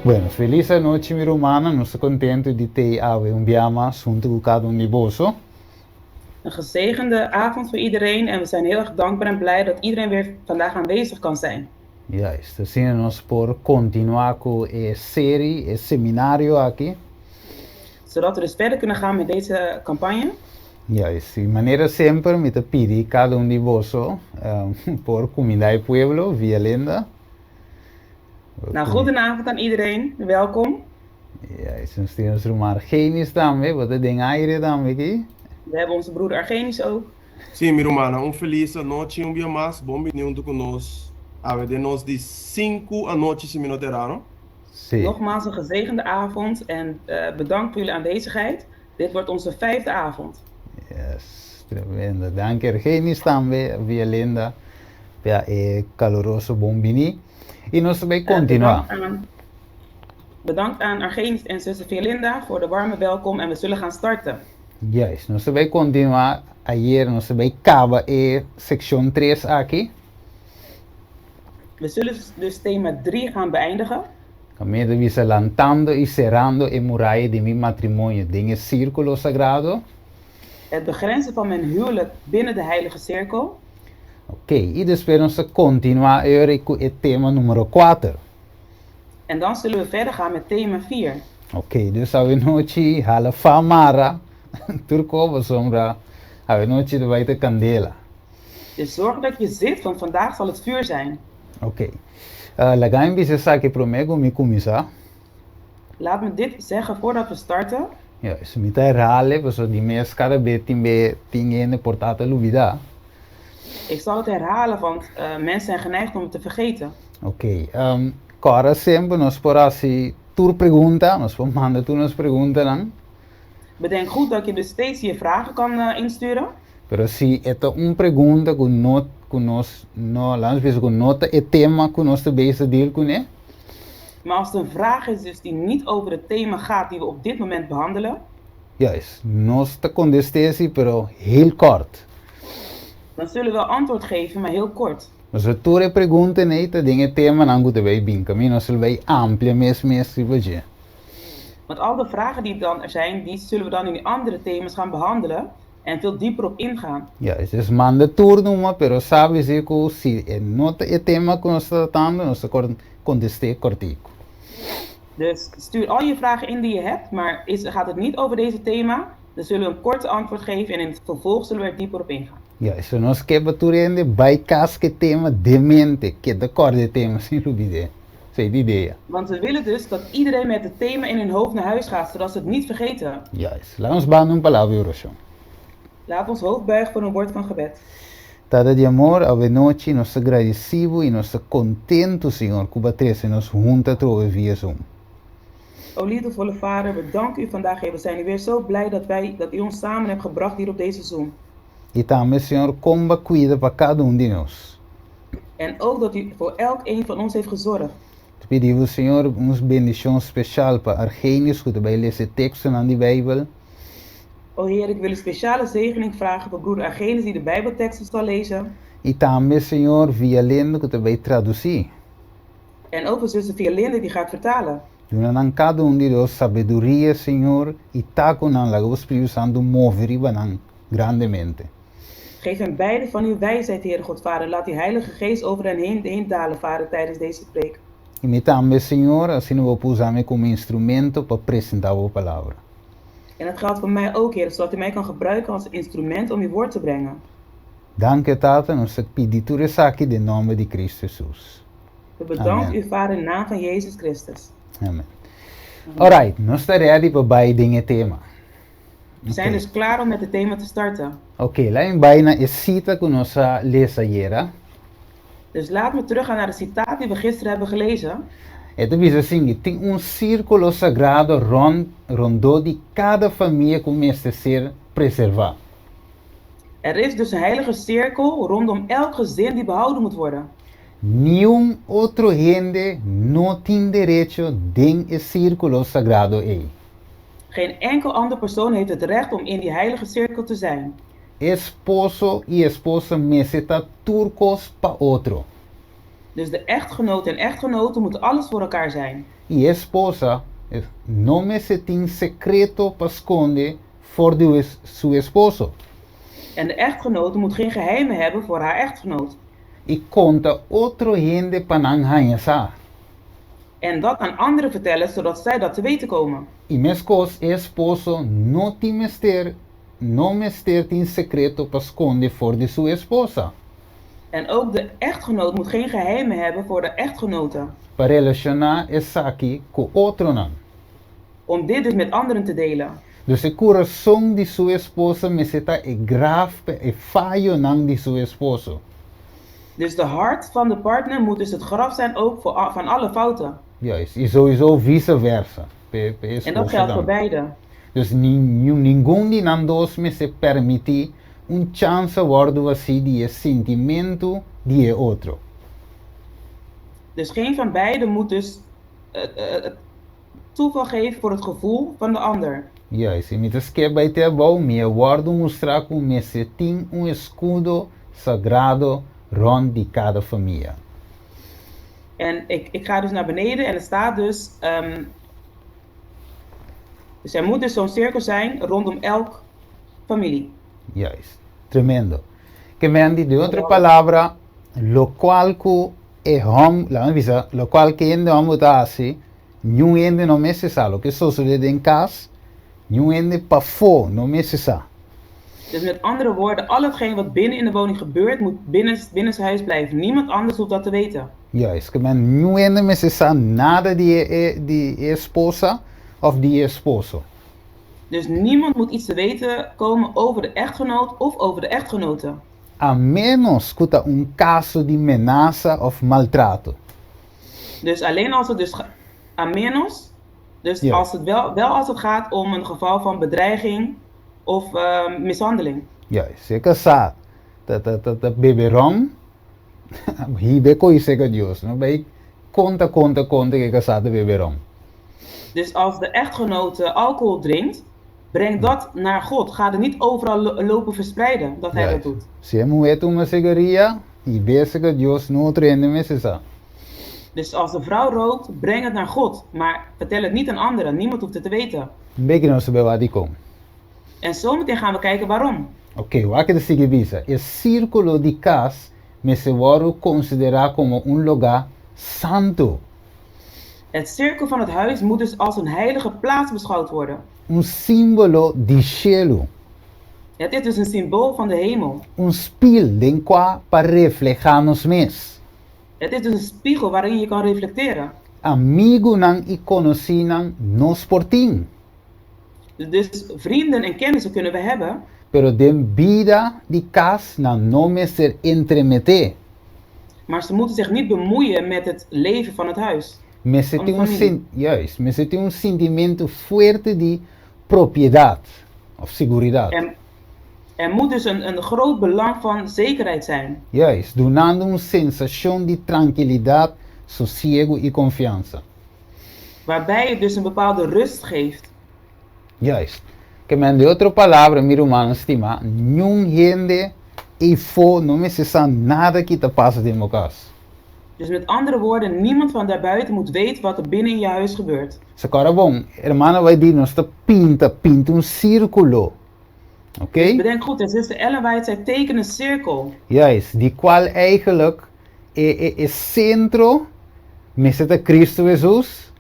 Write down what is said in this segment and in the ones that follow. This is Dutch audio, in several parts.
Bueno, feliz noche mi romana, no estoy contento de te ave un biama junto cada un niboso. Een gezegende avond voor iedereen en we zijn heel erg dankbaar en blij dat iedereen weer vandaag aanwezig kan zijn. Ja, estamos por continuar con la serie, el seminario aquí. Zodat we dus verder kunnen gaan met deze campagne. Ja, de manera siempre me te pide cada un niboso por comunidad y pueblo, via Linda. Nou, goedenavond aan iedereen, welkom. Ja, nós temos o Argenis também, wat de ding aire também aqui. We hebben onze broeder Argenis ook. Sim, minha irmã, feliz noite, dia mais, bom bem-vindo conosco. De nós de 5 à noite se minuteraram. Sim. Nogmaals een gezegende avond en bedankt voor jullie aanwezigheid. Dit wordt onze 5e avond. Yes, tremendo. Dank Argenis também, via Linda, per caloroso bombini. E nós vamos continuar. Bedankt aan Argenis en zuster Violinda voor de warme welkom en we zullen gaan starten. Yes, nós vamos continuar. Ayer nós vamos acabar section 3 aqui. We zullen dus thema 3 gaan beëindigen. Caminho de lançando e cerrando a muralla de meu matrimônio, de círculo sagrado. Het begrenzen van mijn huwelijk binnen de heilige cirkel. Ok, e depois nós continuar com o tema número 4. En dan zullen we verder gaan met thema 4. Ok, dus a noite hala famara, turco we sombra, a noite de buiten candela. Dus zorg dat je zit, want vandaag zal het vuur zijn. Ok, lagay bisa sa que promego mi kumisa. Laat me dit zeggen voordat we starten. Ja, is mi ta rale, pues di mes cada betimbe tingene portata lubida. Ik zal het herhalen, want mensen zijn geneigd om het te vergeten. Ok, cara sempre nos por assim tur pergunta, nos por manda tu nos pergunta dan. Bedenk goed dat je dus steeds je vragen kan insturen. Pero si esta pergunta con not con nos no langs bezig con nota e tema con nos te bezig deel con Maar als het een vraag is dus die niet over het thema gaat die we op dit moment behandelen. Ja, is nos te contestesi pero heel kort. Dan zullen we antwoord geven, maar heel kort. Mas se tu re pergunta nee te dinge tema nangu te bij bin camino sul bij amplia mes ribaje. Want al de vragen die dan er zijn, die zullen we dan in andere thema's gaan behandelen en veel dieper op ingaan. Ja, is manda turno maar pero sabe se ko si nota e tema con nos tratando nos conteste cortico. Dus stuur al je vragen in die je hebt, maar gaat het niet over deze thema, dan zullen we een korte antwoord geven en in het vervolg zullen we er dieper op ingaan. Ja, so nós quebra bij casque tema de mente, que de corde tema sin rubide. Sei de ideia. Want we willen dus dat iedereen met het thema in hun hoofd naar huis gaat, zodat ze het niet vergeten. Ja, laat ons baan palavra oração. Laat ons hoofd buigen voor een woord van gebed. Tada de amor, ave noite, nós agradecido e nós contento, Senhor, que batrece nos junta trove via Zoom. O liefdevolle Vader, we danken u vandaag. We zijn weer zo blij dat u ons samen hebt gebracht hier op deze Zoom. E também, Senhor, comba cuida para cada de nós. En ook dat u voor elk een van ons heeft gezorgd. Te pedimos, Senhor, bendição especial para Argenis, que também lê esse texto na Bijbel. O Heer, ik wil een speciale zegening vragen voor broeder Argenis die de Bijbelteksten zal lezen. E também, Senhor, via lendo que também traduzir. En ook voor zuster Violinde die gaat vertalen. Doe cada de nós sabedoria, Senhor, e taco na lago Espírito Santo mover grandemente. Geef hen beide van uw wijsheid, Heer God, Vader. Laat die Heilige Geest over hen heen dalen, Vader, tijdens deze preek. E me também, Senhor, assim eu vou usar como instrumento para apresentar a palavra. En dat geldt voor mij ook, Heer, zodat u mij kan gebruiken als instrument om uw woord te brengen. Dank je, Tata, nós pedimos aqui de nome de Cristo Jesus. We bedanken u, Vader, in de naam van Jezus Christus. Amen. Alright, nós estamos ready para bij dingen thema. We zijn dus klaar om met het thema te starten. Oké, laten we bijna een cita con nossa lesa iera. Dus laat me teruggaan naar de citaat die we gisteren hebben gelezen. Het is assim, tem círculo sagrado rondom de cada família começa a ser preservada. Er is dus een heilige cirkel rondom elk gezin die behouden moet worden. Nenhum outro gente não tem direito de círculo sagrado aí. Geen enkel ander persoon heeft het recht om in die heilige cirkel te zijn. Esposo e esposa necessitam turcos para outro. Dus de echtgenoot en echtgenote moeten alles voor elkaar zijn. y esposa no me se tiene secreto para esconde voor su esposo. En de echtgenote moet geen geheimen hebben voor haar echtgenoot. Y conta otro gente pananghanyasa. En dat aan anderen vertellen, zodat zij dat te weten komen. Y mescos esposo no mester tiene secreto para esconde voor de su esposa. En ook de echtgenoot moet geen geheimen hebben voor de echtgenote. Para relacionar esaki com outro não. Om dit dus met anderen te delen. Dus o coração de sua esposa me seta é grave, é falho não de seu esposo. Dus de hart van de partner moet dus het graf zijn ook van alle fouten. Juist, e sowieso vice-versa. En dat geldt voor beide. Dus ninguém de nós dois me se permite chance worden assim de sentimento de outro. Dus geen van beiden moet dus toeval geven voor het gevoel van de ander. Juist, e muitas que vai ter bom, me guardo mostrar como me se tem escudo sagrado rond de cada família. En ik ga dus naar beneden en er staat dus... dus er moet dus zo'n cirkel zijn rondom elk familie. Juist, tremendo. Que me andi de outra palavra, lo qual que é hom, lá avisa, lo qual que ainda vamos dar assim, nenhum ainda não me se sabe, o que só sucede em casa, nenhum ainda para fora, não me se sabe. Dus met andere woorden, al hetgeen wat binnen in de woning gebeurt, moet binnen zijn huis blijven. Niemand anders hoeft dat te weten. Juist, que men nenhum ainda me se sabe nada de esposa of de esposo. Dus niemand moet iets te weten komen over de echtgenoot of over de echtgenote. A menos que tá caso de ameaça of maltrato. Dus alleen als het dus a menos, dus Ja. als het wel als het gaat om een geval van bedreiging of mishandeling. Juist, se casar, tá beberão, hibe coisa que Deus, não vai conta que casar de beberão. Dus als de echtgenote alcohol drinkt, breng dat naar God. Ga er niet overal lopen verspreiden dat hij dat doet. Se a mulher toma cigaria, e beça que Deus não treina me se sabe. Dus als de vrouw rookt, breng het naar God. Maar vertel het niet aan anderen. Niemand hoeft het te weten. Bem que não sabe waar die komt. En zometeen gaan we kijken waarom. Ok, wat que sigue visa? O círculo de casa me se pode considerar como lugar santo. Het cirkel van het huis moet dus als een heilige plaats beschouwd worden. Símbolo de cielo. Het is dus een symbool van de hemel. Spiel den qual para reflejar nos mes. Het is dus een spiegel waarin je kan reflecteren. Amigo nan e conocinan nos portin. Dus vrienden en kennissen kunnen we hebben. Pero den vida de casa nan no me ser entremeter. Maar ze moeten zich niet bemoeien met het leven van het huis. Me se tem sentimento fuerte de propriedade of seguridad. Er moet dus een groot belang van zekerheid zijn. Juist, donando sensação de tranquilidade, sossego e confiança. Waarbij het dus een bepaalde rust geeft. Juist. Que me de outra palavra, meu irmão, estima, nenhum gente e fo não me se sabe nada que te passa de meu caso. Dus met andere woorden, niemand van daarbuiten moet weten wat er binnen in je huis gebeurt. Se agora bom, hermano vai dir, nós pinta círculo. Ok? Dus bedenk goed, en zuster Ellen White zei teken een cirkel. Juist, die qual eigenlijk is centro, me zet Cristo Jesus.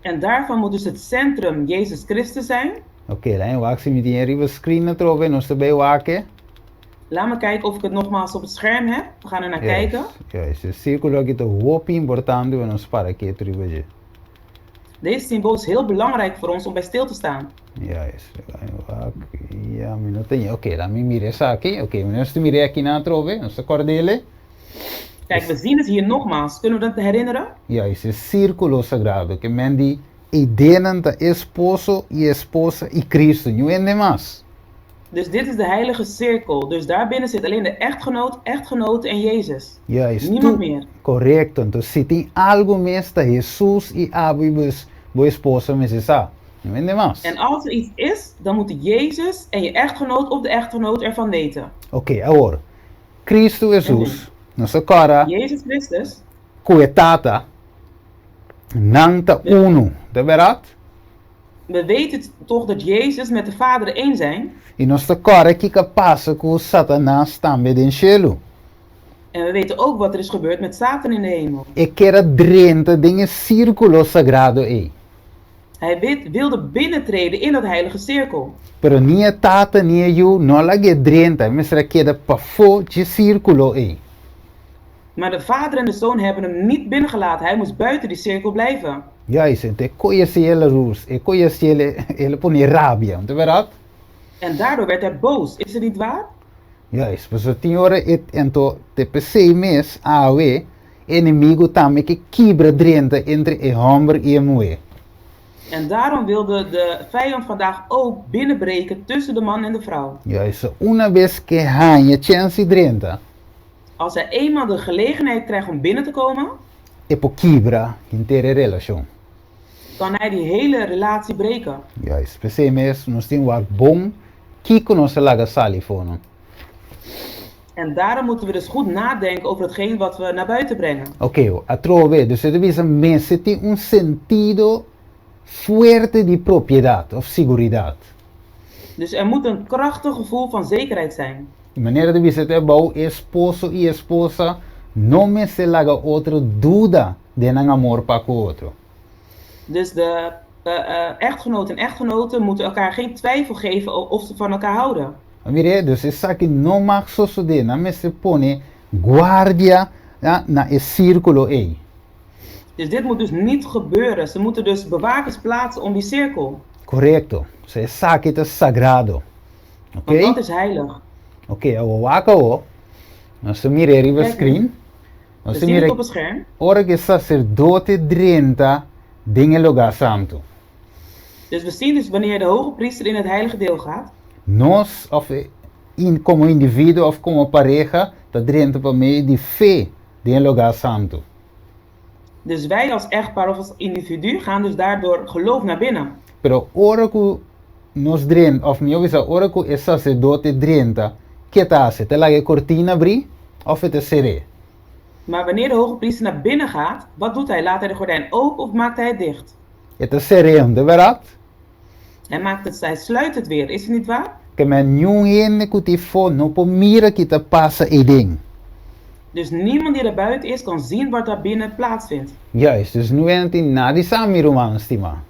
En daarvan moet dus het centrum Jezus Christus zijn. Ok, lá eu acho que me dinheiro vai screen trove, nós também waken. Laat me kijken of ik het nogmaals op het scherm heb. We gaan er naar kijken. Juist, esse círculo aqui tá muito importante para nós para aqui tribuir. Deze symbool is heel belangrijk voor ons om bij stil te staan. Juist, ja, me não tenho. Ok, lá me mire essa aqui. Ok, nós te mire aqui na trove, nós acordele. Kijk, we zien het hier nogmaals. Kunnen we dat herinneren? Ja, esse círculo sagrado que men die idenen de esposo e esposa e Cristo, não é mais. Dus dit is de heilige cirkel. Dus daarbinnen zit alleen de echtgenoot, echtgenote en Jezus. Juist, Niemand meer. Correcto. Então, se tem algo mais de Jesus e Abibus, boa esposa, me se sabe. Não é mais. En als er iets is, dan moeten Jezus en je echtgenoot of de echtgenoot ervan weten. Ok, agora. Cristo Jesus, nossa cara, Jezus Christus, coetata, Nang ta uno, de berat? We weten toch dat Jezus met de Vader één zijn. E nós ta corre que passa com Satanás também in cielo. En we weten ook wat er is gebeurd met Satan in de hemel. E que era drenta de círculo sagrado aí. Hij wilde binnentreden in dat heilige cirkel. Pero nie tata nie you no la ge drenta, misra queda pa fo de círculo aí. Maar de Vader en de Zoon hebben hem niet binnengelaten. Hij moest buiten die cirkel blijven. Ja, isso te conhece ele rus, e conhece ele pone rabia, não é verdade? En daardoor werd hij boos. Is het niet waar? Ja, isso, mas o senhor então te pensei mes awe inimigo também que quebra drenta entre e homem e a mulher. En daarom wilde de vijand vandaag ook binnenbreken tussen de man en de vrouw. Ja, isso, uma vez que hanha chance drenta, Als hij eenmaal de gelegenheid krijgt om binnen te komen, e po quebra inteira relação. kan hij die hele relatie breken. Ja, isso, pensei mes, nós temos waar bom, que conosco laga salifono. En daarom moeten we dus goed nadenken over hetgeen wat we naar buiten brengen. Ok, a trove, dus het is een mensen die un sentido fuerte de propriedade of seguridade. Dus er moet een krachtig gevoel van zekerheid zijn. De maneira de você ter bom esposo e esposa, não me se laga outra dúvida de um amor para o outro. Dus de echtgenoot en echtgenoten moeten elkaar geen twijfel geven of ze van elkaar houden. Mire, dus isso aqui não mag suceder, não me se põe guardia na esse círculo aí. Dus dit moet dus niet gebeuren. Ze moeten dus bewakers plaatsen om die cirkel. Correto. Isso é aqui é sagrado. Want dat Ok? is heilig. Ok, eu waka o. Nós mire aí o screen. We Nós zien het mire op het scherm. ora que sacerdote drenta dingen lugar santo. Dus we zien dus wanneer de hoge priester in het heilige deel gaat. Nós, of como indivíduo of como pareja, tá drenta para mim de fé de lugar santo. Dus wij als echtpaar of als individu gaan dus daardoor geloof naar binnen. Pero ora que nós drenta, of melhor dizer, ora que o sacerdote drenta, que tá hace? Te laga cortina abrir of het seré? Maar wanneer de hoge priester naar binnen gaat, wat doet hij? Laat hij de gordijn open of maakt hij het dicht? Het is seré, de verdade? Hij sluit het weer, is het niet waar? Que men ninguém que te for, não po mira que te passa e ding. Dus niemand die er buiten is kan zien wat daar binnen plaatsvindt. Juist, dus nu en die na die sami romans, stima.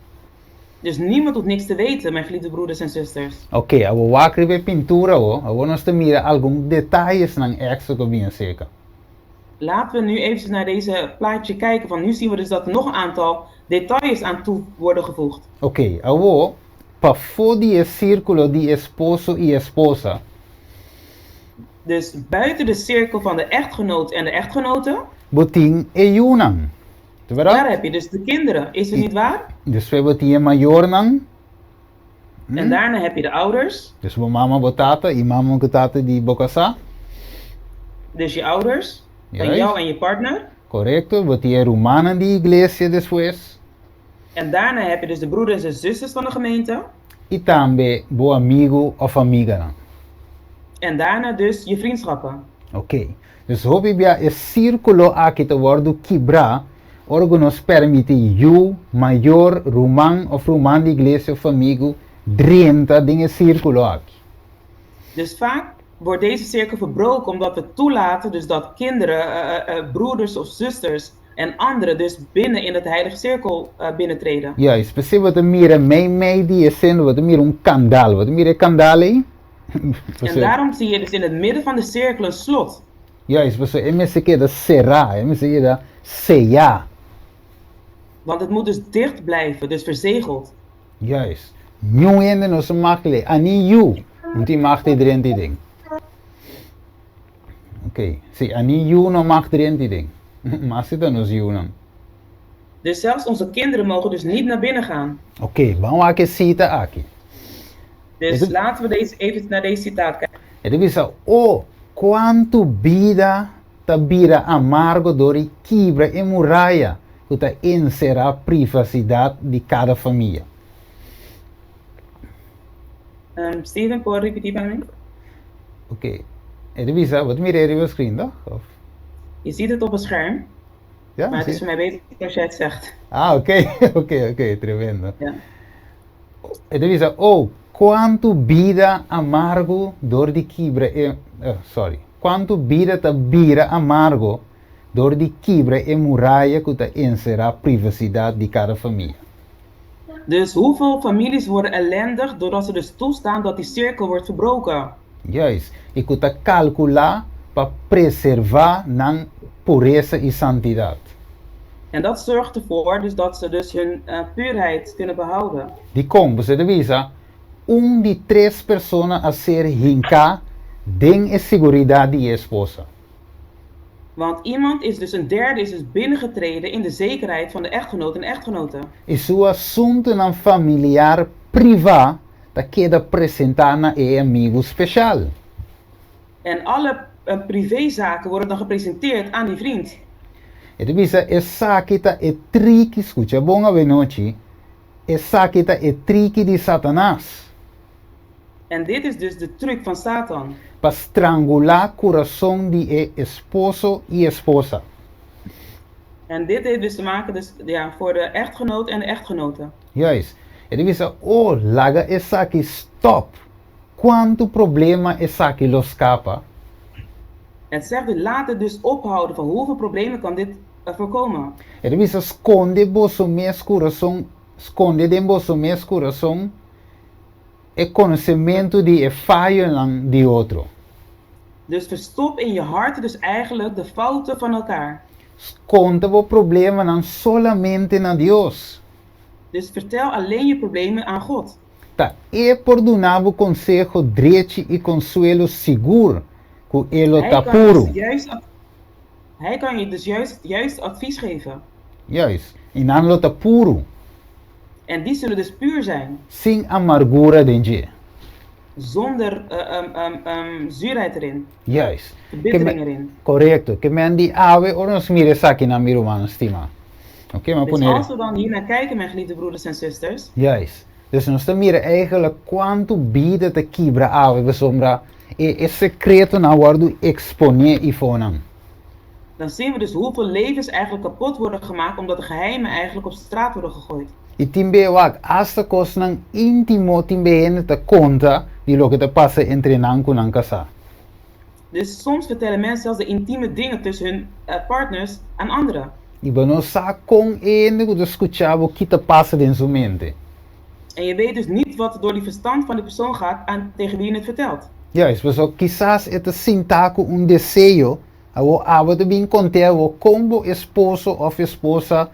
Dus niemand hoeft niks te weten, mijn geliefde broeders en zusters. Ok, we wakri bij pintura o, we nos te mira algum detalhes nang extra que bien seca. Laten we nu even naar deze plaatje kijken. Van nu zien we dus dat er nog een aantal details aan toe worden gevoegd. Ok, awo, pa for die círculo de esposo e esposa, Dus buiten de cirkel van de echtgenoot en de echtgenote, botin e yunang. Te daar verdade? heb je dus de kinderen. Is het niet waar? Dus we botin e maior nang. En daarna heb je de ouders. Dus we mama botata, e mama botata di bocasa. Dus je ouders. En Juist. jou en je partner. Correcto, botin e romana di iglesia después. En daarna heb je dus de broeders en zusters van de gemeente. E também bo amigo of amiga nang. En daarna dus je vriendschappen. Ok, dus hopi bia e círculo aqui te worden quebrar, orgo nos permite you, maior, roman of roman de iglesia of amigo, drenta dinge círculo aqui. Dus vaak wordt deze cirkel verbroken omdat we toelaten dus dat kinderen, broeders of zusters en anderen dus binnen in het heilige cirkel binnentreden. Ja, especially wat mira mei die is zijn, wat mira candal, wat mira candale. En daarom zie je dus in het midden van de cirkel een slot. Ja, especially ms que da será, ms que da sellar. Want het moet dus dicht blijven, dus verzegeld. Juist. Nu ende no se makle, ani you, want die mag die drin die ding. Oké, zie, ani you no mag drin die ding. Maar zit dan ons you dan. Dus zelfs onze kinderen mogen dus niet naar binnen gaan. Oké, vamos a que cita aqui. Dus Het- laten we even naar deze citaat kijken. Ele diz, oh, quanto vida ta vira amargo dori quebra e muralha que ta encerra a privacidade de cada família. Steven, può ripetere bij me? Oké, ele diz, wat meer er op screen, toch? Of, Je ziet het op het scherm. Ja, Maar het is sim. voor mij beter als jij het zegt. Ah, ok, ok, tremendo. Ja. E devi dire, oh, quanto vida amargo door die kibre, sorry, quanto vida ta bira amargo door die kibre e muralla que ta encerra privacidade de cada família. Dus hoeveel families worden ellendig doordat ze dus toestaan dat die cirkel wordt verbroken? Juist, e que ta calcular para preservar nan pureza e santidade. En dat zorgt ervoor dus dat ze dus hun puurheid kunnen behouden. De como, você devisa, de três pessoas a ser hinca, den e seguridade de esposa. Want iemand is dus een derde is dus binnengetreden in de zekerheid van de echtgenoot en echtgenote. E seu assunto nan familiar privado, ta queda apresentar na e amigo special. En alle privézaken worden dan gepresenteerd aan die vriend. E devisa, e sakita e tricky, escucha, bonga benochi, e sakita e tricky de Satanás. En dit is dus de truc van Satan. Para estrangular coração de e esposo e esposa. En dit heeft dus te maken dus, ja, voor de echtgenoot en de echtgenote. Juist. E devisa, oh, laga e saki stop. Quanto problema e saki lo scapa. Het zegt dus laten dus ophouden van hoeveel problemen kan dit voorkomen. E devisa, esconde bosso mes coração, esconde den bosso mes coração e conhecimento de e falho lang de outro. Dus verstop in je hart dus eigenlijk de fouten van elkaar. Conta o problema não solamente na Deus. Dus vertel alleen je problemen aan God. Tá, e por donar o consejo direito e consuelo seguro que ele tá puro. Hij kan je dus juist advies geven. Juist. E não lo tá puro. En die zullen dus puur zijn. Sem amargura dentro. Zonder zuurheid erin. Juist. Verbittering erin. Correcto. Que men die ave or nos mire saki na miro mano stima. Oké, maar Dus poner. als we dan hier naar kijken, mijn geliefde broeders en zusters. Juist. Dus nos te mire eigenlijk quanto vida te quebra ave be sombra e secreto na guardo exponer e fonam. Dan zien we dus hoeveel levens eigenlijk kapot worden gemaakt omdat de geheimen eigenlijk op straat worden gegooid. E timbe wak hasta cos nang intimo timbe hene te conta di lo que te passa entre nanku nang casa. Dus soms vertellen mensen zelfs de intieme dingen tussen hun partners aan anderen. E ba no sa con ene que escuchava o que te passa dentro sua mente. En je weet dus niet wat er door die verstand van die persoon gaat tegen wie je het vertelt. Juist, mas quizás este sintaco desejo a abo te bin conter o combo esposo of esposa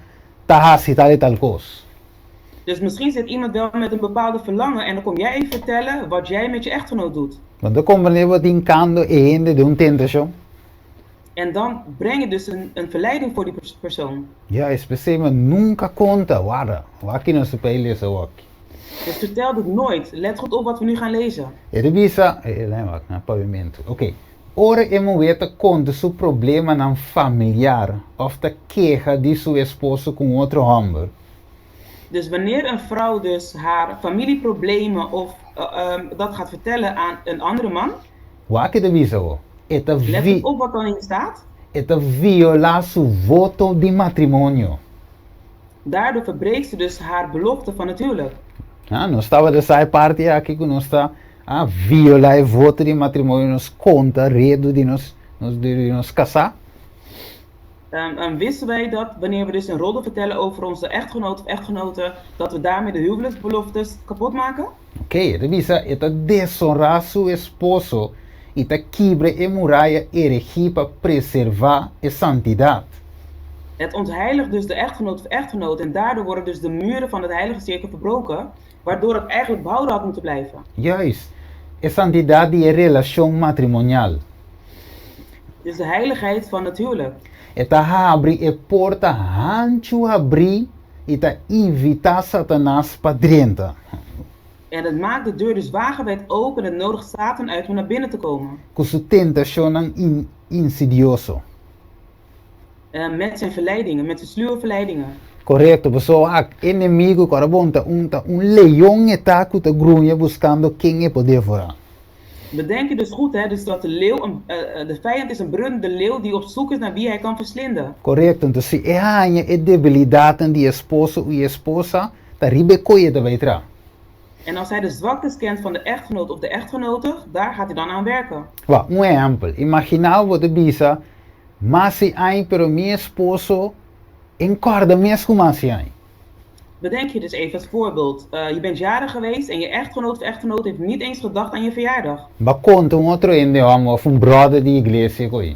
tahasi tal e tal cos. Dus misschien zit iemand wel met een bepaalde verlangen en dan kom jij even vertellen wat jij met je echtgenoot doet. Want dan komen we wat in kando e ende de un tentação. En dan breng je dus een verleiding voor die persoon. Ja, especialmente nunca conta, wara. Waki no se pele lezen waki. Dus vertel dit nooit. Let goed op wat we nu gaan lezen. E revisa, lembra, na pavimento. Ok. Ora emo weta conta su problema nan familiar of de queja de su esposo com outro homem. Dus wanneer een vrouw dus haar familieproblemen of dat gaat vertellen aan een andere man. Waki de visa o. Let op wat dan in staat. Eta viola su voto di matrimonio. Daardoor verbreekt ze dus haar belofte van het huwelijk. Ah, não estava dessa parte aqui que nós está a violar o voto de matrimônio, nos conta, redo de nos casar. Wisten wij dat wanneer we dus een roddel vertellen over onze echtgenoot of echtgenote, dat we daarmee de huwelijksbeloftes kapot maken? Ok, revisa, eta deshonrar su esposo, eta quebra e muralha erigir para preservar a santidade. Het ontheiligt dus de echtgenoot of echtgenoot en daardoor worden dus de muren van het heilige cirkel verbroken, waardoor het eigenlijk behouden had moeten blijven. Juist, a santidade e relação matrimonial. Dus de heiligheid van het huwelijk. Eta abre e porta hancho abrir eta evitar Satanás para dentro. En het maakt de deur dus wagenwijd open en nodigt Satan uit om naar binnen te komen. Com sua tentação insidioso. Met zijn verleidingen, met zijn sluwe verleidingen. Correto, pessoal, inimigo, carabonta, un leão está que te grunha buscando quem é poder fora. Bedenk je dus goed, hè, dus dat de leeuw, de vijand is een brullende leeuw die op zoek is naar wie hij kan verslinden. Correcto. Entonces, si es aña es debilidad en die esposo y esposa, taribe koye de beitra. En als hij de zwaktes kent van de echtgenoot of de echtgenote, daar gaat hij dan aan werken. Va, un ejemplo. Imagina vos te bisa, mas si hay, pero mi esposo encorda mes como si hay. Bedenk je dus even als voorbeeld. Je bent jarig geweest en je echtgenoot of echtgenoot heeft niet eens gedacht aan je verjaardag. Va conta un otro ende of un brother de iglesia koye.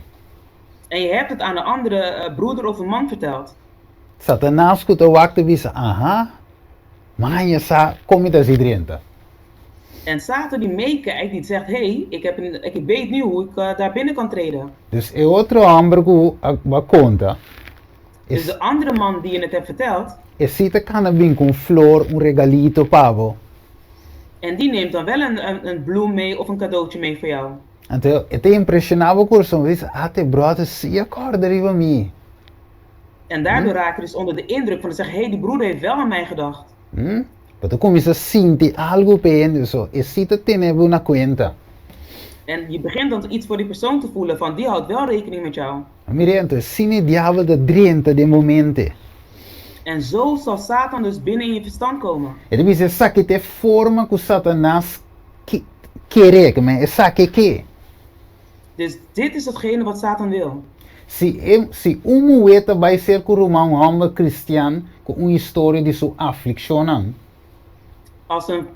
En je hebt het aan een andere broeder of een man verteld. Satanás kuta wakte bisa, aha, maar je sa comita sidrienta. En Satan die meekijkt, die zegt, hey, ik weet nu hoe ik daar binnen kan treden. Dus e outro hombre que va conta, Dus de andere man die je het hebt verteld, si te kan vir com flor, un regalito pavo. en die neemt dan wel een bloem mee of een cadeautje mee voor jou. Então, eu te impressionava com isso, mas até brother se acorda riva mim. En daardoor raak je dus onder de indruk van te zeggen, hey, die broeder heeft wel aan mij gedacht. Mas tu começa a sentir algo bem, so, e se tu tem uma conta. En je begint dan iets voor die persoon te voelen van, die houdt wel rekening met jou. Mire, então, se o diabo de drenta de momento. En zo zal Satan dus binnen in je verstand komen. Ele diz, essa que te forma que Satanás quer, mas essa que. Dus dit is hetgene wat Satan wil. Se moeda vai ser com um homem cristiano com uma história de sua aflição, Als een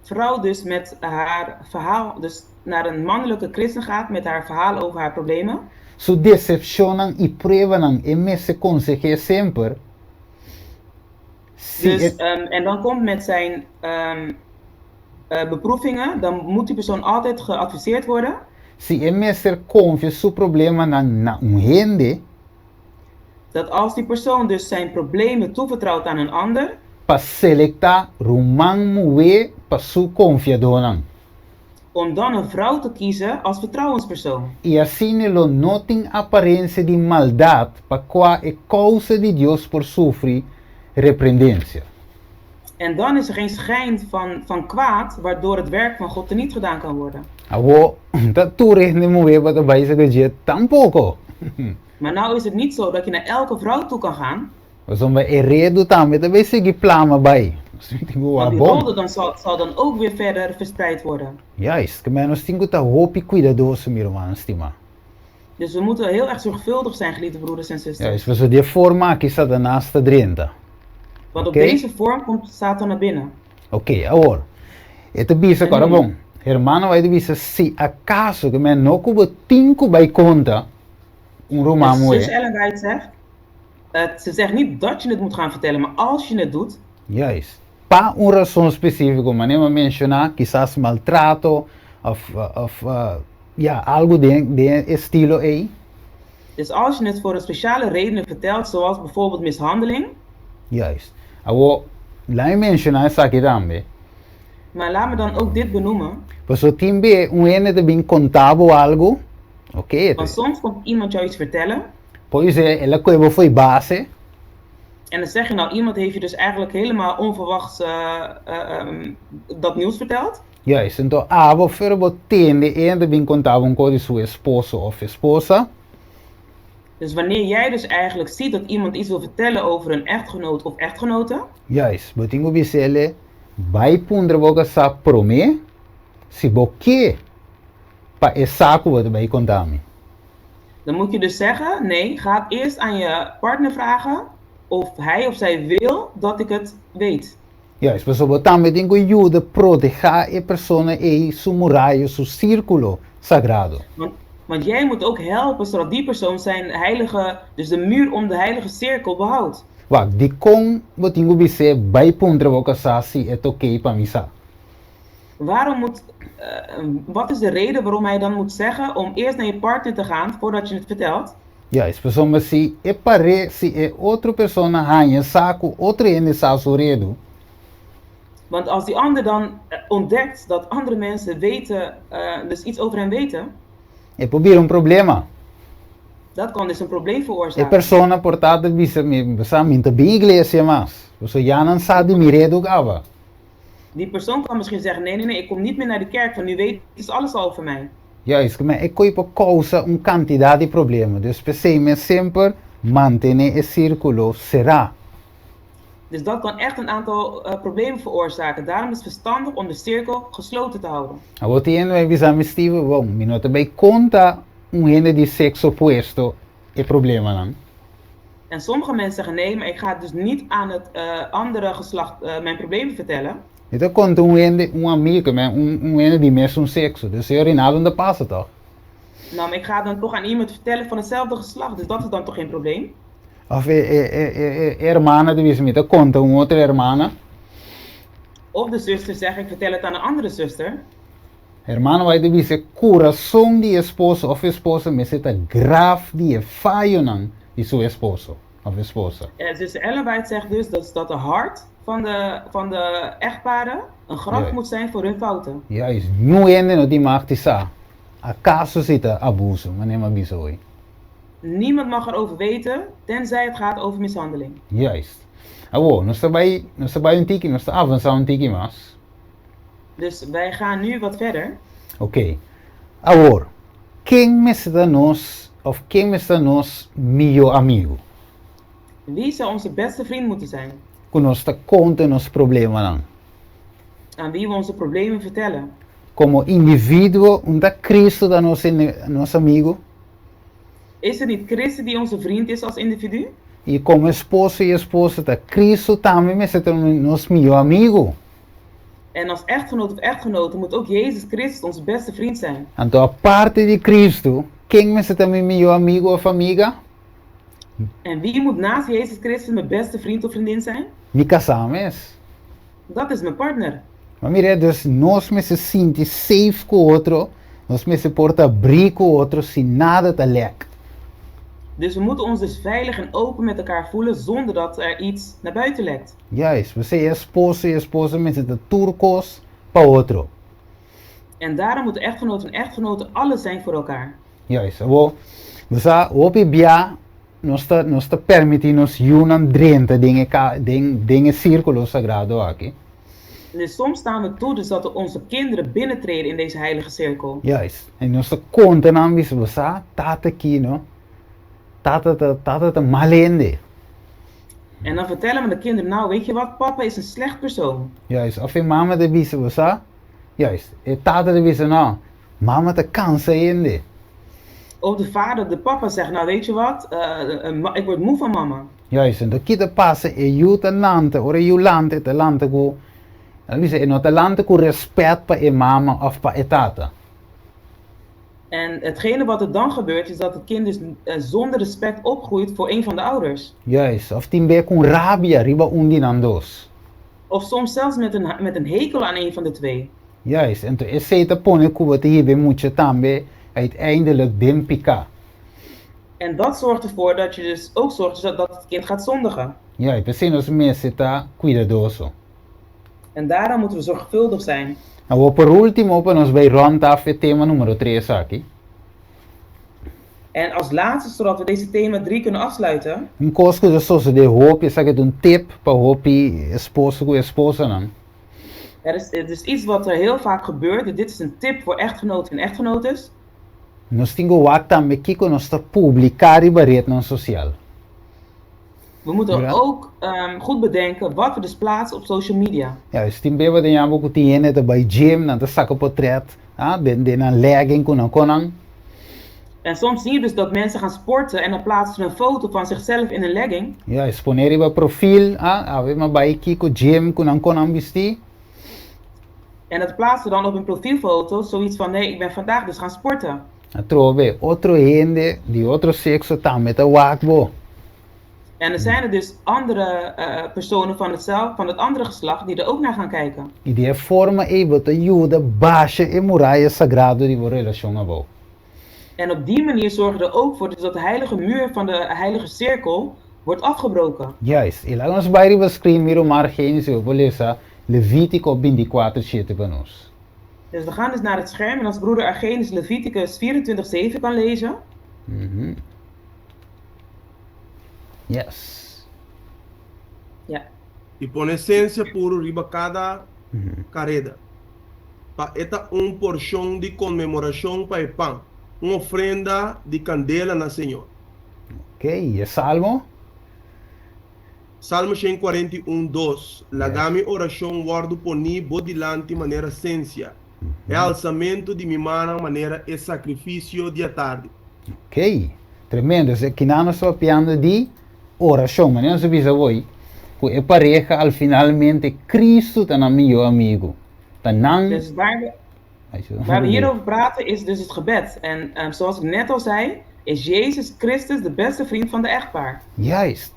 vrouw dus met haar verhaal, dus naar een mannelijke christen gaat met haar verhaal over haar problemen. sua decepção e prova e me se consegue sempre. Dus, en dan komt met zijn beproevingen, dan moet die persoon altijd geadviseerd worden. Se me ser confia seu problema na gente, Dat als die persoon dus zijn problemen toevertrouwt aan een ander, para selectar rumang moe para sua confiadora. om dan een vrouw te kiezen als vertrouwenspersoon. E assim ele não tem aparência de maldade, para qual é causa de Deus por sofrer repreendência. En dan is er geen schijn van kwaad, waardoor het werk van God er niet gedaan kan worden. Awo, dat toerechne moe wat de wijze gejet tampoco. Maar nou is het niet zo dat je naar elke vrouw toe kan gaan, Mas om redo também, talvez seguir plama bij. want die rode dan zal dan ook weer verder verspreid worden. Juist, que menos tenho que hoop e cuidadoso, meu irmão, estima. Dus we moeten heel erg zorgvuldig zijn, geliefde broeders en zusters. Juist, we de forma que Satanás está dentro. Want op Oké. deze vorm komt Satan naar binnen. Ok, agora, este bisa agora bom. Hermano vai dizer, se acaso que men não cubo tinco by conta, romano Dus zus é. Ellen White zegt, ze zegt niet dat je het moet gaan vertellen, maar als je het doet, Juist. Pa razão específica, mas nem mencionar, quizás maltrato, of ja, algo de estilo aí. dus als je het voor een speciale reden vertelt, zoals bijvoorbeeld mishandeling, Juist. Agora, lá mencionar isso aqui também. maar laat me dan ook dit benoemen. Pues o timbe ene de bin contavo algo, ok? Want soms komt iemand jou iets vertellen, Pois é, ela coisa foi base, en dan zeg je nou, iemand heeft je dus eigenlijk helemaal onverwachts dat nieuws verteld. juist. Então, abo ferbo tende ene bin contavo com de sua esposo of esposa, Dus wanneer jij dus eigenlijk ziet dat iemand iets wil vertellen over een echtgenoot of echtgenote, juist. Botingo bisele, vai pundre boca sa prome, si boque, pa e saco wat bij contami. dan moet je dus zeggen, nee, ga eerst aan je partner vragen of hij of zij wil dat ik het weet. Juist, pues o também tem que ajuda proteger a persona e su muralha, su círculo sagrado. Want jij moet ook helpen zodat die persoon zijn heilige, dus de muur om de heilige cirkel behoudt. Wacht, die kon botingo bise bij pundre boca sa si het oké pa misa. Wat is de reden waarom hij dan moet zeggen om eerst naar je partner te gaan voordat je het vertelt? Juist, pessoa se é pare se é outra persona hanha saco, outra ene sa soredo. Want als die ander dan ontdekt dat andere mensen weten, dus iets over hem weten, É por problema. dat kan dus een probleem É veroorzaken. persona portada bisa me bem igreja mas. Pessoa já não sabe miredo gava. Die persoon kan misschien zeggen, nee, ik kom niet meer naar de kerk, want nu weet dus alles al over mij. Juist, mas é que por causa quantidade de problemas. Dus pensei sempre manter esse círculo será. Dus dat kan echt een aantal problemen veroorzaken. Daarom is het verstandig om de cirkel gesloten te houden. Agora tem uma visão estiva, bom, me nota bem conta gente de sexo oposto é problema não. En sommige mensen zeggen nee, maar ik ga dus niet aan het andere geslacht mijn problemen vertellen. Então conta gente, amigo, gente de mesmo sexo, dus é Rinaldo não passa toch? Nou, maar ik ga dan toch aan iemand vertellen van hetzelfde geslacht, dus dat is dan toch geen probleem? Of hermana de vismita, conta outra hermana. Of de zuster zegt, ik vertel het aan een andere zuster. Hermana vai te dizer, coração de esposo of esposa, me zeta graf die fallo não de seu esposo of esposa. Zuster Ellen White zegt dus dat de hart van de echtparen een graf moet zijn voor hun fouten. Ja, is nu ende no die maakt die sa. Acaso zit abuso, maar neem maar bizoi. Niemand mag erover weten, tenzij het gaat over mishandeling. Juist. Awo, nós está bij tiki, nós está avançando tiki mas. Dus wij gaan nu wat verder. Oké. Agora, quem me está nos meu amigo? Wie zou onze beste vriend moeten zijn? Conosco conta nos problemas não. Aan wie we onze problemen vertellen. Como indivíduo, onde Cristo da nosso amigo. Is het niet Christus die onze vriend is als individu? E como esposo e esposa, da Cristo também me está nos meu amigo. En als echtgenoot of echtgenote moet ook Jezus Christus onze beste vriend zijn. Então, a parte de Cristo, quem me está meu amigo of amiga? En wie moet naast Jezus Christus mijn beste vriend of vriendin zijn? Me casamos. Dat is mijn partner. Mas mire, dus nós me se sente safe com o outro, nós me se porta abrir com o outro, sem nada te lek. Dus we moeten ons dus veilig en open met elkaar voelen zonder dat er iets naar buiten lekt. Juist, você é esposo e esposa, me se turcos para outro. En daarom moeten echtgenoten en echtgenoten alles zijn voor elkaar. Juist, você op bia, nós está permitindo nos unam drenta dingen círculo sagrado aqui. Dus soms staan we toe dus dat onze kinderen binnentreden in deze heilige cirkel. Juist, en nós está contando aan wie você tata aqui, no? Tata te malende. En dan vertellen we de kinderen, nou weet je wat, papa is een slecht persoon. Juist, of je mama de wie você, juist, e tata de wie nou, mama te kansa ende. Of de vader, de papa zegt, nou weet je wat, ik word moe van mama. Juist, en de kita passa e ju te nante, ora ju lante te lante ku, e no te lante ku respect pa e mama of pa e tata. En hetgene wat er dan gebeurt is dat het kind dus zonder respect opgroeit voor een van de ouders. Juist, of timbe kun rabia riba undinandos. Of soms zelfs met een hekel aan een van de twee. Juist, en to esse te pone kuba te hibe mucho tambe, uiteindelijk dem pika. En dat zorgt ervoor dat je dus ook zorgt dat het kind gaat zondigen. Ja, pensei nos meses tá cuidadoso. En daarom moeten we zorgvuldig zijn. Nou, por último, para nos vai rond af het thema numero 3 aqui. En als laatste, zodat we deze thema 3 kunnen afsluiten. Coisa que eu de hoop, is een tip para hoop esposo com esposa não. Het is iets wat er heel vaak gebeurt. Dit is een tip voor echtgenoten en echtgenotes. Nós temos que também que nós está publicar e rede não social. We moeten ook goed bedenken wat we dus plaatsen op social media. Ja, is tim beba de jambo ku tiene te bij gym, dan te saco portret, den een legging kun konang. En soms zie je dus dat mensen gaan sporten en dan plaatsen ze een foto van zichzelf in een legging. Ja, exponeren bij profiel, ave maar bij kiko gym kun konang bisti. En dat plaatsen dan op een profielfoto, zoiets van nee, ik ben vandaag dus gaan sporten. Trove, otro gente, die otro sexo tambe te wakbo. En er zijn er dus andere personen van het andere geslacht die er ook naar gaan kijken. E de forma even te ajuda baixa e muralha sagrado die we relação hebben. En op die manier zorgen we er ook voor dat de heilige muur van de heilige cirkel wordt afgebroken. Juist. E lá nós vai ver screen miro maar Genesis, eu vou lezer Levítico 24:7 para nós. Dus we gaan dus naar het scherm en als broeder Argenis Leviticus 24:7 kan lezen. Yes. Ja. Y pone esencia puro riba cada carreda. Pa esta porção de comemoração para o pão. Uma ofrenda de candela na Senhor. Ok, e o Salmo? Salmo 141, 2. Lagami oração guardo poni bodilante maneira essência. É alçamento de minha mão maneira é sacrifício de tarde. Ok, tremendo. Aqui nós estamos falando de oração, mas não sabia hoje que é pareja al finalmente Cristo está na meu amigo. Dus waar we hier over praten is dus het gebed. En zoals ik net al zei, is Jezus Christus de beste vriend van de echtpaar. Juist.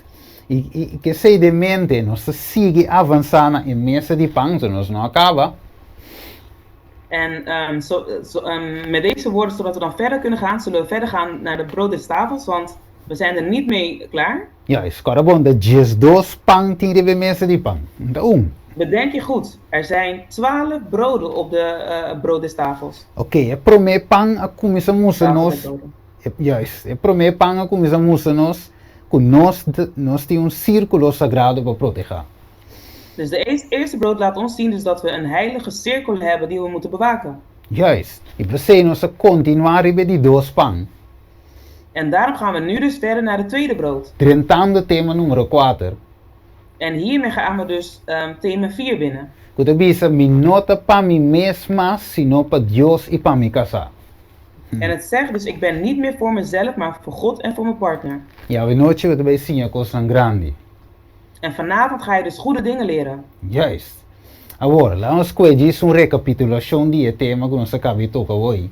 E que sei de mente, nós sigue avançando em mesa de pão, se nós não acaba. En met deze woorden, zodat we dan verder kunnen gaan, zullen we verder gaan naar de brood des tafels, want we zijn er niet mee klaar. Juist, agora bom, de 2 pão tem de mesa de pão. Então, Bedenk je goed, er zijn 12 broden op de brood des tafels. Ok, é primeiro pão a começamos nós. Juist, é primeiro pão a começamos nós. Que nós temos círculo sagrado para proteger. Dus de eerste brood laat ons zien dus dat we een heilige cirkel hebben die we moeten bewaken. Juist, e para nós continuar met die 2 pão. En daarom gaan we nu dus verder naar de tweede brood. Tentando tema número 4. En hiermee gaan we dus thema 4 binnen. Que avisa, me nota para mim mesma, sino para Deus e para minha casa. En het zegt dus, ik ben niet meer voor mezelf, maar voor God en voor mijn partner. Ja, we noite we bij zien coisa grande. En vanavond ga je dus goede dingen leren. Juist. Agora, laten we eens een recapitulação die het thema que nós acabamos de tocar hoje.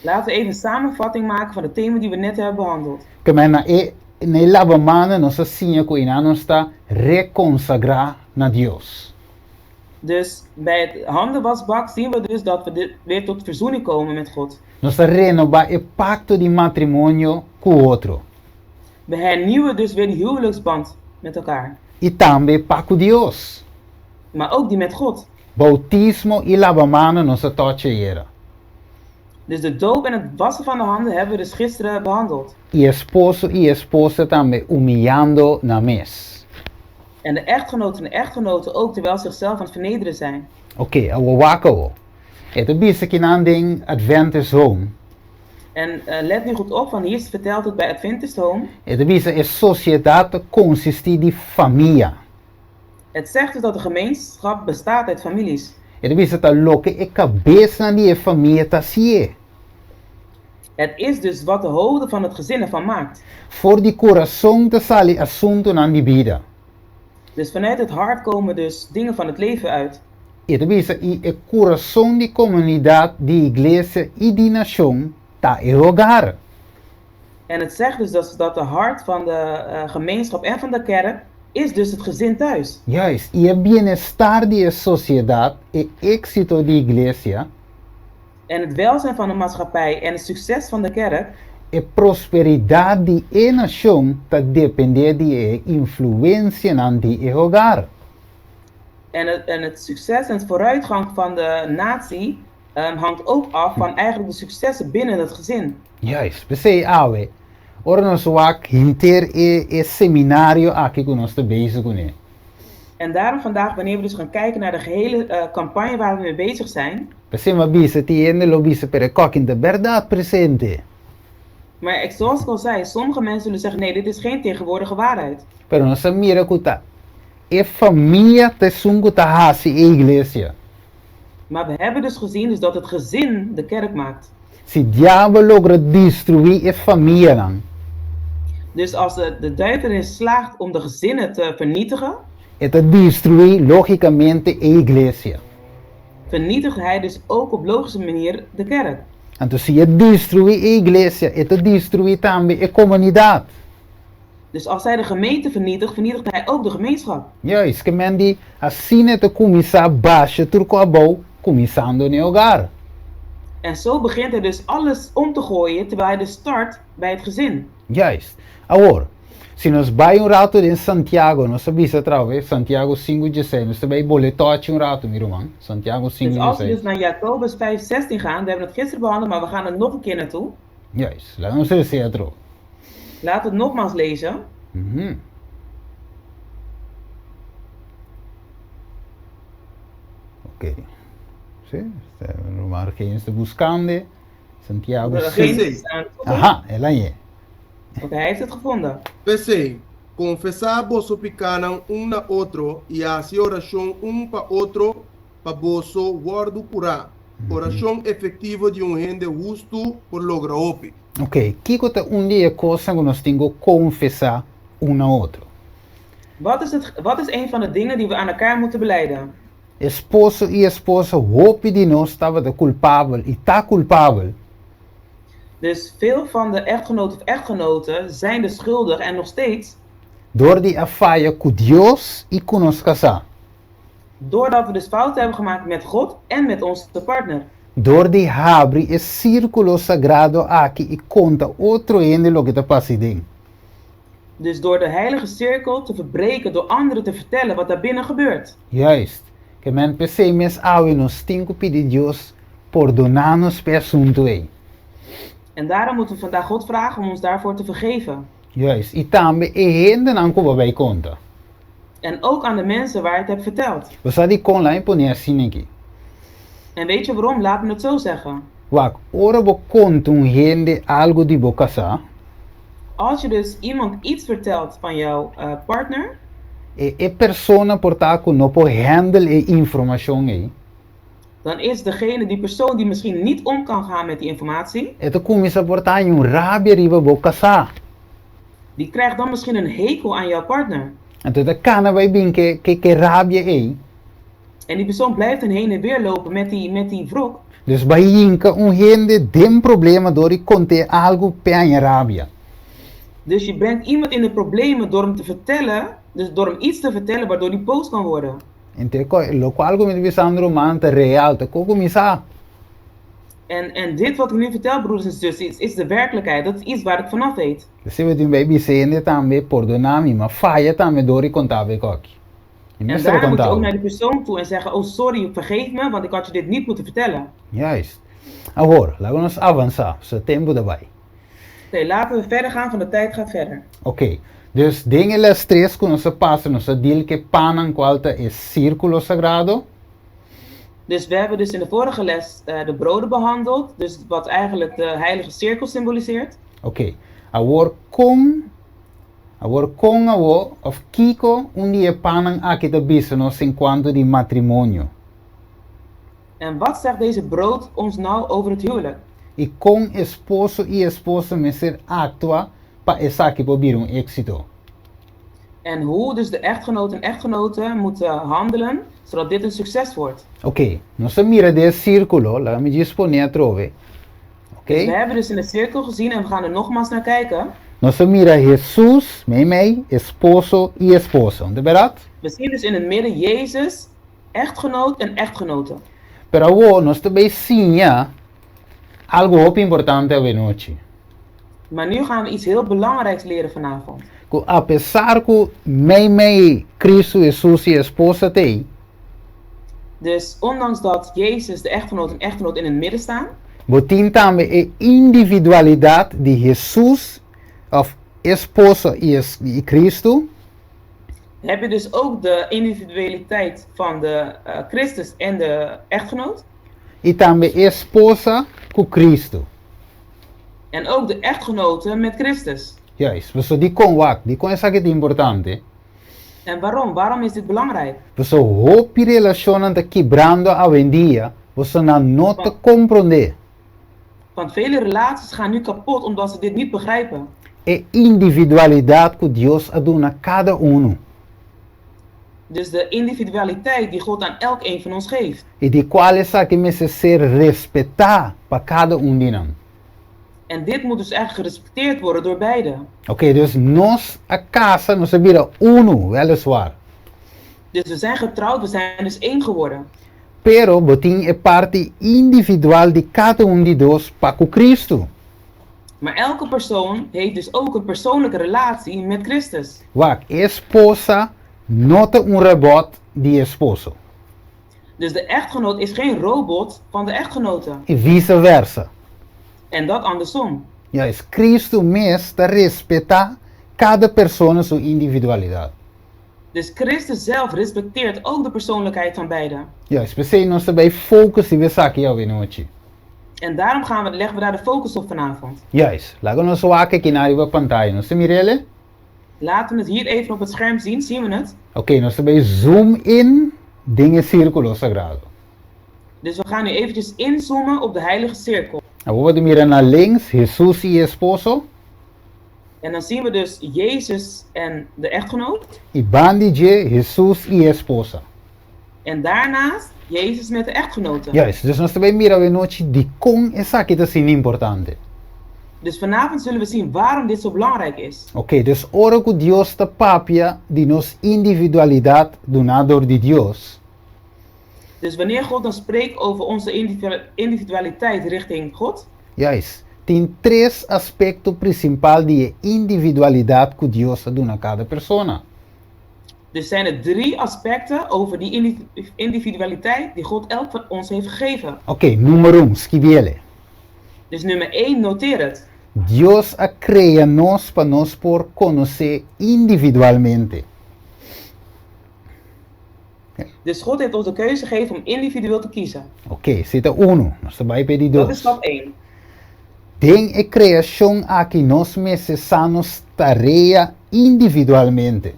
Laten we even een samenvatting maken van het thema die we net hebben behandeld. Que na lavamana nós assim que nós está reconsagrar na Deus. Dus bij het handenwasbak zien we dus dat we weer tot verzoening komen met God. Nós renovar o pacto de matrimônio com o outro. We hernieuwen dus weer die huwelijksband met elkaar. E também pacto de Deus. Maar ook die met God. Bautismo e lavamana nossa tocha era. Dus de doop en het wassen van de handen hebben we dus gisteren behandeld. E esposo e esposa também humilhando na mes. En de echtgenoten en de echtgenoten ook terwijl ze zichzelf aan het vernederen zijn. Oké, we waken. Het is een keer ding Adventist Home. En let nu goed op, want hier vertelt het bij Adventist Home. Het is een sociedade consiste de familie. Het zegt dus dat de gemeenschap bestaat uit families. Het is dat loke e cabeça die familie ta sie. Het is dus wat de hoofden van het gezin ervan maakt. Voor die coração te sali assunto na di vida. Dus vanuit het hart komen dus dingen van het leven uit. Het is het coração de comunidade, de igreja e de nação ta e hogar. En het zegt dus dat de hart van de gemeenschap en van de kerk is dus het gezin thuis. Juist, e o bem-estar de sociedade e éxito de igreja. En het welzijn van de maatschappij en het succes van de kerk. E prosperidade de e nação ta depender de influência na de e hogar. En het succes en het vooruitgang van de natie hangt ook af van eigenlijk de successen binnen het gezin. Juist, pensei, awe. Ora nós wak hinter e seminário aqui que nós estamos bezig com ele. En daarom vandaag, wanneer we dus gaan kijken naar de gehele campagne waar we mee bezig zijn. Pensei, maar bisa tiende lo bisa per in de verdade presente. Maar zoals ik al zei, sommige mensen zullen zeggen, nee, dit is geen tegenwoordige waarheid. Pero nós mira kuta. E família te sungu ta hasi e igreja. Maar we hebben dus gezien dus dat het gezin de kerk maakt. Si diabo logra destruir e família dan. Dus als de duivel erin slaagt om de gezinnen te vernietigen. Het destruir logicamente e igreja. Vernietigt hij dus ook op logische manier de kerk. Então se je destruir a igreja, het destruir também a comunidade. Dus als hij de gemeente vernietigt, vernietigt hij ook de gemeenschap. Juist, que men die assim het começar baixo, turco abou, começando no hogar. En zo begint hij dus alles om te gooien, terwijl hij dus start bij het gezin. Juist. Agora, se nós vai rato em Santiago, nós sabemos através Santiago 5:16, nós também boletote rato, meu irmão. Santiago 5:16. Dus als we dus naar Jacobus 5:16 gaan, we hebben het gisteren behandeld, maar we gaan er nog een keer naartoe. Juist, laten we eens zien terug. Laten we het nogmaals lezen. Ok. Sí, Romano quem está buscando, Santiago Genesis. Aha, ela é. Oké, hij heeft het gevonden. PC, confessar vosso pecanam um na outro e assim oração para outro para vosso guardo curá. Oração efetiva de gente justo por lograr opi. Ok, Kiko tá dia coisa que nós temos que confessar ao outro. Wat is een van de dingen die we aan elkaar moeten belijden? Esposo e esposa hopen de nós estava culpável e está culpável. Dus veel van de echtgenoten of echtgenoten zijn dus schuldig en nog steeds. Door die affaire com Deus e com nos casar. Doordat we dus fouten hebben gemaakt met God en met onze partner. Door die abre esse círculo sagrado aqui e conta outro ende lo que está passando. Dus door de heilige cirkel te verbreken, door anderen te vertellen wat daar binnen gebeurt. Juist. Que men pensei mes awe nos tenho que pedir Deus perdonar-nos per assunto aí. En daarom moeten we vandaag God vragen om ons daarvoor te vergeven. Juist. E também é ende não como vai conta. En ook aan de mensen waar ik het heb verteld. Você de com lá e põe assim aqui. En weet je waarom? Laat me het zo zeggen. Wak, ora bo conta gente algo de boca sa. Als je dus iemand iets vertelt van jouw partner, E persona portar no po handle e informação aí. dan is degene, die persoon die misschien niet om kan gaan met die informatie, E tu começa a portar rabia riba boca sa. die krijgt dan misschien een hekel aan jouw partner. Então da cana vai bem que rabia aí. En die persoon blijft heen en weer lopen met die wrok. Dus vai inca gente dem problema door i conte algo pe rabia. Dus je brengt iemand in de problemen door hem te vertellen, dus door hem iets te vertellen waardoor die boos kan worden. Então lo qual como de Sandro manta real, te começa. En dit wat ik nu vertel, broeders en zusters, is de werkelijkheid. Dat is iets waar ik vanaf weet. Se we din baby sende também perdonami, ma falha também door i contave coque. En daar moet je ook naar die persoon toe en zeggen, oh sorry, vergeef me, want ik had je dit niet moeten vertellen. Juist. Agora, laten we ons avançar, so tempo daarbij. Oké, laten we verder gaan, van de tijd gaat verder. Ok, dus dingen les tres que nos passa, nos deel que panan qualta é círculo sagrado. Dus we hebben dus in de vorige les de broden behandeld, dus wat eigenlijk de heilige cirkel symboliseert. Ok, agora com of Kiko dia panan aqui da business enquanto de matrimônio. En wat zegt deze brood ons nou over het huwelijk? E com esposo e esposa me ser actua para essa aqui vir éxito. En hoe dus de echtgenoot en echtgenoten moeten handelen, zodat dit een succes wordt. Ok, nós mira de círculo, lá me disponer a trove. Ok? Dus we hebben dus in de cirkel gezien en we gaan er nogmaals naar kijken. Nós mira Jesus, mei, esposo e esposa, não é verdade? We zien dus in het midden Jezus, echtgenoot en echtgenoten. Pero agora nós também sim, algo muito importante a noite. Maar nu gaan we iets heel belangrijks leren vanavond. Apesar que mei, Cristo, Jesus e esposa tem, Dus ondanks dat Jezus, de echtgenoot en echtgenoot in het midden staan, botin também a individualidade de Jesus, of esposa e Cristo, heb je dus ook de individualiteit van de Christus en de echtgenoot. e também esposa com Cristo. En ook de echtgenoten met Christus. Juist, você die com essa que é importante. En waarom? Waarom is dit belangrijk? Você hope relacionam tá quebrando a vendia, você não te compreende. Want vele relaties gaan nu kapot omdat ze dit niet begrijpen. É individualidade que Deus aduna cada Dus de individualiteit die God aan elk een van ons geeft. E de qual essa que me ser respeitar para cada de nós. En dit moet dus echt gerespecteerd worden door beiden. Ok, dus nós a casa nós vira weliswaar. Dus we zijn getrouwd, we zijn dus één geworden. Pero botin é parte individual de cada de nós para Cristo. Maar elke persoon heeft dus ook een persoonlijke relatie met Christus. Wak, esposa nota robot de esposo. Dus de echtgenoot is geen robot van de echtgenote. E vice-versa. En dat andersom. Juist, Cristo mesmo respeitar cada pessoa sua individualidade. Dus Christus zelf respecteert ook de persoonlijkheid van beiden. Juist, we zijn ons erbij focussen we zaken jou in noche. En daarom leggen we daar de focus op vanavond. Juist, laten we ons waken naar de pantalla. Nos mirele? Laten we het hier even op het scherm zien. Zien we het? Oké, nos erbij zoom in dingen círculo sagrado. Dus we gaan nu eventjes inzoomen op de heilige cirkel. Nou, we miran naar links, Jesús y esposo. En dan zien we dus Jezus en de echtgenoot. Y bandije, Jesús y esposa. En daarnaast Jezus met de echtgenoten. Juist, dus nos erbij mira we noche die con esa que es importante. Dus vanavond zullen we zien waarom dit zo belangrijk is. Oké, dus ora que Dios te papia die nos individualidad donador de Dios. Dus wanneer God dan spreekt over onze individualiteit richting God, Juist, tem três aspectos principais de individualidade que Deus dá a cada persona. dus zijn er 3 aspecten over die individualiteit die God elk van ons heeft gegeven. Oké, número 1, escreve. Dus nummer 1, noteer het. Deus a crea nós para nós por conhecer individualmente. Dus God heeft ons de keuze gegeven om individueel te kiezen. Oké, cita 1, nós vai pedir Dat is 2. stap 1. Tem a criação a que nós necessitamos tarefa individualmente.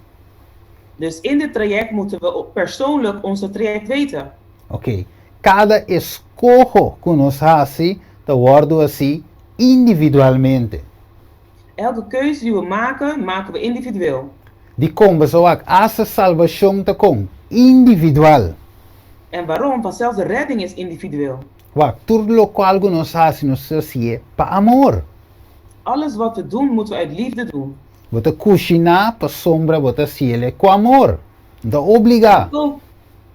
Dus in dit traject moeten we persoonlijk onze traject weten. Oké, cada escojo que nós fazemos, te wordt assim individualmente. Elke keuze die we maken, maken we individueel. Die komen zo ook als salvação te kom, individual. En waarom? Want zelfs de redding is individueel. Wak, tudo lo qual que nós fazemos é para amor. Alles wat we doen, moeten we uit liefde doen. Bota cozinhar para sombra, bota cielo com amor. Não obriga.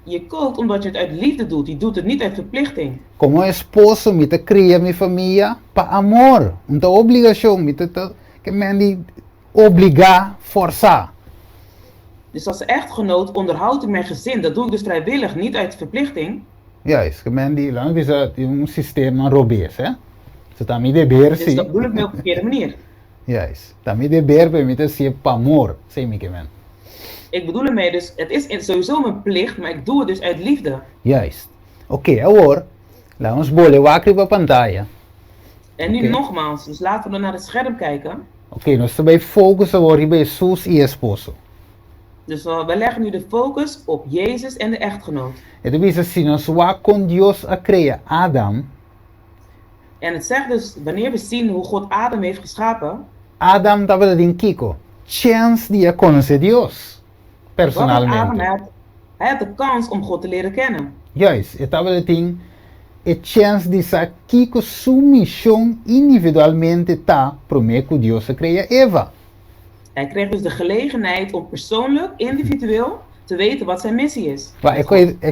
Je kookt omdat je het uit liefde doet. Je doet het niet uit verplichting. Como esposo, me te cria minha família para amor. Não obrigação, me te que men die obrigar, forçar. Dus als echtgenoot onderhoud ik mijn gezin. Dat doe ik dus vrijwillig, niet uit verplichting. Juist, que men die, laten we zeggen, sistema robês, hè? Ze tá me deber, Dus sim. dat bedoel ik mee op de verkeerde manier. Juist, tá me deber, permite ser para amor, sei me que men. Ik bedoel ermee dus, het is sowieso mijn plicht, maar ik doe het dus uit liefde. Juist. Oké, agora, laten we bollen wakker op pantalla. En nu Oké. nogmaals, dus laten we dan naar het scherm kijken. Oké, nós também focussen worden bij Jesús y esposo. Dus we leggen nu de focus op Jezus en de echtgenoot. Het diz assim, nós vamos com Deus a criar Adam. En het zegt dus, wanneer we zien hoe God Adam heeft geschapen, Adam estava em Kiko. Chance de conhecer Deus. wat had Adam? Personalmente. Hij had de kans om God te leren kennen. Juist, ele estava em a chance de saber Kiko sua missão individualmente tá para que Deus a criar Eva. Hij kreeg dus de gelegenheid om persoonlijk, individueel, te weten wat zijn missie is. Maar ik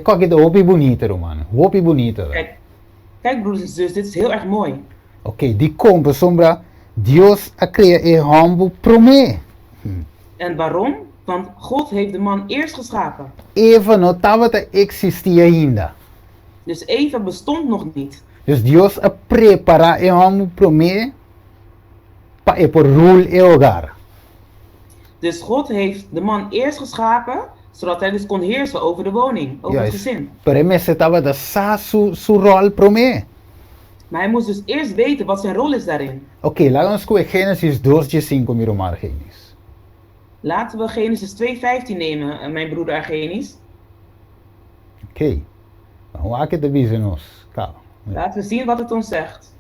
kijk de hoopie bonito, man. Hoopie bonito. Kijk broeders en zus, dit is heel erg mooi. Oké, die komt sombra. Deus a criar e humble promê. En waarom? Want God heeft de man eerst geschapen. Eva não estava a existir ainda. Dus Eva bestond nog niet. Dus Deus a preparar e humble promê para por rule e hogar. Dus God heeft de man eerst geschapen, zodat hij dus kon heersen over de woning, over het gezin. Para mim se estava a sa su rol promê. Maar hij moest dus eerst weten wat zijn rol is daarin. Oké, laten we Genesis 2:5 miromar Genesis. Laten we Genesis 2:15 nemen, mijn broeder Argenis. Oké. Vamos aqui te nos. Calma. Laten we zien wat het ons zegt.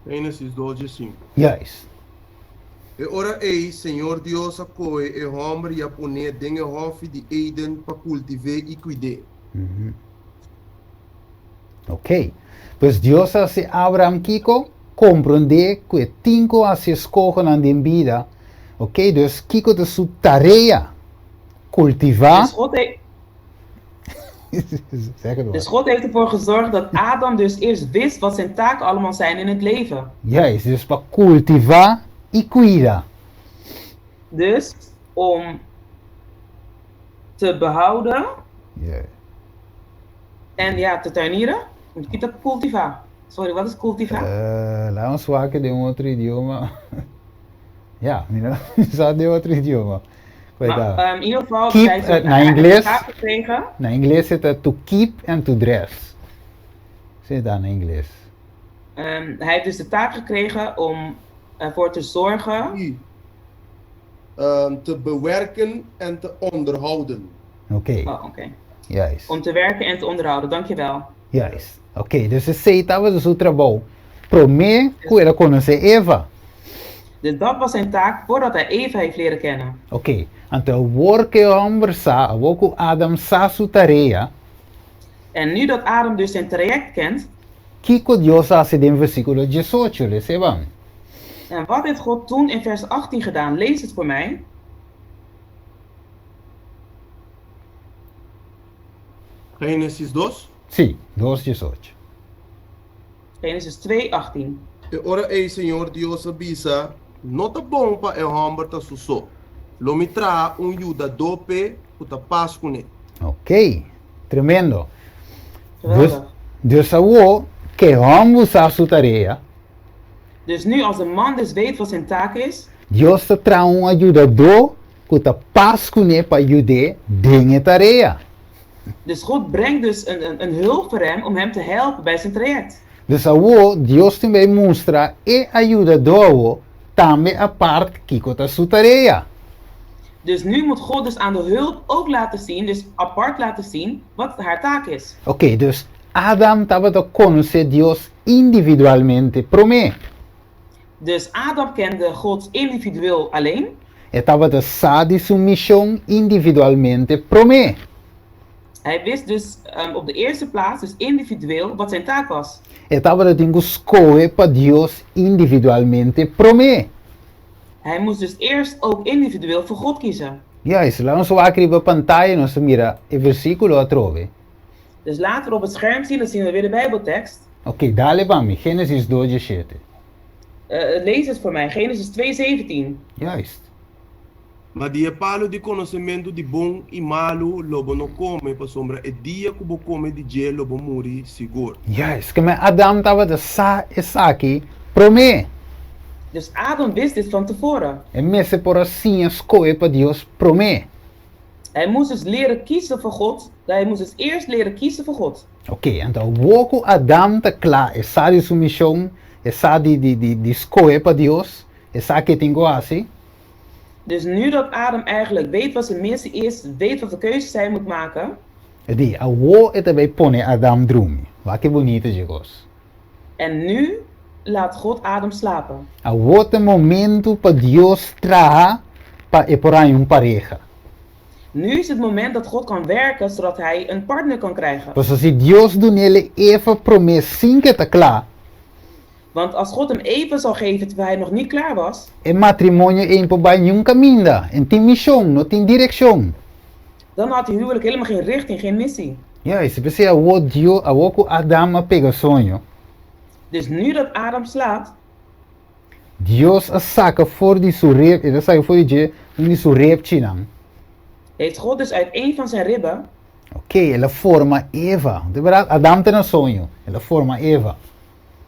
Genesis 2:5. Juist. E ora ei, Senhor Deus a coe e hombre e a poner dingen hofi di Eden pa cultivar e cuidar. Ok. Pues Deus hace Abraham Kiko compreender que cinco a se escogen en de vida. Ok, dus Kiko de su tarea. Cultivar. Zeg het Dus God heeft ervoor gezorgd dat Adam dus eerst wist wat zijn taken allemaal zijn in het leven. Juist, dus para cultivar e cuidar. Dus om te behouden en ja, te tuinieren. Moet je dat cultivar? Sorry, wat is cultivar? Laten we waken de een ander idioma. Ja, mira, sa de outro idioma. Cuidado. Maar, in ieder geval, Keep, zei ze, naar hij heeft Engels. een taak gekregen. Na inglês zit het to keep and to dress. Zit daar in Engels. Hij heeft dus de taak gekregen om ervoor te zorgen. die, te bewerken en te onderhouden. Oké, Oh, oké. juist. Om te werken en te onderhouden, dankjewel. Juist. Oké, dus ze zei dat was o trabalho. Pro me, kuela conhecer Eva. Dus dat was zijn taak voordat hij Eva heeft leren kennen. Oké, então worke homem sa, woku Adam sa su tarea. En nu dat Adam dus zijn traject kent, Kiko Dios hace in versículo 18, le se van. en wat heeft God toen in vers 18 gedaan? Lees het voor mij. Genesis 2. Sí, 2:18. Genesis 2:18. E ora ei Senhor Deus avisa, não tá bom para el homem tá susso. Lo me tra yuda dope puta paz com ele. Ok, tremendo. Geweldig. Dus awo, que homem sa su tarea. Dus nu als de man dus weet wat zijn taak is, Dios te trae un ayudador que te paz con él para ayudar en tarea. dus God brengt dus een hulp voor hem om hem te helpen bij zijn traject. Dus awo, Dios também mostra e ayudador também a parte que está su tarea. Dus nu moet God dus aan de hulp ook laten zien, dus apart laten zien, wat haar taak is. Ok, dus Adam estava a conhecer Deus individualmente por mim. Dus Adam kende God individueel alleen. Estava a saber sua missão individualmente por mim. Hij wist dus op de eerste plaats, dus individueel, wat zijn taak was. Estava a escolher para Deus individualmente por mim. Hij moest dus eerst ook individueel voor God kiezen. Ja, isso lá nós vamos escrever a pantalla, nós mira o versículo a trove. Dus later op het scherm zien, dan zien we weer de Bijbeltekst. Ok, dale para mim, Gênesis 2:17. Lees het voor mij, Genesis 2:17. Juist. Mas die palo de conhecimento de bom e malo, lobo não come, para sombra é dia que bo come de dia, lobo muri seguro. Juist, que Adam estava a sa e aqui por mim. Dus Adam wist dit van tevoren. E mesmo por assim escolher para Deus por mim. Hij moest dus leren kiezen voor God. Hij moest dus eerst leren kiezen voor God. Ok, então o Adam está claro, e sabe sua missão, e sabe de escolher para Deus, e sabe que tem que fazer. Dus nu dat Adam eigenlijk weet wat zijn missie is, weet wat de keuzes hij moet maken. E diz, a wo é também põe Adam dormir. Olha que bonito, chicos. En nu laat God Adam slapen. A outro momento para Deus trazer para por aí pareja. Nu is het moment dat God kan werken, zodat hij een partner kan krijgen. Pois se Deus do nele Eva promessa sim que está claro, Want als God hem even zal geven terwijl hij nog niet klaar was, o matrimônio é por nenhum caminho, não tem missão, não tem direção. dan had die huwelijk helemaal geen richting, geen missie. Ja, se você a wo Deus, a wo Adam a pega sonho. Dus nu dat Adam slaapt, Deus a saca fora de sua rep, ele sai fora de sua reptinam. heeft God dus uit een van zijn ribben, Ok, ela forma Eva. De verdade, Adam tem um sonho. Ela forma Eva.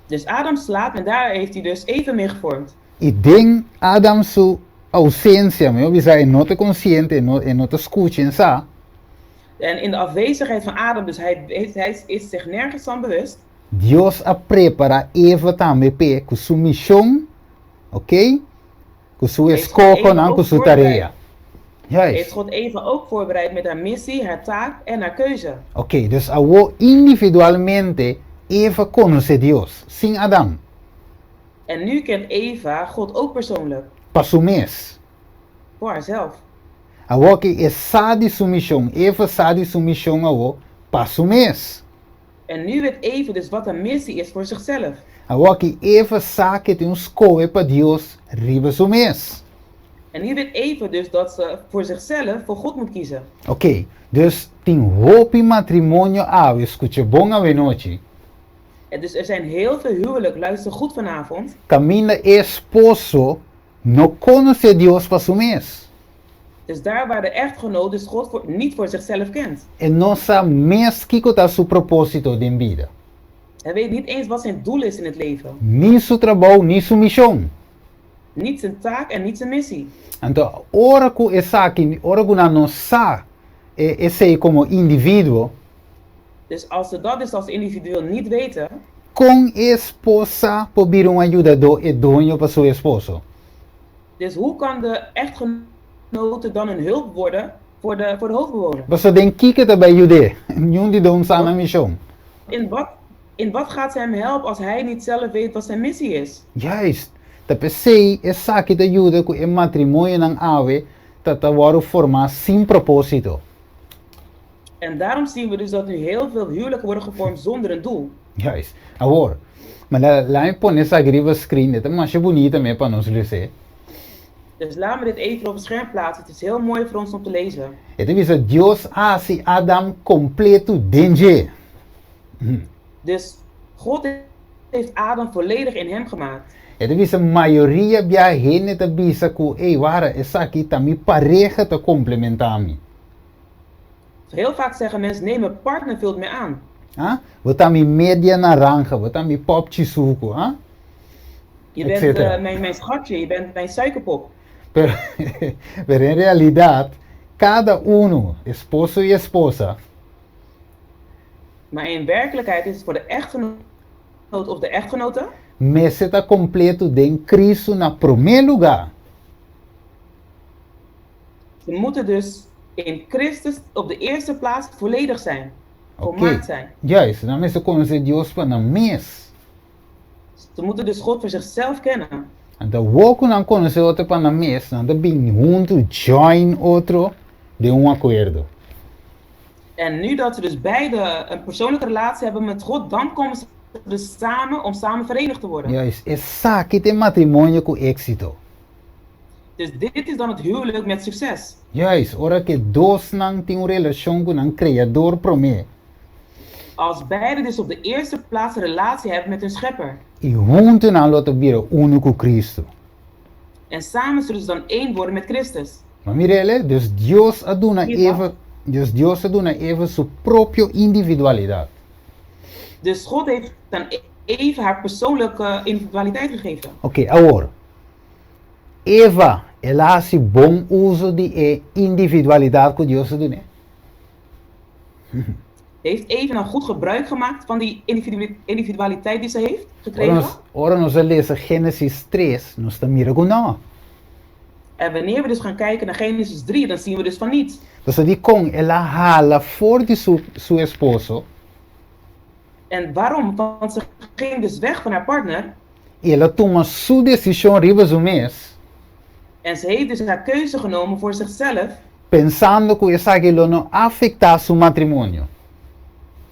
dus Adam slaapt en daar heeft hij dus Eva mee gevormd. E den Adam sua ausência, meu, você não está consciente, não está escutando, sabe? En in de afwezigheid van Adam, dus hij is zich nergens van bewust. Deus a prepara Eva também com sua missão, ok? Com sua escolha, não com sua tarefa. Heeft Juist. God Eva ook voorbereid met haar missie, haar taak en haar keuze. Ok, dus ao individualmente Eva conhece Deus, sem Adam. En nu kent Eva God ook persoonlijk, Para su mês. voor haarzelf. Ao que é sabe sua missão, Eva sabe sua missão ao para su mês. En nu weet Eva dus wat haar missie is voor zichzelf. Ao que Eva sabe que tem escolha para Deus, riba su mês. En nu weet Eva dus dat ze voor zichzelf voor God moet kiezen. Ok, dus tem hoop in matrimônio, escute bom a noite. En dus er zijn heel veel huwelijk, luister goed vanavond. Camina esposo não conhece Deus para su mês. Dus daar waar de echtgenoot dus God niet voor zichzelf kent. E não sabe mês que está su propósito de vida. Hij weet niet eens wat zijn doel is in het leven. Nem su trabalho, nem su missão. niet zijn taak en niet zijn missie. Então, ora ku esaki, ora ku na no sa, esse como indivíduo, Dus als ze dat dus als individueel niet weten, com esposa pobir um ajudador idôneo para seu esposo. dus hoe kan de echtgenote dan een hulp worden voor de hoofdbewoner? Você tem que que bij jude, nenhum de dons aan een mission. In wat gaat ze hem helpen als hij niet zelf weet wat zijn missie is? Juist, dat per se esaki te ajuda ku een matrimonio ng awe, dat worden formar sin propósito. En daarom zien we dus dat nu heel veel huwelijken worden gevormd zonder een doel. Juist. Agora, mas lá me põe essa griva screen, dat é mais bonita mesmo para nós ler. Dus laten we dit even op het scherm plaatsen. Het is heel mooi voor ons om te lezen. Het is dat Deus hace Adam completo danger. Dus God heeft Adam volledig in hem gemaakt. Het is een maioria bia hene te bisa ku wara essa aqui também pareja te complementar me. Heel vaak zeggen mensen, nee, mijn partner vult me aan. We também media naranja, we também pop chisuco, Je bent mijn schatje, je bent mijn suikerpop. Pero en realidad, cada uno, esposo y esposa, Maar in werkelijkheid is het voor de echtgenoot of de echtgenote meseta completo de Cristo na primeiro lugar. ze moeten dus in Christus op de eerste plaats volledig zijn. Volmaakt zijn. Juist, dan is het conhecer Deus para na mes. Ze moeten dus God voor zichzelf kennen. En dan woken dan conhecer outro para na mes, dan de bin junto join outro de acordo. En nu dat ze dus beide een persoonlijke relatie hebben met God, dan komen ze dus samen om samen verenigd te worden. Juist, essa que tem matrimônio com éxito. Dus dit is dan het huwelijk met succes. Juist, ora que dois não tem relação com um criador pro me. Als beide dus op de eerste plaats een relatie hebben met hun schepper. E junto não laten vira uno com Cristo. En samen zullen ze dan één worden met Christus. Maar mirele, dus Deus aduna even sua própria individualidade. Dus God heeft dan even haar persoonlijke individualiteit gegeven. Ok, agora. Eva, ela hace bom uso de individualidade que Deus aduna. Heeft Eva nou goed gebruik gemaakt van die individualiteit die ze heeft gekregen? Ora nós lezen Genesis 3, nós estamos mirando não. En wanneer we dus gaan kijken naar Genesis 3, dan zien we dus van niet. Dus die kon, ela hala voor de seu esposo. En waarom? Want ze ging dus weg van haar partner. E ela toma sua decisão riba do mês. En ze heeft dus haar keuze genomen voor zichzelf. Pensando que essa aquilo não afetar seu matrimônio.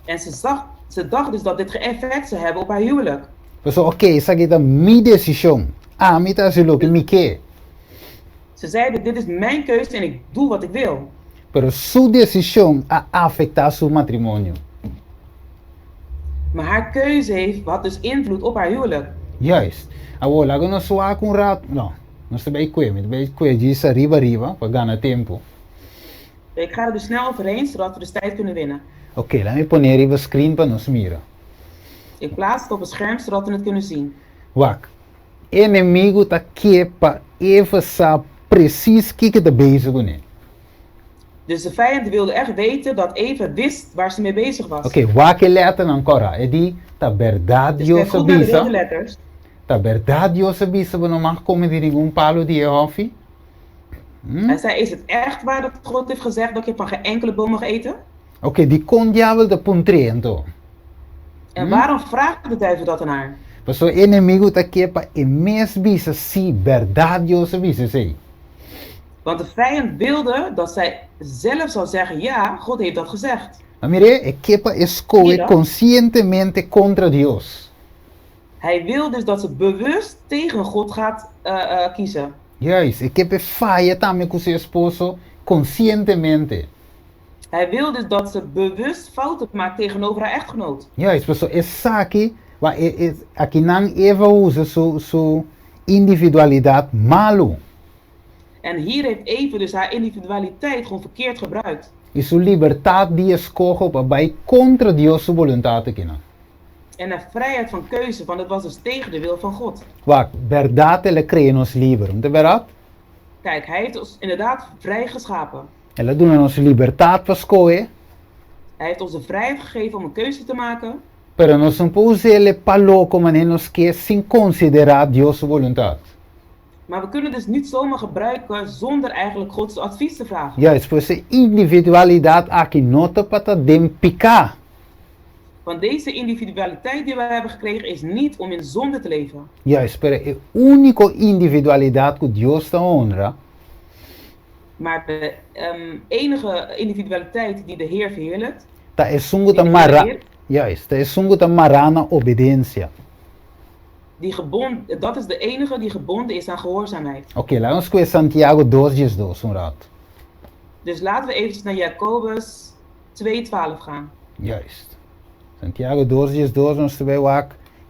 En ze dacht dus dat dit effect zou hebben op haar huwelijk. Dus oké, essa aqui é minha decisão. Me tá se lo que me quer. Ze zeiden, dit is mijn keuze en ik doe wat ik wil. Pero sua decisão a afetar seu matrimônio. Maar haar keuze had dus invloed op haar huwelijk. Juist. Agora, lago nós soar com rato. Não, nós também disso arriba, para ganhar tempo. Ik ga er dus snel overheen, zodat we dus tijd kunnen winnen. Oké, laat me poner even screen para nós mira. Ik plaats het op het scherm, zodat we het kunnen zien. Wak. Inimigo tá aqui para even saber precies que tá bezig com ele. Dus de vijand wilde echt weten dat Eva wist waar ze mee bezig was. Oké, welke letter ancora? É de tá verdade Dus Deus kijk goed naar de avisa. letters. Tá verdade Deus avisa, we não mag komen de nenhum palo de Jehovah. Hij zei, is het echt waar dat God heeft gezegd dat je van geen enkele boom mag eten? Oké, die kon diabo de puntrento. En waarom vraagt de duivel dat aan haar? Mas o inimigo tá aqui para imenso bisa, sim, verdade Deus avisa, sei. Want de vijand wilde dat zij zelf zou zeggen, ja, God heeft dat gezegd. Maar mire, aqui para escolher conscientemente contra Deus. Hij wil dus dat ze bewust tegen God gaat kiezen. Juist, aqui para falha também com seu esposo conscientemente. Hij wil dus dat ze bewust fouten maakt tegenover haar echtgenoot. Juist, mas essa aqui, aqui não Eva usa sua individualidade malo. En hier heeft Eva dus haar individualiteit gewoon verkeerd gebruikt. E sua liberdade de escolha para vai contra Deus sua vontade aqui não. En naar vrijheid van keuze, want het was dus tegen de wil van God. Wacht, verdade le creë nos livre. Não é verdade? Kijk, hij heeft ons inderdaad vrij geschapen. Ela dona nos liberdade para escolher, Hij heeft ons de vrijheid gegeven om een keuze te maken. pero nós não podemos usar palo como nem nos quer sem considerar Deus vontade. Maar we kunnen dus niet zomaar gebruiken zonder eigenlijk Gods advies te vragen. Juist, por essa individualidade aqui nota para dem picar. Want deze individualiteit die we hebben gekregen is niet om in zonde te leven. Juist, pero a única individualidade que Deus está honra Maar de enige individualiteit die de Heer verheerlijkt, tá é sungo da mara. Juist, tá é sungo da marana obediência. dat is de enige die gebonden is aan gehoorzaamheid. Ok, lá vamos com Santiago 2:2, um rato. Dus laten we eventjes naar Jacobus 2:12 gaan. Juist. Santiago 2:2, nós também o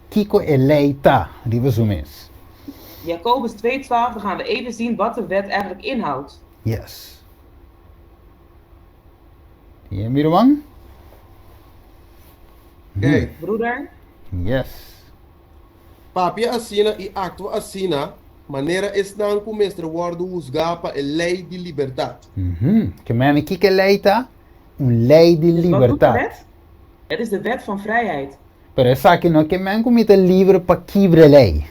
Kiko eleita, resumes. Jacobus 2:12, dan gaan we even zien wat de wet eigenlijk inhoudt. Yes. E meu irmão? Kijk, Broeder, Yes. papi assina e acto assina, maneira estão com mestre word usgapa a lei de liberdade. Que men Kiko eleita, lei de dus wat doet de liberdade. wet? Het is de wet van vrijheid. Pero essa aqui não que men comita livre para quebrar lei.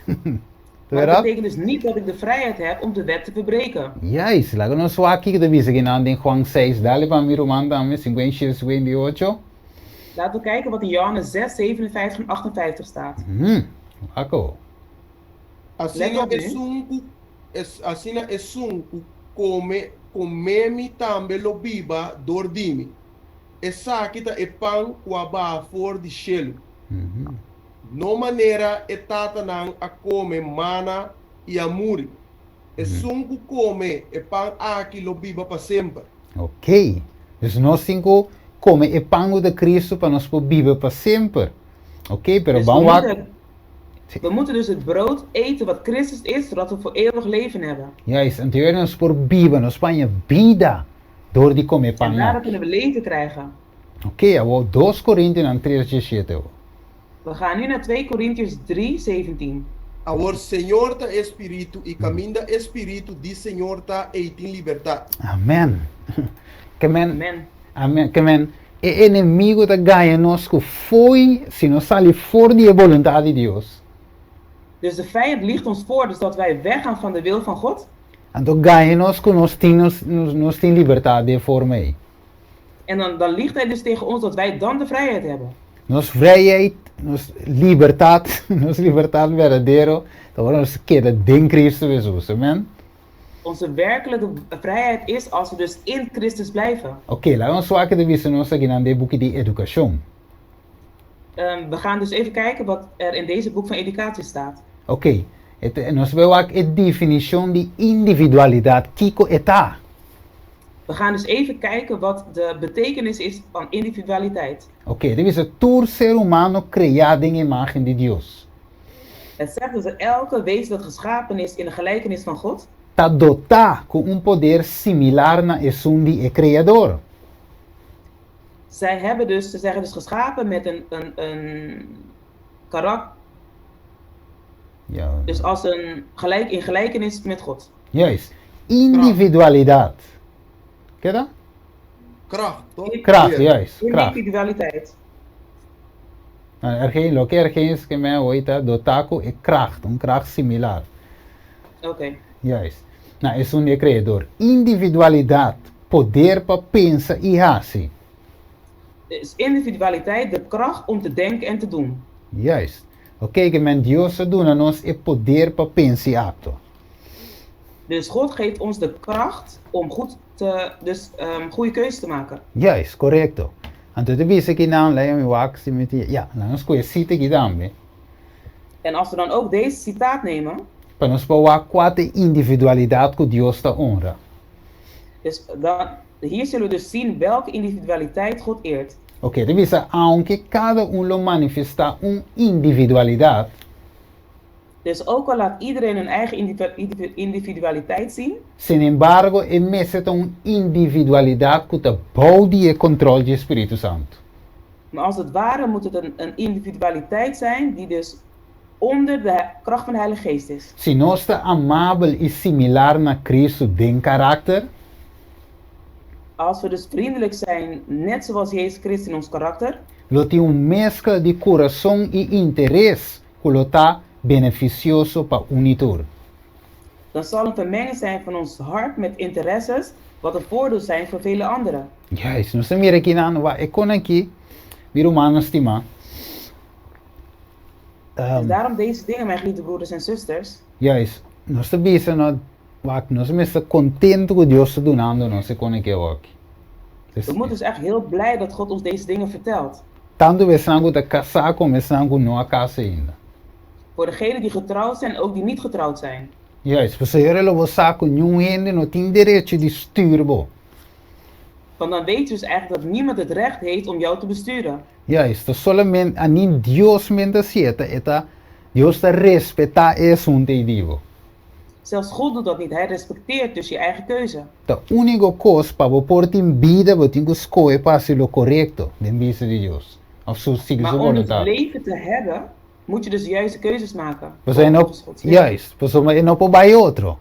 Maar dat betekent dus niet dat ik de vrijheid heb om de wet te verbreken. Yes, lá nós só aqui que devia seguir em Juan 6, dale para meu irmão também 56-58. Laten we kijken wat in Johannes 6, 57 en 58 staat. Ako. Assina Legal, é sunco, assina é sunco, come também lo biba dordimi. Essa aqui tá é pão com a barra for de gelo. No maneira é tata não a come mana e a muri. É sunco come é pão aqui lo biba para sempre. Ok. Dus nós cinco come e pango de Cristo para nós poder viver para sempre. Ok, pero Dus vamos we moeten dus het brood eten wat Christus is, zodat we voor eeuwig leven hebben. Juist, en toen nós por viver, nós panha vida door die come En pango. daardoor kunnen we leven krijgen. Ok, eu 2 Coríntios 3:17. We gaan nu naar 2 Korintiërs 3, 17. Agora Senhor tá espírito e caminho da espírito de Senhor tá em liberdade. Amen. Que men, Amen. amen, que men, e inimigo da ganha nós que foi, se nós sair fora de vontade de Deus. Dus de vijand liegt ons voor, dus dat wij weggaan van de wil van God. Então ganha nós que nós temos liberdade voor mij. En dan liegt hij dus tegen ons dat wij dan de vrijheid hebben. Nos vrijheid, nos libertad, nos libertad verdadeiro, então nós queda em Cristo Jesus, amen? Onze werkelijke vrijheid is als we dus in Christus blijven. Ok, lá vamos falar que de vista nós aqui na boek de educação. We gaan dus even kijken wat er in deze boek van educatie staat. Ok, nós vemos aqui a definição de individualidade, Kiko eta. We gaan dus even kijken wat de betekenis is van individualiteit. Ok, de vista todo ser humano criado em imagem de Deus. Het zegt dus dat elke wezen dat geschapen is in de gelijkenis van God, Está dotado com poder similar na esun de Criador. ze zeggen dus geschapen met een karakter, Ja. dus als in gelijkenis met God. Juist. Individualidade. Ken je dat? Kracht, toch? Kracht, juist. Kracht. Individualiteit. Er geen is que mij ooit dotado e kracht, een kracht similar. Oké. Juist. Nou, is een criador. Individualidade, poder para pensar e agir. Dus individualiteit, de kracht om te denken en te doen. Juist. Ok, que men Deus doen a nós é poder para pensar e acto. Dus God geeft ons de kracht om goede keuzes te maken. Juist, correcto. Então, tu viste que não, lá eu acho que ja, nós conhecemos aqui também. En als we dan ook deze citaat nemen, Para nós falar qual é a individualidade que Deus está honra. dus hier zullen we dus zien welke individualiteit God eert. Ok, tu viste, aunque cada lo manifesta individualidade, Dus ook al laat iedereen hun eigen individualiteit zien, sin embargo, é mesmo uma individualidade que está boude e controle do Espírito Santo. Maar als het ware moet het een individualiteit zijn die dus onder de kracht van de Heilige Geest is. Se nós está amável e similar na Cristo em caráter, Als we dus vriendelijk zijn, net zoals Jezus Christus in ons karakter, lo tem mescla de coração e interesse que lo está beneficioso para unitor. dan zal een vermenging zijn van ons hart met interesses, wat een voordeel zijn voor vele anderen. Juist, nós estamos aqui na eu kon aqui, vir humano estima. Dus daarom deze dingen, mijn geliefde broeders en zusters. Juist, nós estamos bezig na nós estamos contentes com Deus te donando nós kon aqui ook. We moeten dus echt heel blij dat God ons deze dingen vertelt. Tanto we sangue te casar como we sangue não a casa ainda. Voor degenen die getrouwd zijn en ook die niet getrouwd zijn. Juist, você ele vou saco nenhum ainda não tem direito de esturbo. Want dan weet je dus eigenlijk dat niemand het recht heeft om jou te besturen. Juist, solamente a nem Deus mente sieta, eta Deus te respeitar esse digo. Zelfs God doet dat niet, hij respecteert dus je eigen keuze. A única coisa para você pôr em vida, você tem que escolher para ser o correto, de vista de Deus. Of zo zie Maar zo om het vontade. leven te hebben, moet je dus de juiste keuzes maken. Você não, Volgens Gods wil. juist, você não pode bij outro.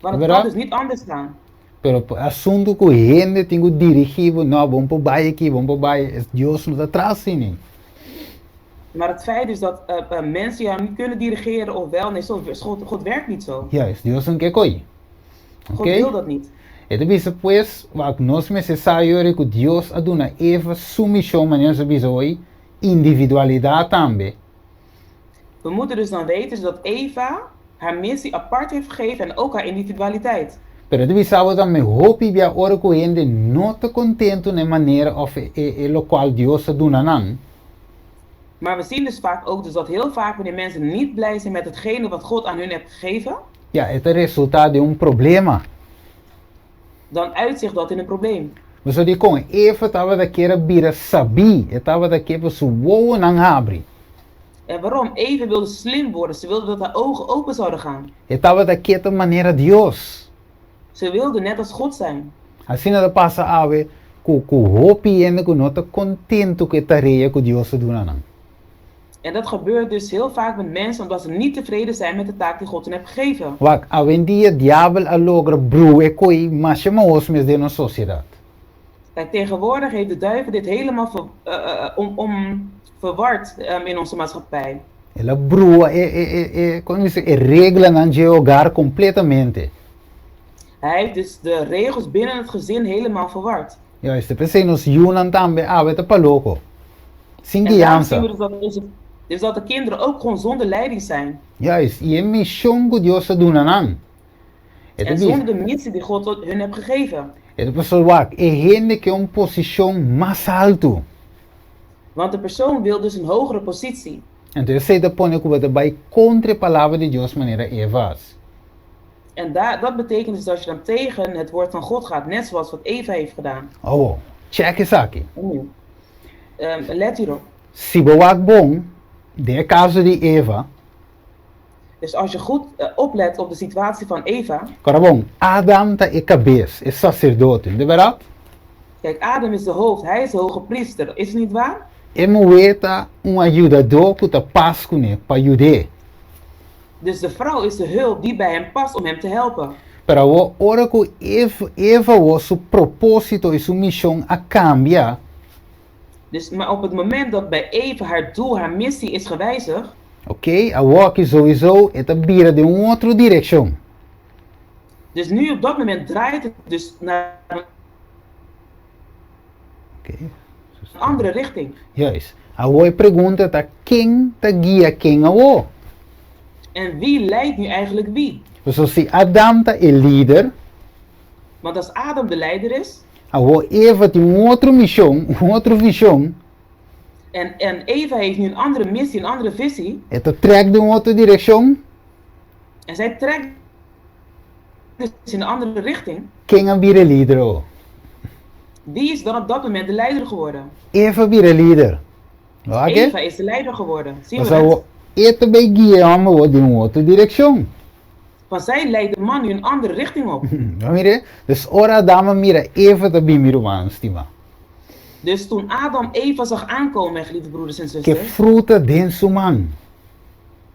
Want het kan dus niet anders gaan. Pero assunto que a gente tem que dirigir, não, vamos para baixo aqui, vamos para baixo, Deus não está atrás nem. Maar het feit is dat mensen jou niet kunnen dirigeren of wel, nee, God werkt niet zo. Juist, Deus não quer coisa. God Ok? wil dat niet. Então, depois, o que nós necessário é que Deus a dona Eva submissão, mas nós bisa hoje, individualidade também. We moeten dus dan weten dat Eva haar missie apart heeft gegeven en ook haar individualiteit. Pero tu sabe também, hope via ora que gente não está contente na maneira of lo qual Deus a dona não. Maar we zien dus vaak ook dus dat heel vaak wanneer mensen niet blij zijn met hetgene wat God aan hun heeft gegeven, Ja, het resultaat de problema. dan uitzicht dat in een probleem. Mas eu digo, Eva estava daquela bira sabi, estava daquela so wow nang abri. En waarom? Eva wilde slim worden, ze wilde dat haar ogen open zouden gaan. Estava daquela maneira Deus. Ze wilde net als God zijn. Assim nada passa ave, ku hope ainda que não está contente com a tarefa que Deus a dona não. En dat gebeurt dus heel vaak met mensen omdat ze niet tevreden zijn met de taak die God hen heeft gegeven. Wak, avendia diabel a logra brue koi, mas chama os mes de nossa sociedade. Kijk, tegenwoordig heeft de duivel dit helemaal verward in onze maatschappij. Ela brua como se regla nan hogar completamente. Hij heeft dus de regels binnen het gezin helemaal verward. Ja, este pensei nos Yunan também, ave te paloco. Sin En daarom zien we guiança. dus dat de kinderen ook gewoon zonder leiding zijn. Juist, e missão que Deus a dona não. En zonder de missie die God hun heeft gegeven. Ela pessoa wak, gente que posição mais alto. Want de persoon wil dus een hogere positie. Então, você te põe que você vai contra a palavra de Deus maneira Evas. En dat betekent dus dat je dan tegen het woord van God gaat, net zoals wat Eva heeft gedaan. Oh, check isso aqui. En nu, let hierop. Se você bom, de caso de Eva, Dus als je goed oplet op de situatie van Eva. cara bom, Adam tá e cabeça, é sacerdote, de verdade? Kijk, Adam is de hoofd, hij is de hoge priester, is het niet waar? E moeta ajudador que tá pasco né, para ajudar. Dus de vrouw is de hulp die bij hem past om hem te helpen. Para o hora que Eva was su propósito e su missão a cambiar, Dus, maar op het moment dat bij Eva haar doel, haar missie is gewijzigd. ok? A walk sowieso é tá vira de outra direção. Dus nu op dat moment draait het dus naar Ok? een andere richting. Juist. A oi pergunta tá quem tá guia quem a o? En wie leidt nu eigenlijk wie? So se Adam tá e líder, Want als Adam de leider is a Eva tem outra missão, outra visão, en Eva heeft nu een andere missie, een andere visie. é tá trek de outra direção, En zij trekt dus in een andere richting. quem a vira líder o? Wie is dan op dat moment de leider geworden? Eva vira líder. Ok? Eva is de leider geworden. Zien Mas we a het? eta bij guia o de outra direção. Want zij leidt de man nu een andere richting op. Mire, dus ora dama mira Eva tá bem miro estima. Dus toen Adam Eva zag aankomen, mijn geliefde broeders en que zusters, fruta denso man.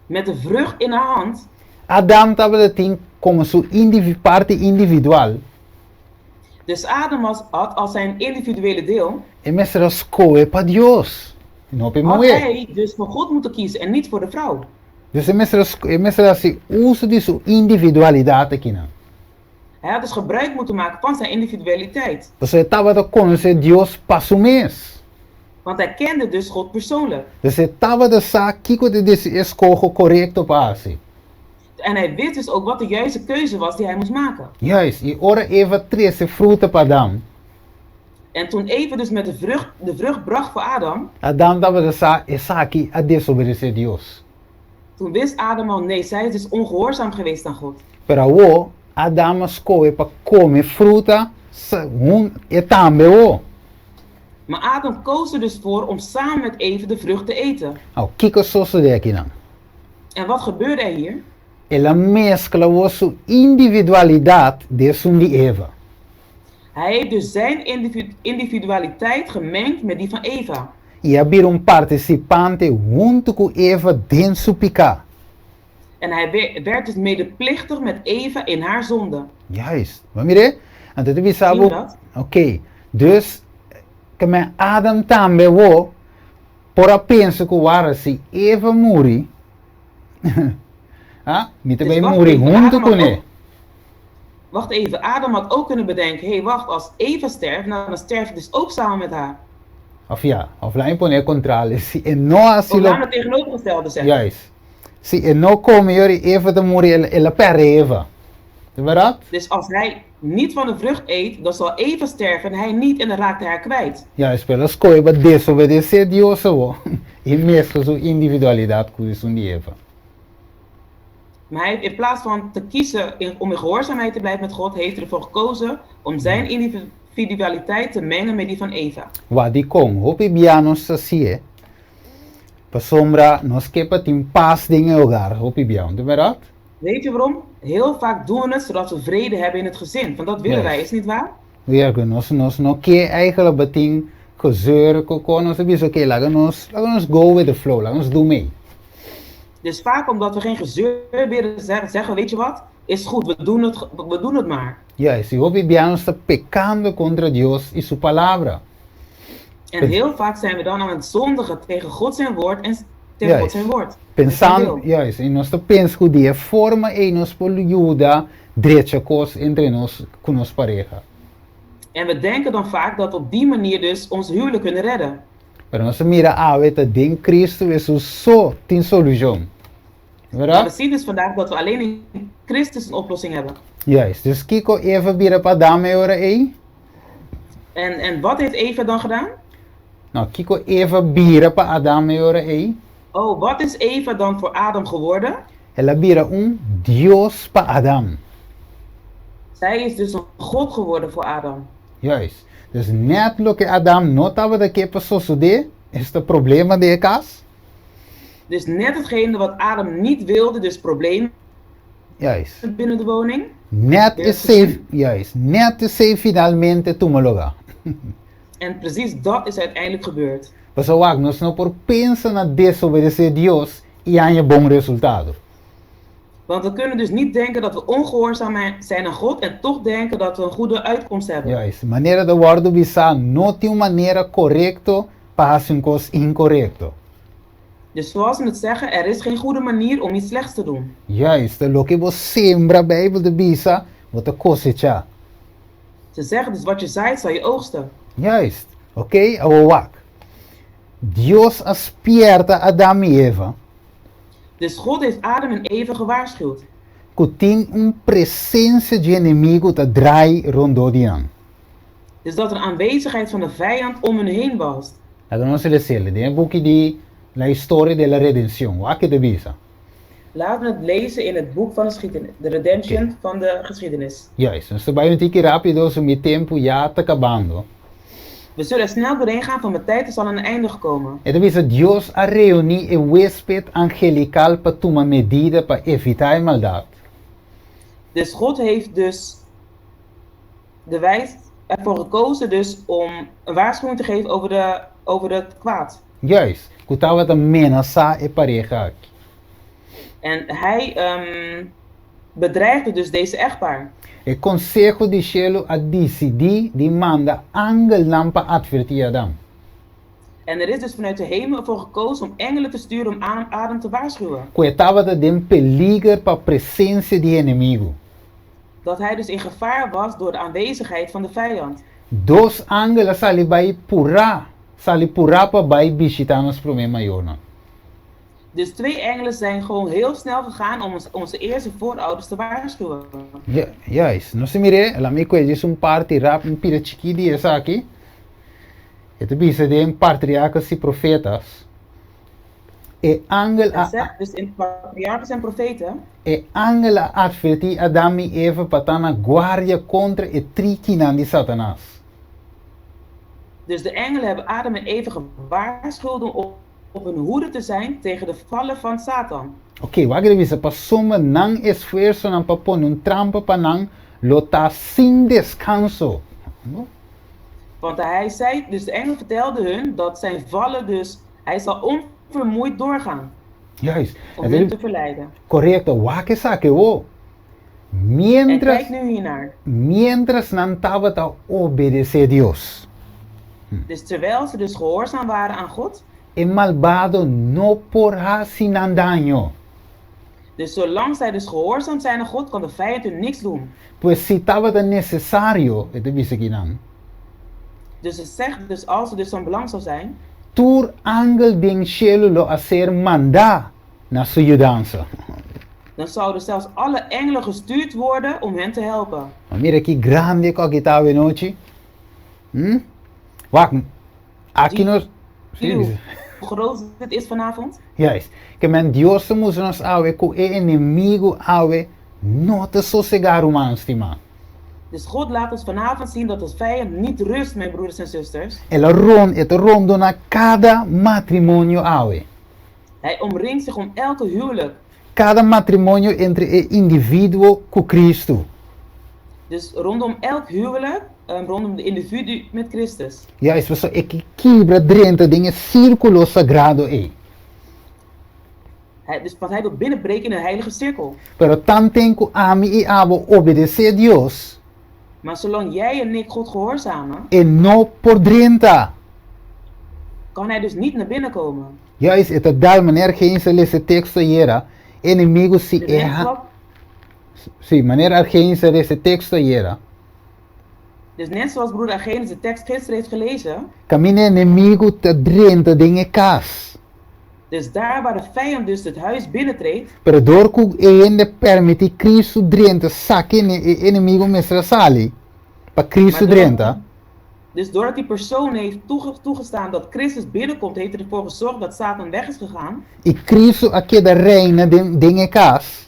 met de vrucht in haar hand, Adam estava de ting como sua parte individual. dus Adam had als zijn individuele deel, E mesra escolhe para Deus. Não para had mulher. hij dus voor God moeten kiezen en niet voor de vrouw. Dus e mesra se uso de sua individualidade aqui não. Hij had dus gebruik moeten maken van zijn individualiteit. Dus ele estava de conhecer Deus para o mês. Want hij kende dus God persoonlijk. Dus ele estava de saber que de desse escolho correto para si. En hij wist dus ook wat de juiste keuze was die hij moest maken. Juist, e ora Eva trouxe fruta para Adam. En toen Eva dus met de vrucht bracht voor Adam, Adam estava de saber, essa aqui a desobedecer Deus. toen wist Adam al, nee, zij is dus ongehoorzaam geweest aan God. Pero Adam escolhe para comer fruta, e também Maar Adam koos er dus voor om samen met Eva de vrucht te eten. o que sucede aqui não? En wat gebeurde er hier? Ela mescla a sua individualidade de Eva. Hij heeft dus zijn individualiteit gemengd met die van Eva. E abrir participante junto com Eva dentro do pecado. En hij werd dus medeplichtig met Eva in haar zonde. Juist. Vamos ver? Então tu Zie je sabe, dat? ok. Dus, que Adam também wo, por a pensa que o se Eva morre, me também wacht morre even, junto Adam com had ele. ook- Wacht even, Adam had ook kunnen bedenken, hé wacht, als Eva sterft, nou dan sterf ik dus ook samen met haar. Of ja, of lá impone contrário. Se e não assim Of lo... laat het tegenovergestelde zeggen. Juist. Se e não come Eva de morrer, ela perde Eva. Is dat? Dus als hij niet van de vrucht eet, dan zal Eva sterven en hij niet en dan raakt hij haar kwijt. Juist, pero escolhe para desobedecer Deus, e mesmo sua individualidade com isso de Eva. Maar hij heeft in plaats van te kiezen om in gehoorzaamheid te blijven met God, heeft hij ervoor gekozen om zijn individualiteit te mengen met die van Eva. Wat die kom, hopi bianos assim, para sombra, nós que para ter paz dentro do hogar, hopi bian, de verdade? Weet je waarom? Heel vaak doen we het zodat we vrede hebben in het gezin. Want dat willen Yes. wij, is niet waar? Werken, nós não quer eigenlijk beting gezeur, kokon, nós sabemos oké, laten ons go with the flow, laten ons doen mee. Dus vaak omdat we geen gezeur willen zeggen, weet je wat? Is goed, we doen het maar. Juist, e hopi bianos está pecando contra Deus e sua palavra. En heel vaak zijn we dan aan het zondigen tegen God zijn woord en tegen Juist. God zijn woord. Pensando, juist, e nós pensamos que de forma e nós por ajuda direita cos entre nós com nos pareja. En we denken dan vaak dat we op die manier dus ons huwelijk kunnen redden. Pero nós mira dat dentro Cristo isso só tem solução. Maar we Verdade? zien dus vandaag dat we alleen in Christus een oplossing hebben. Juist, dus Kiko even bira para dame ora ei. En wat heeft Eva dan gedaan? Nou, Kiko even bira para Adam ora ei. Oh, wat is Eva dan voor Adam geworden? Ela bira Deus para Adam. Zij is dus een God geworden voor Adam. Juist. Dus net lo que Adam não estava daqui para suceder, este problema de casa. Dus net hetgene wat Adam niet wilde, dus probleem Juist. binnen de woning. Net Ja, is safe, juist. Net is safe finalmente tumaloga. En precies dat is uiteindelijk gebeurd. Mas o nós não por pensa na desobedecer Deus e há bom resultado. Want we kunnen dus niet denken dat we ongehoorzaam zijn aan God en toch denken dat we een goede uitkomst hebben. Juist. Maneira de woorden bisa não tem maneira correcta para fazer uma coisa incorrecta. Dus zoals we het zeggen, er is geen goede manier om iets slechts te doen. Juist. Lo que você sembra Bijbel de bisa, você cosecha. Ze zeggen dus wat je zaait zal je oogsten. Juist. Ok? Awak. Deus aspierta Adam e Eva. Dus God heeft Adam en Eva gewaarschuwd. Que tem presença de inimigo te draai rondom die aan. Dus dat er een aanwezigheid van de vijand om hen heen was. Laten we ons lezen. Dit boekje die la historia de la redención. Wat de bisa? Laten we het lezen in het boek van de geschiedenis, de redemption van de geschiedenis. Juist. Nós vai um tique rápido, so meu tempo já está acabando. We zullen er snel doorheen gaan, van mijn tijd is al aan een einde gekomen. Então, bisa Deus a reunir o huésped angelical para tomar medida para evitar a maldade. Dus God heeft dus de wijs, ervoor gekozen dus om een waarschuwing te geven over het kwaad. Juist. Kutawa ta menasa e pareja. En hij bedreigde dus deze echtpaar. E consejo di cielo a decidi di manda angel lampa adverti Adam. En er is dus vanuit de hemel ervoor gekozen om engelen te sturen om Adam te waarschuwen. Kuetava ta den peliger pa presença di inimigo. Dat hij dus in gevaar was door de aanwezigheid van de vijand. Dos angeles sali pura pa bai visitanos problema yona. Dus 2 engelen zijn gewoon heel snel gegaan om onze eerste voorouders te waarschuwen. Ja, juist. No se mire, la mi kwezi un parti rap un pira chiquidi esa aqui. Ito bisa de patriarcas e profetas. E angel Het zegt dus in patriarchen en profeten. e angel adverti Adam e Eva patana guardia contra e trikinan di Satanas. Dus de engelen hebben Adam en Eva gewaarschuwd om op hun hoede te zijn tegen de vallen van Satan. Ok, wagre visa pa soma nang esfuerzo nan pa pon un trampa pa nang lota sin descanso. No? Want hij zei, dus de engel vertelde hun dat zijn vallen dus, hij zal onvermoeid doorgaan Juist. om hen te verleiden. Correcto, wake sake wo. En Mientras kijk nu hiernaar. mientras nan tava ta obedece Dios. Dus terwijl ze dus gehoorzaam waren aan God, El malvado no podrá sin daño. dus zolang zij dus gehoorzaam zijn aan God, kan de vijand hun niks doen. Pues si estaba tan necesario, este dice aquí nan, Dus het zegt, dus als er dus van belang zou zijn, tur ángel den cielo lo hacer manda na su ayudanza. dan zouden zelfs alle engelen gestuurd worden om hen te helpen. Mira que grande que estaba de noche. Wacht, aquí nos... Zie je hoe groot dit is vanavond? Juist. Que men Dios moest nos ave, que el enemigo ave, no te sosegar humano, estima. Dus God laat ons vanavond zien dat de vijand niet rust, mijn broeders en zusters. Het rondo na cada matrimonio ave. Hij omringt zich om elke huwelijk. Cada matrimonio entre el individuo con Cristo. Dus rondom elk huwelijk, rondom de individu met Christus. Juist, we zo equilibra dentro de círculo sagrado aí. Dus wat hij wil binnenbreken in een heilige cirkel. Pero tan tengo a mí y abo obedecer a Dios. Maar zolang jij en ik God gehoorzamen, E no por dentro. kan hij dus niet naar binnen komen. Juist, het is daar meneer geen esse texto era. Inimigo si Dus net erra. zoals- Sí, meneer Argenis esse texto era. Dus net zoals broeder Argenis de tekst gisteren heeft gelezen. Camine inimigo te dentro de cas. Dus daar waar de vijand dus het huis binnentreedt. Pero door que ele permite Cristo dentro saque ne inimigo mestra sali. Pa Cristo Maar door- dentro. Dus doordat die persoon heeft toegestaan dat Christus binnenkomt, heeft hij ervoor gezorgd dat Satan weg is gegaan. E Cristo aqui da reina de cas.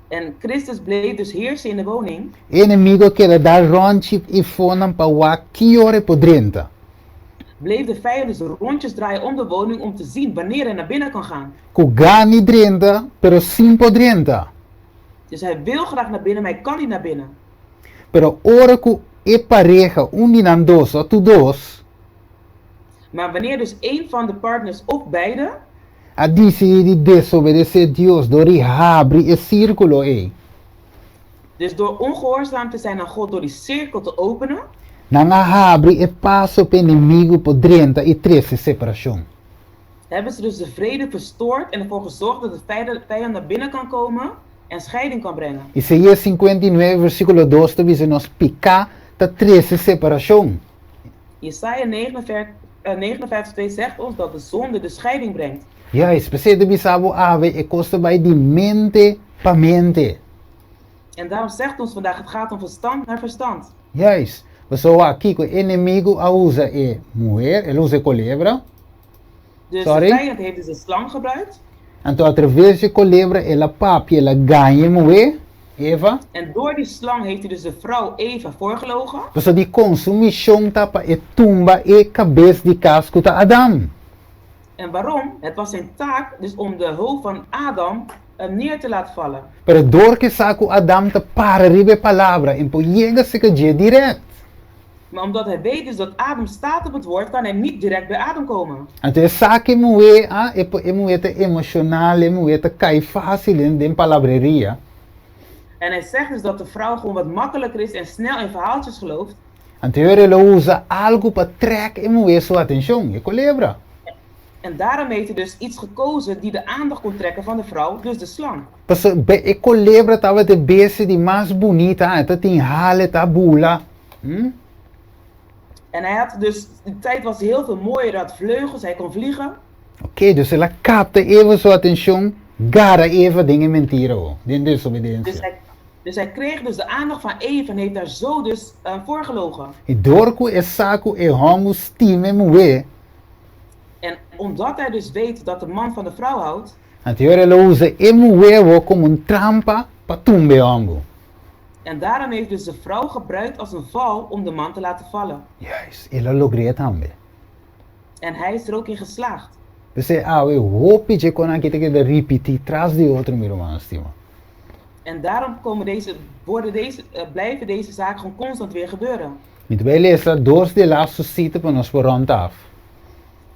En Christus bleef dus heersen in de woning. Inimigo que dar ronchi e fonam pa wa kiore po dentro. Bleef de vijand dus rondjes draaien om de woning om te zien wanneer hij naar binnen kan gaan. Ku gani dentro, pero sin po dentro. Dus hij wil graag naar binnen, maar hij kan niet naar binnen. Pero ora ku e pareja, un dos o tu dos, Maar wanneer dus één van de partners of beide, a decidi desobedecer Dios, dori abre e círculo aí. dus door ongehoorzaam te zijn aan God, door die cirkel te openen, Nanga abre e passo pe inimigo po dentro e trece separação. hebben ze dus de vrede verstoord en ervoor gezorgd dat de vijand naar binnen kan komen en scheiding kan brengen. Isaías 59, versículo 2, te dice nos pica ta trece separação. Jesaja 59:2 zegt ons dat de zonde de scheiding brengt. Ja, especialmente bisabo ave e costa bij die mente pa mente. En daarom zegt ons vandaag, het gaat om verstand naar verstand. Juist. We zouden aqui que o inimigo usa e mulher, ele usa culebra. Dus Sorry? de vijand heeft dus een slang gebruikt. Então através de culebra ela papi ela ganha mulher, Eva. En door die slang heeft hij dus de vrouw Eva voorgelogen. Você de consumição tapa e tumba e cabeça de casco ta Adam. En waarom? Het was zijn taak dus om de hoofd van Adam neer te laten vallen. Pero dor que saco Adam te para ribe palavra, en po llega se que dia direto. Maar omdat hij weet dus dat Adam staat op het woord, kan hij niet direct bij Adam komen. Então, essa que moe, te emocional, moe te cai fácil in palabreria. En hij zegt dus dat de vrouw gewoon wat makkelijker is en snel in verhaaltjes gelooft. Então, ele usa algo para trecar moe sua atenção. E colebra. En daarom heeft hij dus iets gekozen die de aandacht kon trekken van de vrouw, dus de slang. Pues, e colebra estava de base die mais bonita, esta tem hale, ta bula. En hij had dus, de tijd was heel veel mooier, hij had vleugels, hij kon vliegen. Ok, dus ela capta even sua atenção, gara even dingen mentira, de desobediência. Dus hij kreeg dus de aandacht van Eva en heeft daar zo dus voor gelogen. E dorco e saco e homo stime moe. En omdat hij dus weet dat de man van de vrouw houdt, Então, ele usa moe como trampa para tumbe homo. en daarom heeft dus de vrouw gebruikt als een val om de man te laten vallen. Yes, ela logrou também. En hij is er ook in geslaagd. Você, eu hope que quando aqui tem que repetir tras de outro, meu irmão, estima. En daarom blijven deze zaken gewoon constant weer gebeuren. Muito bem, lezen dois de laatste cita para nós por rond af.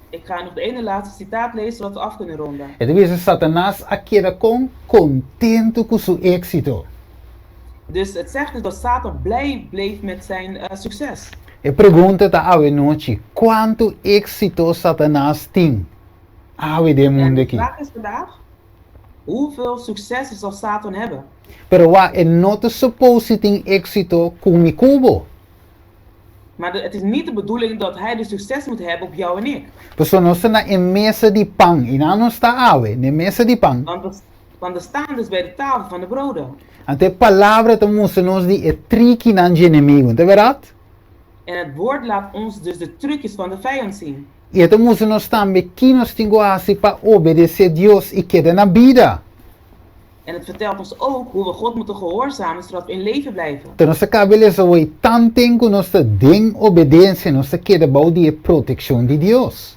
Ik ga nog de ene laatste citaat lezen zodat we af kunnen ronden. E depois Satanás queda com contento com seu êxito. Dus het zegt dus dat Satan blij bleef met zijn succes. E pergunta ta awe noite, quanto êxito Satanás tem? Awe de En mundo de aqui. vraag is vandaag, hoeveel successen zal Satan hebben? Pero wa é not supposed tem êxito com mi cubo. Maar het is niet de bedoeling dat hij de succes moet hebben op jou en ik. Pessoal, nós na mesa de pão, e não está awe, na mesa de pão. Want we staan dus bij de tafel van de broden. Ante palavra te moça nós de tricky na inimigo, não é verdade? En het woord laat ons dus de trucjes van de vijand zien. E então moça nós também que nós temos assim para obedecer Deus e queda na vida. En het vertelt ons ook hoe we God moeten gehoorzamen zodat we in leven blijven. Então nossa cabeça vai tão tempo nossa den obediência, nossa queda bouw die proteção de Deus.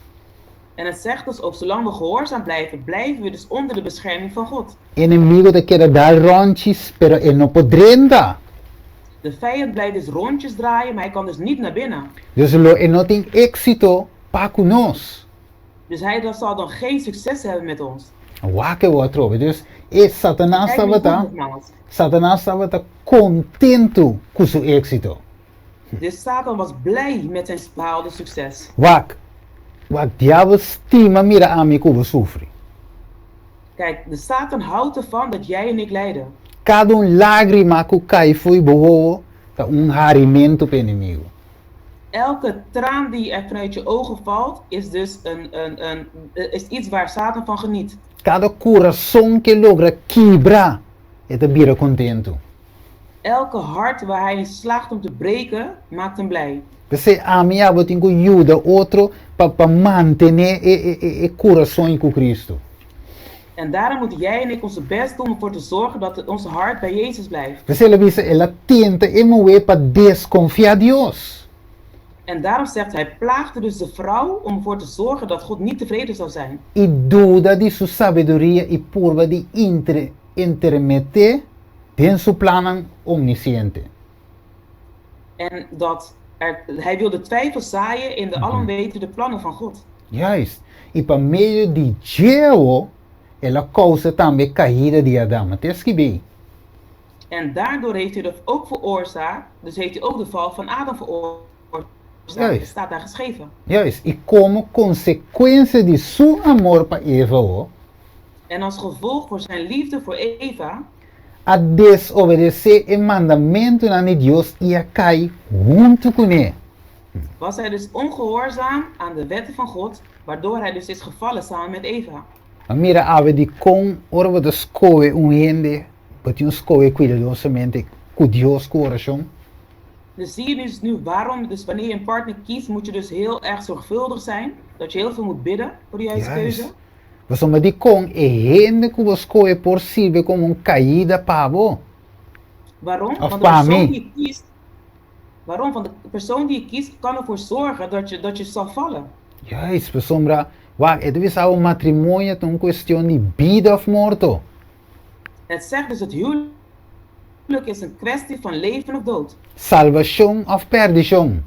En het zegt dus ook, zolang we gehoorzaam blijven, blijven we dus onder de bescherming van God. Inimigo te queda dar ronches, pero ele não podrenda. De vijand blijft dus rondjes draaien, maar hij kan dus niet naar binnen. Dus ele não tem êxito para conosco. Dus hij zal dan geen succes hebben met ons. Wakke wat trobe. Dus Satanás Kijk nu goed estava nogmaals. Satanás estava contento com seu êxito. Dus Satan was blij met zijn behaalde succes. Wak diabo estima mira a mim como sofre. Kijk, de Satan houdt ervan dat jij en ik lijden. Cada lágrima que cai foi boa, tá harimento para inimigo. Elke traan die er vanuit je ogen valt, is dus is iets waar Satan van geniet. Cada coração que logra quebrar, é te vira contento. Elke hart waar hij in slaagt om te breken, maakt hem blij. Você a mim abo tem que ajuda outro para manter e coração com Cristo. En daarom moeten jij en ik onze best doen om ervoor te zorgen dat onze hart bij Jezus blijft. Você ela visa ela tenta mover para desconfiar Deus. En daarom zegt hij, plaagde dus de vrouw om ervoor te zorgen dat God niet tevreden zou zijn. E duda de sua sabedoria e purva de intermeter den seu plano omnisciente. En dat hij wilde twijfel zaaien in de alomwetende plannen van God. Juist. E para meio de Jeo, ela causa também caída de Adão. Até escrevi. En daardoor heeft hij dat ook veroorzaakt, dus heeft hij ook de val van Adam veroorzaakt. Juist. Het staat daar geschreven. Juist. E como consequência de seu amor para Eva, En als gevolg voor zijn liefde voor Eva, a desobedecer o mandamento de Deus ia cair junto com ele. was hij dus ongehoorzaam aan de wetten van God, waardoor hij dus is gevallen samen met Eva. Mira, ave de com orva de escoe gente, but um escoe cuidadosamente com Deus coração. Dus zie je dus nu waarom, dus wanneer je een partner kiest, moet je dus heel erg zorgvuldig zijn, dat je heel veel moet bidden voor de juiste keuze. Mas uma de com gente que escoe por si como caída pavo. Waarom? Of Want de pa persoon me. die je kiest, waarom? Want de persoon die je kiest kan ervoor zorgen dat je zal vallen. Juist, por sombra, het is een matrimonio, het is een kwestie de vida of morto. Het zegt dus het huwelijk is een kwestie van leven of dood. Salvação of perdição.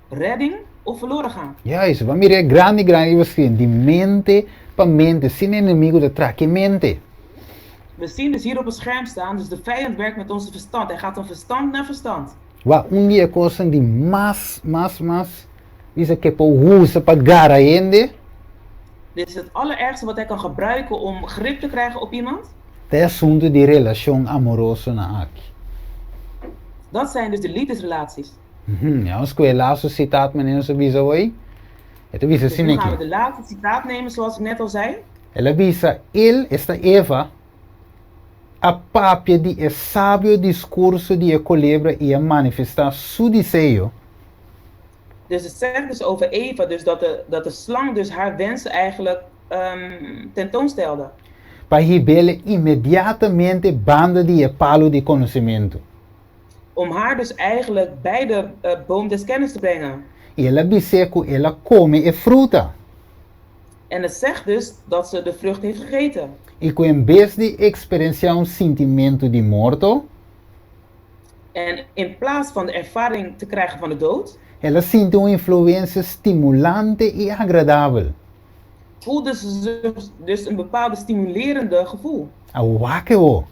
redding of verloren gaan. Juist, want mire grande verschil. Die mente pa mente, sin inimigo de traque mente. We zien dus hier op het scherm staan, dus de vijand werkt met onze verstand. Hij gaat van verstand naar verstand. Wa dia coisa die mas, bisa que po usa pa gara ende, Dit is het allerergste wat hij kan gebruiken om grip te krijgen op iemand. te assunto di relação amorosa na aqui. Dat zijn dus de liefdesrelaties. Ja, ons kwe laatste citaat meneer zo bisa hoy. Het bisa Dus nu gaan we sineki. de laatste citaat nemen, zoals ik net al zei. Ela bisa esta Eva a papia di e sábio discurso di e colebra e a manifestar su desejo. Dus het zegt dus over Eva, dus dat de slang dus haar wensen eigenlijk tentoonstelde. Para rebelde imediatamente banda di e palo di conhecimento. Om haar dus eigenlijk bij de boom des kennis te brengen. E ela biseco, ela come e fruta. En het zegt dus dat ze de vrucht heeft gegeten. E com em vez de experienciar sentimento de morto, En in plaats van de ervaring te krijgen van de dood, ela sente uma influência stimulante e agradável. voelde ze dus een bepaalde stimulerende gevoel. Awakeo.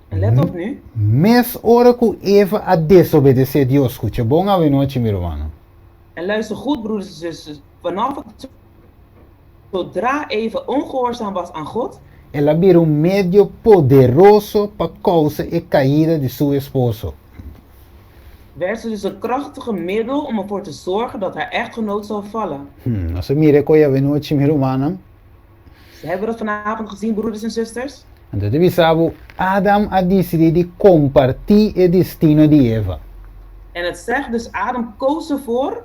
En let op nu, Mes ora que Eva a desobedecer Deus, escucha bom a noite, meu irmão. en luister goed broeders en zusters, vanaf zodra Eva ongehoorzaam was aan God, Ela virou medio poderoso para causa e caída de seu esposo. werd ze dus een krachtige middel om ervoor te zorgen dat haar echtgenoot zou vallen. Nós mire que a noite, meu irmão. Ze hebben dat vanavond gezien, broeders en zusters. Então, we sabe, Adam a decidido compartilhar o destino de Eva. En het zegt dus, Adam koos ervoor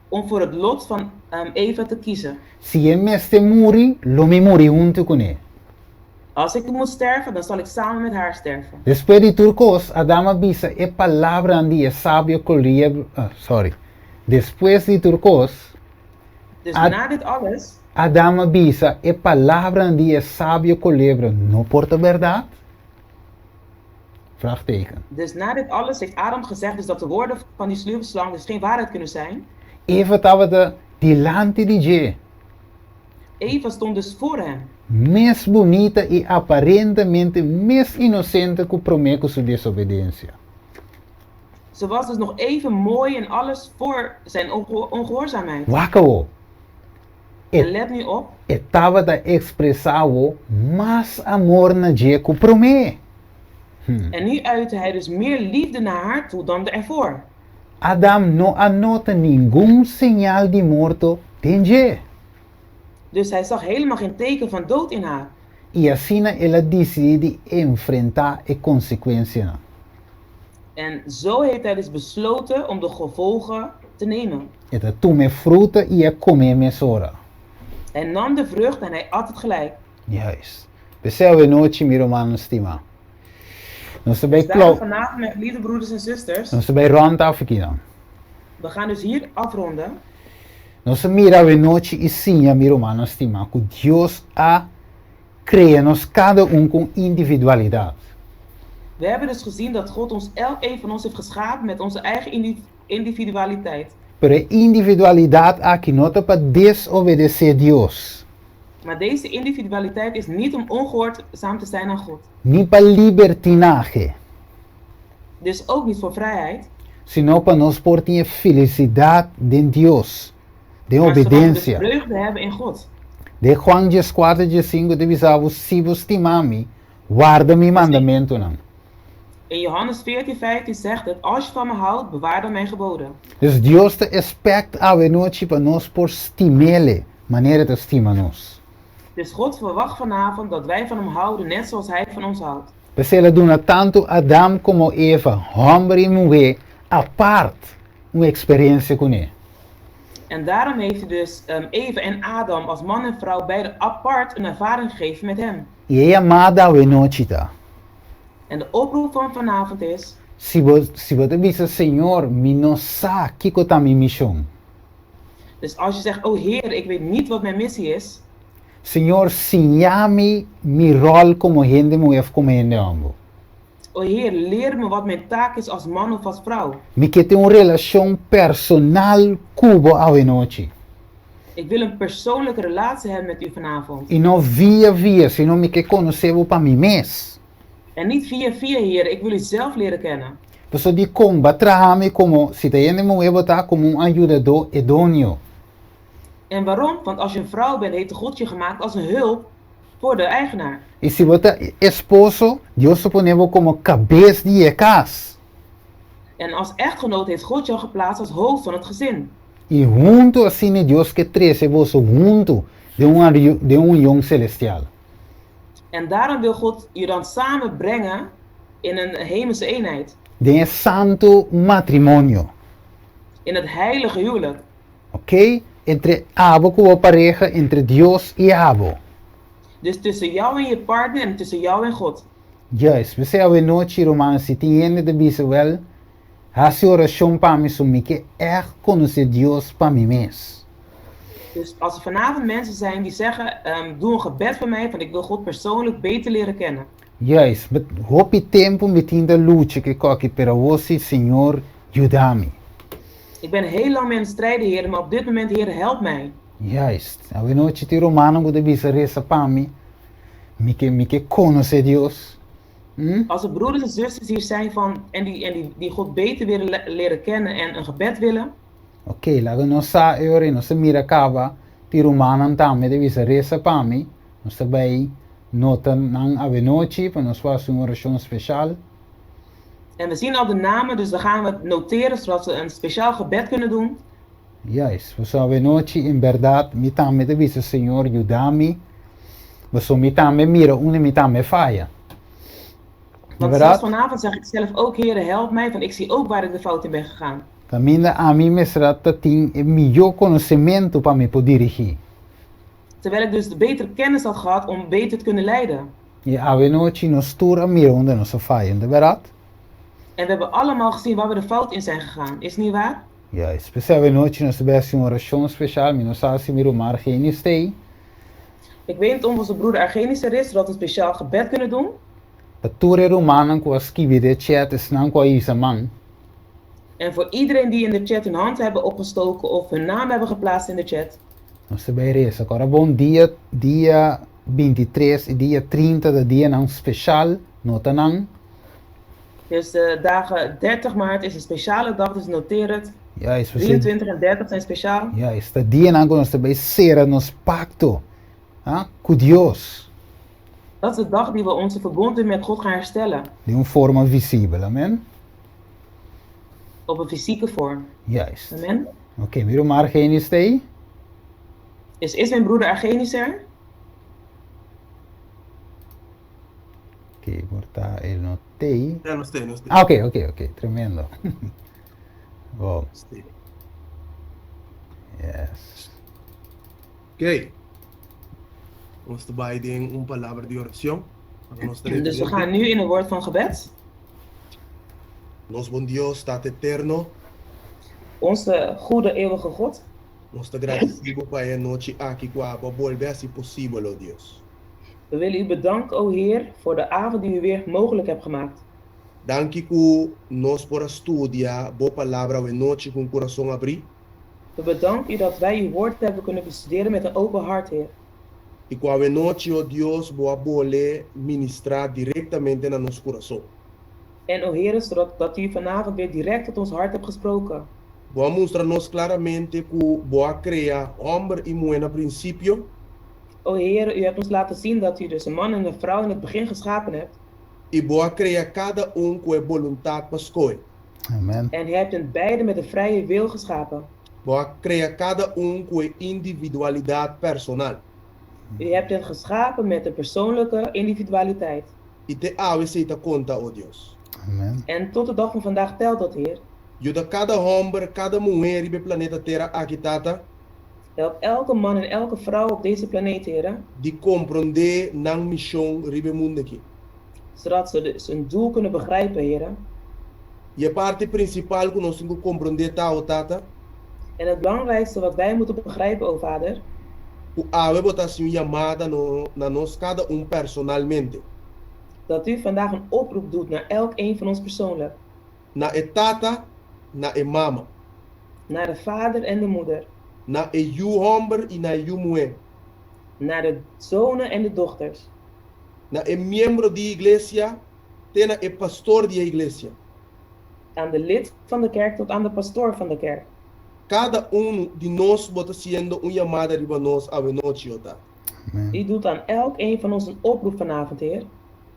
om voor het lot van Eva te kiezen. Se ele me este muri, lo me muri junto com ele. Als ik moet sterven, dan zal ik samen met haar sterven. Depois de turcos, Adam avisa e palavra andi e sábio colher. Sorry. Depois de turcos, Dus Ad- na dit alles, Adam avisa e palavra andi e sábio colher. Não porta verdade? Vraagteken. dus na dit alles heeft Adam gezegd dus dat de woorden van die sluwe slang dus geen waarheid kunnen zijn. Eva estava delante de Je. Eva stond dus voor hem. Mais bonita e aparentemente mais inocente que o prometo sua desobediência. Ze was dus nog even mooi en alles voor zijn ongehoorzaamheid. Wakao. En let nu op, Estava a expressar mais amor na Je que o prometo. en nu uitte hij dus meer liefde naar haar toe dan ervoor. Adam não anota nenhum sinal de morto em Je. Dus hij zag helemaal geen teken van dood in haar. E assim ela decide enfrentar a consequência. En zo heeft hij dus besloten om de gevolgen te nemen. Ela toma fruta e a comer mesora. Hij nam de vrucht en hij at het gelijk. Juist. Percebe noite, meu irmão estima. Nós Dus bij daarom klop. vanavond, mijn geliefde broeders en zusters, Nós bij rond aqui dan. we gaan dus hier afronden. Nós mira a noite e sim, meu irmão estima, que Deus a cria-nos cada com individualidade. We hebben dus gezien dat God ons elk een van ons heeft geschapen met onze eigen individualiteit. Pero a individualidade aqui não é para desobedecer Deus, Maar deze individualiteit is niet om ongehoorzaam te zijn aan God. nem para libertinagem, Dus ook niet voor vrijheid. senão para nós por ter felicidade de Deus, de Maar zodat we dus obediência. vreugde hebben in God. De Juan 4:5 de bisavo, se vos timami, guarda mi mandamento não. In Johannes 14:15 zegt het, als je van me houdt, bewaar dan mijn geboden. Dus Deus te expect a noite para nós por stimele, maneira de estima nós. Dus God verwacht vanavond dat wij van hem houden, net zoals hij van ons houdt. Pues ela dona tanto Adam como Eva, homem e mulher, aparte, uma experiência com ele. En daarom heeft hij dus Eva en Adam als man en vrouw beide apart een ervaring gegeven met hem. E é amada a noite tá. En de oproep van vanavond is, Se você diz, Senhor, me não sabe que está minha missão. dus als je zegt, oh Heer, ik weet niet wat mijn missie is, Senhor, sinhame mi rol como gente mulher como gente homem. O Heer, leer me wat mijn taak is als man of als vrouw. Me que tem uma relação personal cubo a noite. Ik wil een persoonlijke relatie hebben met u vanavond. E não via, sino me que conheceu para mim mesmo. En niet via Heer, ik wil u zelf leren kennen. Pessoa de comba trabalha como se te ende mo botar como ajudador idôneo. En waarom? Want als je een vrouw bent, heeft God je gemaakt als een hulp voor de eigenaar. E se você esposo, Deus suponemos como cabeça de casa. En als echtgenoot heeft God jou geplaatst als hoofd van het gezin. E junto assim Deus que trece você junto de jong celestial. En daarom wil God je dan samenbrengen in een hemelse eenheid. De santo matrimônio. In het heilige huwelijk. Ok? Entre abo como pareja, entre Deus e abo. Dus tussen jou en je partner en tussen jou en God. Yes, você a noite romana se tem de biswel. Hace oração para mim sumi que conhecer Deus para mim mesmo. Dus als er vanavond mensen zijn die zeggen, doe een gebed voor mij, want ik wil God persoonlijk beter leren kennen. Yes, but hopi tempo me tinda lucha que coque para você, Senhor, ajuda-me. Ik ben heel lang met het strijden, Heer, maar op dit moment, Heer, help mij. Yes, a noite te romano go de bisa resa para mim. Me que conhecer Deus. Als er broeders en zusters hier zijn die God beter willen leren kennen en een gebed willen. Ok, lago nossa ore, nossa mira acaba, ti romano também de bisa resa para mim. Nossa bij nota nang ave noite, para nós fazer uma oração special. En we zien al de namen, dus dan gaan we het noteren zodat we een speciaal gebed kunnen doen. Yes, we ave noite, in verdade, me também de bisa Senhor, ajuda-me. We me também mira, me também falha. Want zelfs vanavond zeg ik zelf ook, Heer, help mij, want ik zie ook waar ik de fout in ben gegaan. Caminha a mim me trata tem melhor conhecimento para me poder dirigir. Terwijl ik dus de betere kennis had gehad om beter te kunnen leiden. E a noite nos tura mira onde nós falha, de verdade? En we hebben allemaal gezien waar we de fout in zijn gegaan, is het niet waar? Ja, especial a noite nós tivemos uma oração special, mas nós sabe miro mar geen stay. Ik weet niet of onze broeder Argenis er is, zodat we een speciaal gebed kunnen doen. De toere romanen kwa skibi de chat is nan kwa isa man. En voor iedereen die in de chat hun hand hebben opgestoken of hun naam hebben geplaatst in de chat. Nós bij reis, agora bom dia 23 e dia 30 de dia não special, nota não. Dus de dagen 30 maart is een speciale dag, dus noteer het. Ja, is 23 en 30 zijn speciaal. Ja, is de dia não nós bij sera nos pacto. Com Deus. Dat is de dag die we onze verbond met God gaan herstellen. De uma forma visível, amen? Op een fysieke vorm. Juist. Amen. Oké, miro maar geen stay. Is mijn broeder Argenis er? Oké, porta el notei. Ja, nog steeds. Ah, oké, tremendo. Wow. Yes. Ok. Vamos trabalhar em uma palavra de oração. Dus we gaan nu in een woord van gebed. Nos bom Deus, staat eterno. Onze goede eeuwige God. Nós te agradecemos para a noite aqui com a volver se possível, oh Deus. We willen u bedanken, o Heer, voor de avond die u weer mogelijk hebt gemaakt. Dank u que nós por studiar boa palavra a noite com o coração abrir. We bedanken u dat wij uw woord hebben kunnen bestuderen met een open hart, Heer. E com a noite, oh Deus, boa bole ministrar diretamente na nosso coração. En o Heer, zodat u vanavond weer direct tot ons hart hebt gesproken. Boa mostrar-nos claramente que boa criar homem e mulher no princípio. O Heer, u hebt ons laten zien dat u dus een man en een vrouw in het begin geschapen hebt. E boa criar cada com a vontade para escolher. Amen. En u hebt hen beiden met een vrije wil geschapen. Boa criar cada com a individualidade personal. U hebt hen geschapen met een persoonlijke individualiteit. E te aceita conta, oh Deus. Amen. En tot de dag van vandaag telt dat, Heer. Ajuda cada homem, cada mulher e planeta Terra aqui, Tata. Help elke man en elke vrouw op deze planeet, Heer. De compreender na missão ribe mundo aqui. Zodat ze dus hun doel kunnen begrijpen, Heer. E a parte principal que nós temos que compreender, Tata. En het belangrijkste wat wij moeten begrijpen, o Vader. O ave botação chamada na nós cada personalmente. dat u vandaag een oproep doet naar elk een van ons persoonlijk. Na e tata, na e mama. Naar de vader en de moeder. Na e yu homber y na yu mue. Naar de zonen en de dochters. Na e miembro di iglesia, tena e pastor di iglesia. Aan de lid van de kerk tot aan de pastoor van de kerk. Cada de nós bota siendo uma chamada riba nós a noite ota. U doet aan elk een van ons een oproep vanavond, Heer.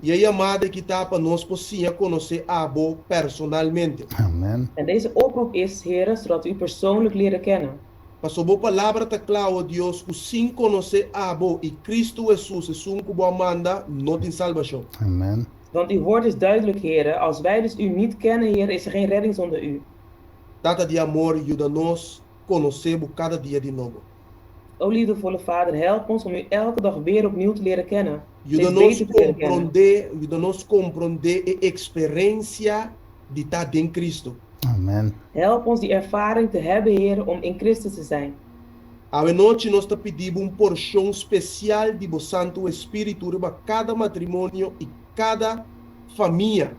E a chamada que tá para nós possíamos conhecer Abo personalmente. Amen. En deze oproep is, Heer, zodat we u persoonlijk leren kennen. Para sua palavra tá claro, Deus, o sim conhecer Abo e Cristo Jesus é um que manda, não tem salvação. Amen. Want uw woord is duidelijk, Heer. Als wij dus u niet kennen, Heer, is er geen redding zonder u. Data de amor ajuda nós conhecermos cada dia de novo. O liefdevolle Vader, help ons om u elke dag weer opnieuw te leren kennen. Ajuda Steeds nós beter te leren kennen. compreender a experiência de estar em Cristo. Amen. Help ons die ervaring te hebben, Heer, om in Christus te zijn. A noite nós te pedimos porção especial de Bo Santo Espírito para cada matrimônio e cada família.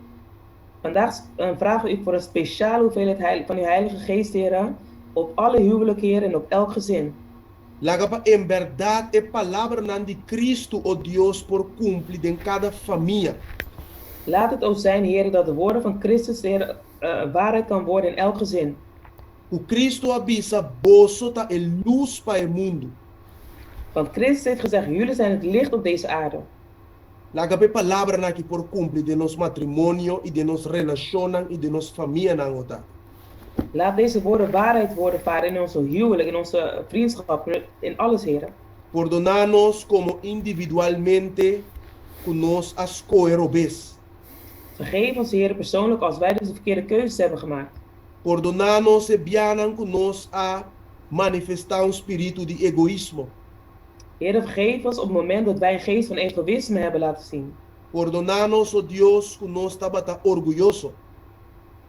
Vandaag vragen we u voor een speciale hoeveelheid van uw Heilige Geest, Heer, op alle huwelijken, Heer, en op elk gezin. Laga pa em verdade a palavra de Cristo, o Deus, por cumprir em cada família. Laat het ook zijn, Heer, dat de woorden van Christus, Heer, waarheid kan worden in elk gezin. O Cristo avisa, boso ta e luz para o mundo. Want Christus heeft gezegd, jullie zijn het licht op deze aarde. Laga pa palavra aqui por cumprir de nos matrimônio e de nos relacionam e de nos família na outra. Laat deze woorden waarheid worden, Vader, in onze huwelijk, in onze vriendschap, in alles, Heer. Perdonar-nos como individualmente com nós as coerobes. Vergeef ons, Heer, persoonlijk als wij dus de verkeerde keuzes hebben gemaakt. Perdonar-nos e bianan com nós a manifestar espírito de egoísmo. Heer, vergeef ons op het moment dat wij een geest van egoïsme hebben laten zien. Perdonar-nos, oh Deus, com nós estava orgulhoso.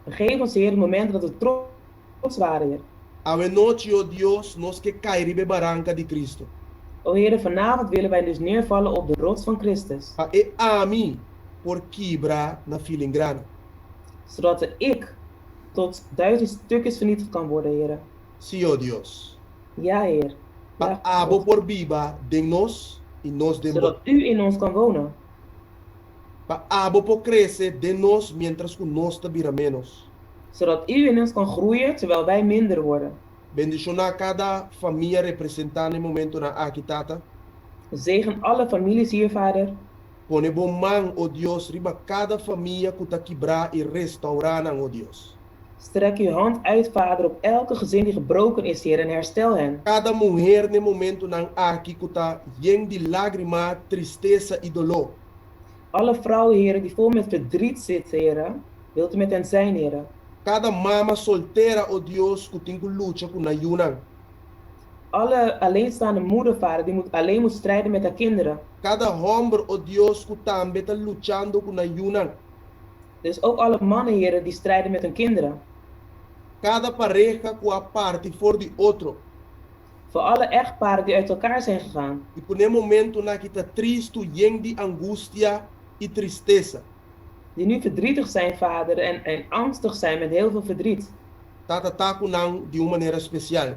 Vergeef ons, Heer, op het moment dat we trots waren, Heer. A noite, oh Deus, nós que cair barranca de Cristo. O Heer, vanavond willen wij dus neervallen op de rots van Christus. A e a mim por quebrar na filingrana. Zodat de ik tot 1000 stukjes vernietigd kan worden, Heer. Sim, oh Deus. Ja, Heer. Pa Ja, abo God. por biba de nós e nós de Zodat u in ons kan wonen. Pa abo por crescer de nós mientras que nós te vira menos. Zodat u in ons kan groeien, terwijl wij minder worden. Bendicionar cada família representando no momento na Akitata. Zegen alle families hier, Vader. Pone bom man, oh Deus, riba cada família que está quebrar e restaurar, oh Deus. Strek uw hand uit, Vader, op elke gezin die gebroken is, Heer, en herstel hen. Cada mulher no momento na aqui que está lleno de lágrima, tristeza e dolor. Alle vrouwen, Heer, die vol met verdriet zitten, Heer, wilt u met hen zijn, Heer. Cada mama solteira, oh Deus, que tem que lutar com ayunan. Alle alleenstaande moeder, Vader, die alleen moet strijden met haar kinderen. Cada homem, oh Deus, que também está lutando com ayunan. Dus ook alle mannen, Heer, die strijden met hun kinderen. Cada pareja que a parte for de outro. Voor alle echtparen die uit elkaar zijn gegaan. E por um momento na que está triste, lleno de angústia e tristeza. Die nu verdrietig zijn, Vader, en angstig zijn met heel veel verdriet. Tata tá com de uma maneira especial.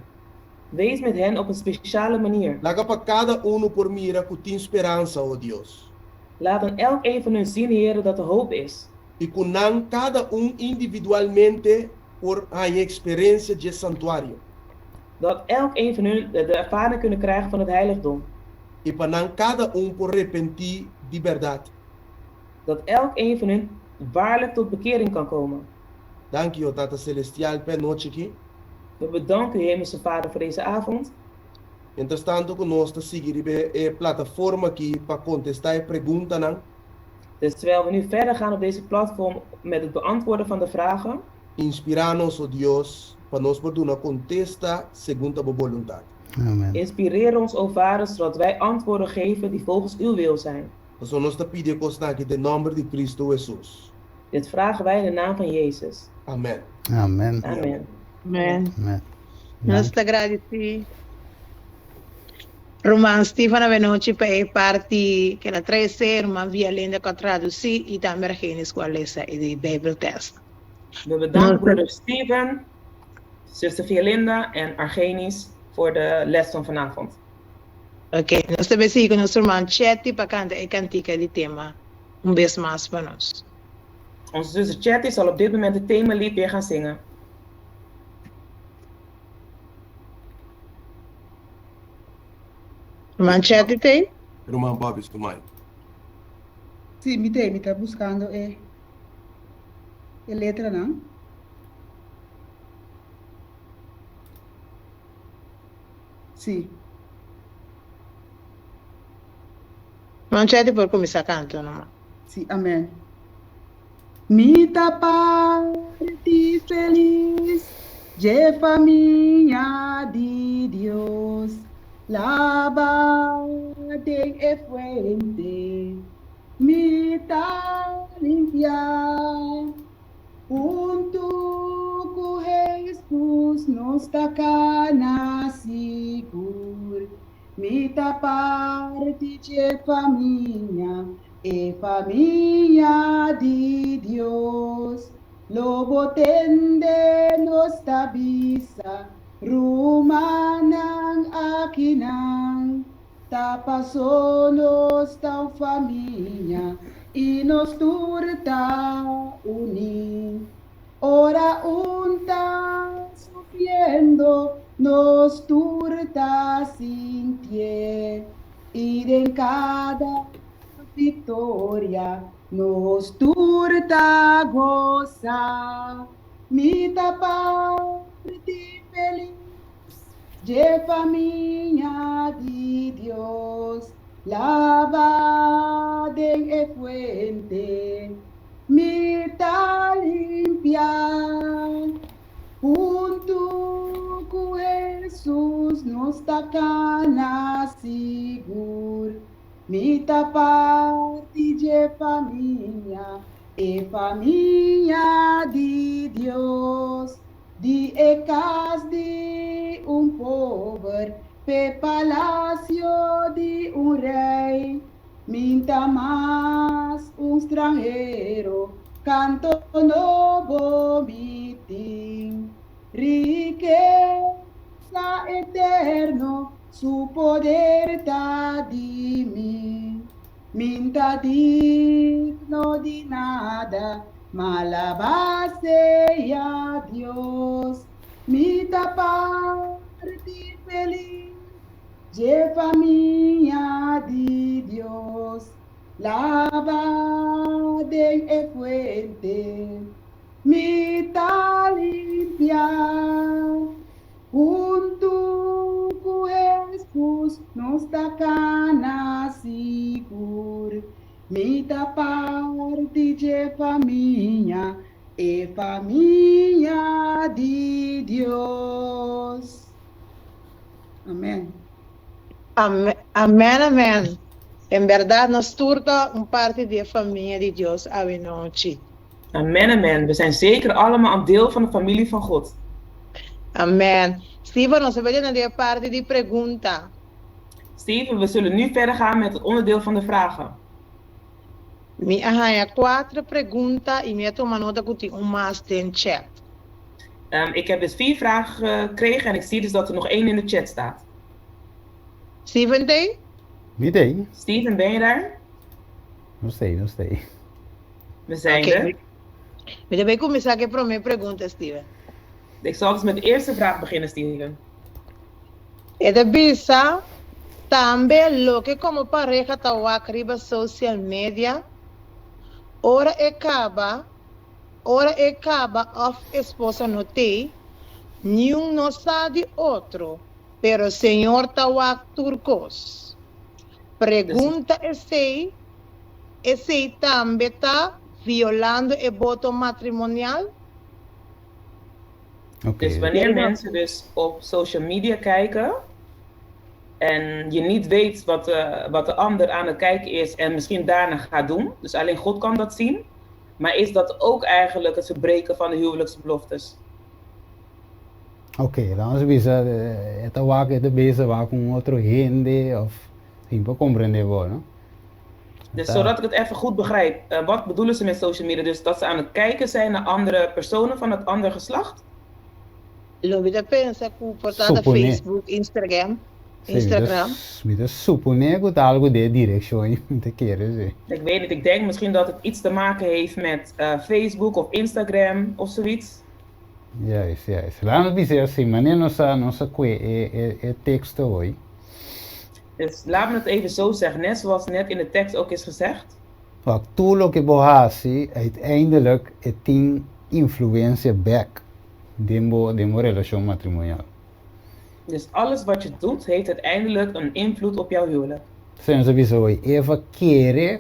Wees met hen op een speciale manier. Laga para cada por mira que tem esperança, oh Deus. Laat dan elk een van hun zien, Heer, dat er hoop is. E com cada individualmente por a experiência de santuário. Dat elk een van hun de ervaring kunnen krijgen van het heiligdom. E para cada por repentir de verdade. Dat elk een van hun waarlijk tot bekering kan komen. Dank je, Tata Celestial, per noite aqui. We bedanken u, Hemelse Vader, voor deze avond. Entretanto, conosco seguir a plataforma aqui para contestar a pergunta. Dus terwijl we nu verder gaan op deze platform met het beantwoorden van de vragen. Inspira-nos, oh Deus, para nós poder contestar segundo a vontade. Amen. Inspireer ons, o Vader, zodat wij antwoorden geven die volgens uw wil zijn. Nós nos pedimos aqui em nome de Cristo Jesus. Dit vragen wij in de naam van Jezus. Amém. Amen. Amen. Amen. Amen. Nós te agradecemos Roman Stefano Venoci per parti che la trae Roman via lenda che traduci e também regenis qual é de Bijbeltest. We bedanken broeder Steven, zuster Violinda en Argenis voor de les van vanavond. Ok, nós também seguimos nosso irmão Chetty para cantar e cantica de tema. Vez mais para nós. Onze zuster Chatty zal op dit moment het themalied weer gaan zingen. Irmão Chetty tem? Irmã Bob, estou Sim, me está buscando a letra, não? Sim. Irmão Chetty pode começar a cantar, não? Sim, amém. Mita parte feliz, de família de Deus, lava de fuente, mita limpiar, junto com Jesus nos tacana seguro, mita parte de família, e família de Deus, lobo tende nos tabisa, rumanang akinang, tapaso nos tão família, e nos turta uni, ora unta sufriendo, nos turta sintie, e em cada vitória nos turta goza, mita parte feliz, de família de Deus, lavada em fuente, mita limpia, junto com Jesus nos tacana seguro, mita parte de família, e família de Deus, de ecas de pobre, pe palácio de rei, minta mais estrangeiro, canto novo mitim, riqueza eterno, su poder tá de mim, minta digno de nada, malabase a Deus, minta parte feliz, de família de Deus, lavada em fuente, minta limpia, junto com Jesus nos tacana seguro, mita parte de família, e família de Deus. Amém. Amém, amém. Em verdade, nos turta parte de família de Deus a noite. Amen, amen. We zijn zeker allemaal een deel van de familie van God. Amen. Steven, nós vamos naar de parte de pergunta. Steven, we zullen nu verder gaan met het onderdeel van de vragen. Me arranha 4 perguntas e me toma nota que tem mais in chat. Ik heb dus 4 vragen gekregen en ik zie dus dat er nog 1 in de chat staat. Steven, tem? Me dei. Steven, ben je daar? Não sei. We zijn Okay. er. Me deve começar aqui para minha pergunta, Steven. Ik zal dus met de eerste vraag beginnen, Steven. E de bisa, também lo que como pareja tá arriba social media, ora acaba of esposa não tem, nenhum não sabe outro, pero o Senhor tá turcos. Pergunta esse também tá violando o voto matrimonial? Oké. Dus wanneer mensen dus op social media kijken en je niet weet wat de ander aan het kijken is en misschien daarna gaat doen, dus alleen God kan dat zien, maar is dat ook eigenlijk het verbreken van de huwelijksbeloftes? Oké, dan is het wak het bezig wak een otro gente of simple comprende no? Dus zodat ik het even goed begrijp, wat bedoelen ze met social media? Dus dat ze aan het kijken zijn naar andere personen van het andere geslacht? Lo vida pensa que portada Supone. Facebook, Instagram. Me supone que algo de direction te quieres zeggen. Ik weet niet, ik denk misschien dat het iets te maken heeft met Facebook of Instagram of zoiets. Juist. Laten we dizer assim, maneer nossa tekst hoor. Dus laten we het even zo zeggen, net zoals net in de tekst ook is gezegd. Wat tudo que borrasse, uiteindelijk het tem influência back demo relatie matrimonial. Dus alles wat je doet, heeft uiteindelijk een invloed op jouw huwelijk. Sem sowieso, Eva querer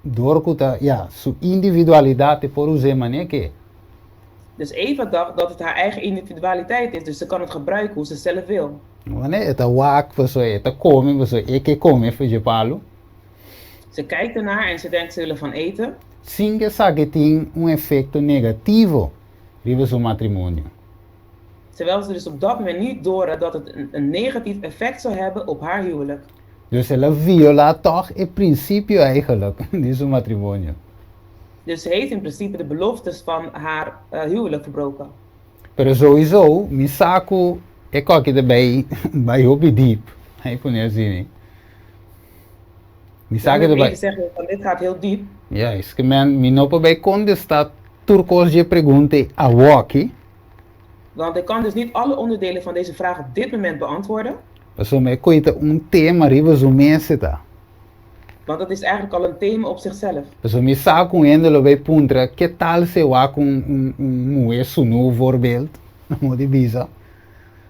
doorkuta, ja, su individualidade por usar maneer que. Dus Eva dacht dat het haar eigen individualiteit is, dus ze kan het gebruiken hoe ze zelf wil. Wanneer het wak, het komen, ik kom even je palo. Ze kijkt ernaar en ze denkt ze willen van eten. Sin que sabe tem effecto negativo riba su matrimonio. Terwijl ze dus op dat moment niet door dat het een negatief effect zou hebben op haar huwelijk. Dus ela viola toch in principe eigenlijk die su matrimonio. Dus ze heeft in principe de beloftes van haar huwelijk verbroken. Pero sowieso, mi saco é qualquer erbij bij hobby diep. Hij kon je zien. Mi saco Dan erbij. zeggen van dit gaat heel diep. Ja, is que men mi no bij contestar turcos je pregunte a walkie. Want ik kan dus niet alle onderdelen van deze vraag op dit moment beantwoorden. Paso me coita tema riba zo mensen ta. Want dat is eigenlijk al een thema op zichzelf. Paso mi saco endelo bij puntra, que tal se wa com moe sunu voorbeeld. Mo di bisa.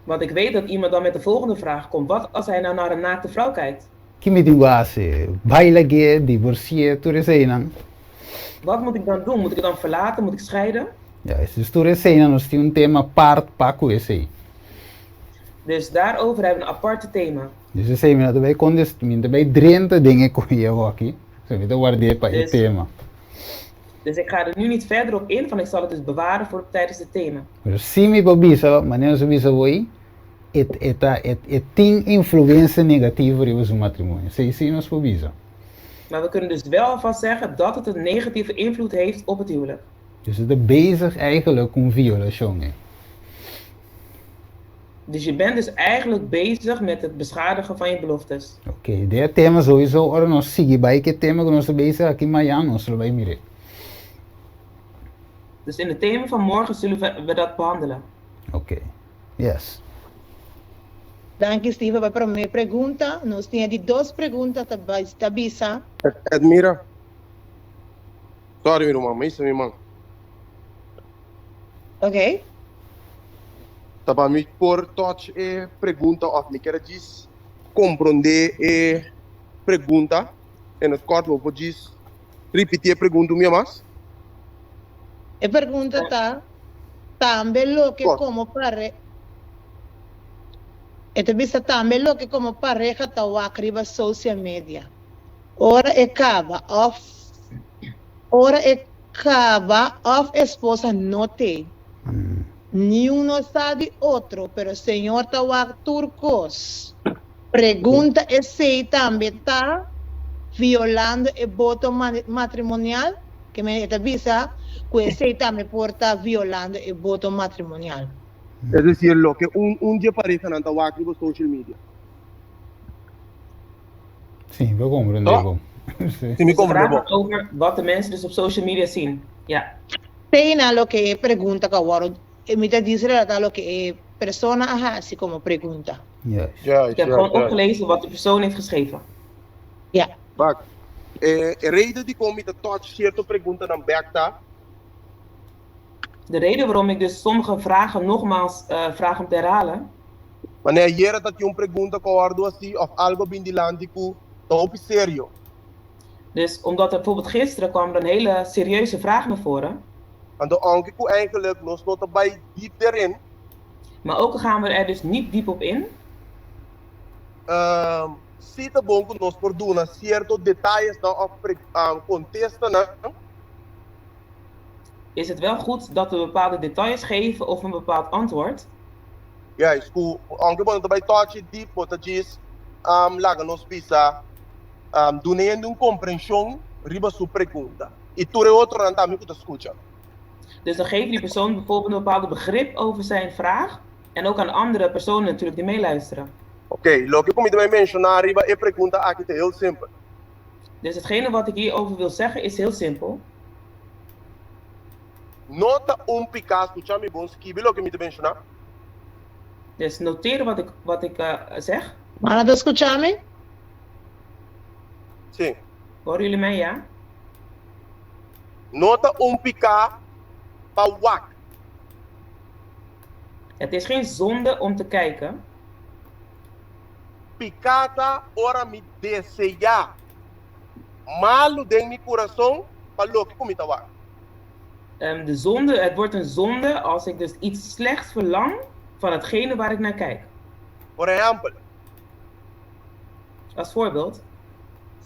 Want ik weet dat iemand dan met de volgende vraag komt. Wat als hij nou naar een naakte vrouw kijkt? Que me dinguase, baila ge, divorcie, tu reseinan. Wat moet ik dan doen? Moet ik dan verlaten? Moet ik scheiden? Ja, is tu reseinan nos tem tema part paco esse. Dus daarover hebben we een aparte thema. Dus ze zeggen dat wij konden bij 30 dingen kon je hockey. Zo weet je waar die pa het thema. Dus ik ga er nu niet verder op in, want ik zal het dus bewaren voor tijdens het thema. Dus zie me babisa, maneira zo bisa voi, het tem influência negativa riba su matrimonio. Sei sim nos babisa. Maar we kunnen dus wel alvast zeggen dat het een negatieve invloed heeft op het huwelijk. Dus het is bezig eigenlijk om violatie. Dus je bent dus eigenlijk bezig met het beschadigen van je beloftes. Oké, dit thema sowieso, ora nós seguir bij het thema que nós bezig aqui em Miami, nós vai mirar. Dus in het thema van morgen zullen we dat behandelen. Oké, yes. Dank je, Steve. Para minha pergunta, nós tínhamos duas perguntas da Bisa. Edmira. Sorry, meu irmão, mas isso, meu irmão. Ok? Tá para mim por touch pergunta of me quer diz compreender pergunta en het kort vou diz repetir a pergunta minha mas. A pergunta está também lo que como pareja. Esta Bisa também lo que como pareja está acriba social media. Ora acaba of esposa não tem. Nenhum não sabe outro, pero o senhor está turcos. Pergunta é se também está violando o voto matrimonial, que me avisa que esse também pode estar violando o voto matrimonial. É decir, lo que dia pareja não está aqui social media. Sim, vou compreender. Sim, me compreendo. Over wat de mensen dus op social media zien. Ja. Tem lo que pergunta que agora me diz lo que persona hace como pergunta. Yes. Ik heb gewoon opgelezen wat de persoon heeft geschreven. Ja. Bak, reden die kom met de touch certo pergunta dan back. De reden waarom ik dus sommige vragen nogmaals vraag om te herhalen. Wanneer je dat je een pergunta coordo assim of algo bindilandico, dan op serio. Dus omdat er bijvoorbeeld gisteren kwam er een hele serieuze vraag naar voren. En dan anke eigenlijk nog not bij diep erin. Maar ook gaan we er dus niet diep op in. Zitten bonko nos por doen cierto detalles dan op contesten. Is het wel goed dat we bepaalde details geven of een bepaald antwoord? Yes, anche quando vai touch deep, bota diz, laga nos pisa, donando uma compreensão, riba sua pergunta. E tu é outro não tá me escuta. Dus dan geeft die persoon bijvoorbeeld een bepaald begrip over zijn vraag. En ook aan andere personen natuurlijk die meeluisteren. Oké, lo que comigo mencionar riba é pergunta aqui é heel simpel. Dus hetgene wat ik hierover wil zeggen is heel simpel. Nota pica, escucha mi bom, skibi lo que me mencionar. Dus noteren wat ik zeg. ¿Van a escucharme? Sim. Horen jullie mij, ja? Nota pica pa wak. Het is geen zonde om te kijken. Picata ora me deseja. Malo den mi coração pa lo que comita wak. De zonde, het wordt een zonde als ik dus iets slechts verlang van hetgene waar ik naar kijk. Por exemplo, Als voorbeeld.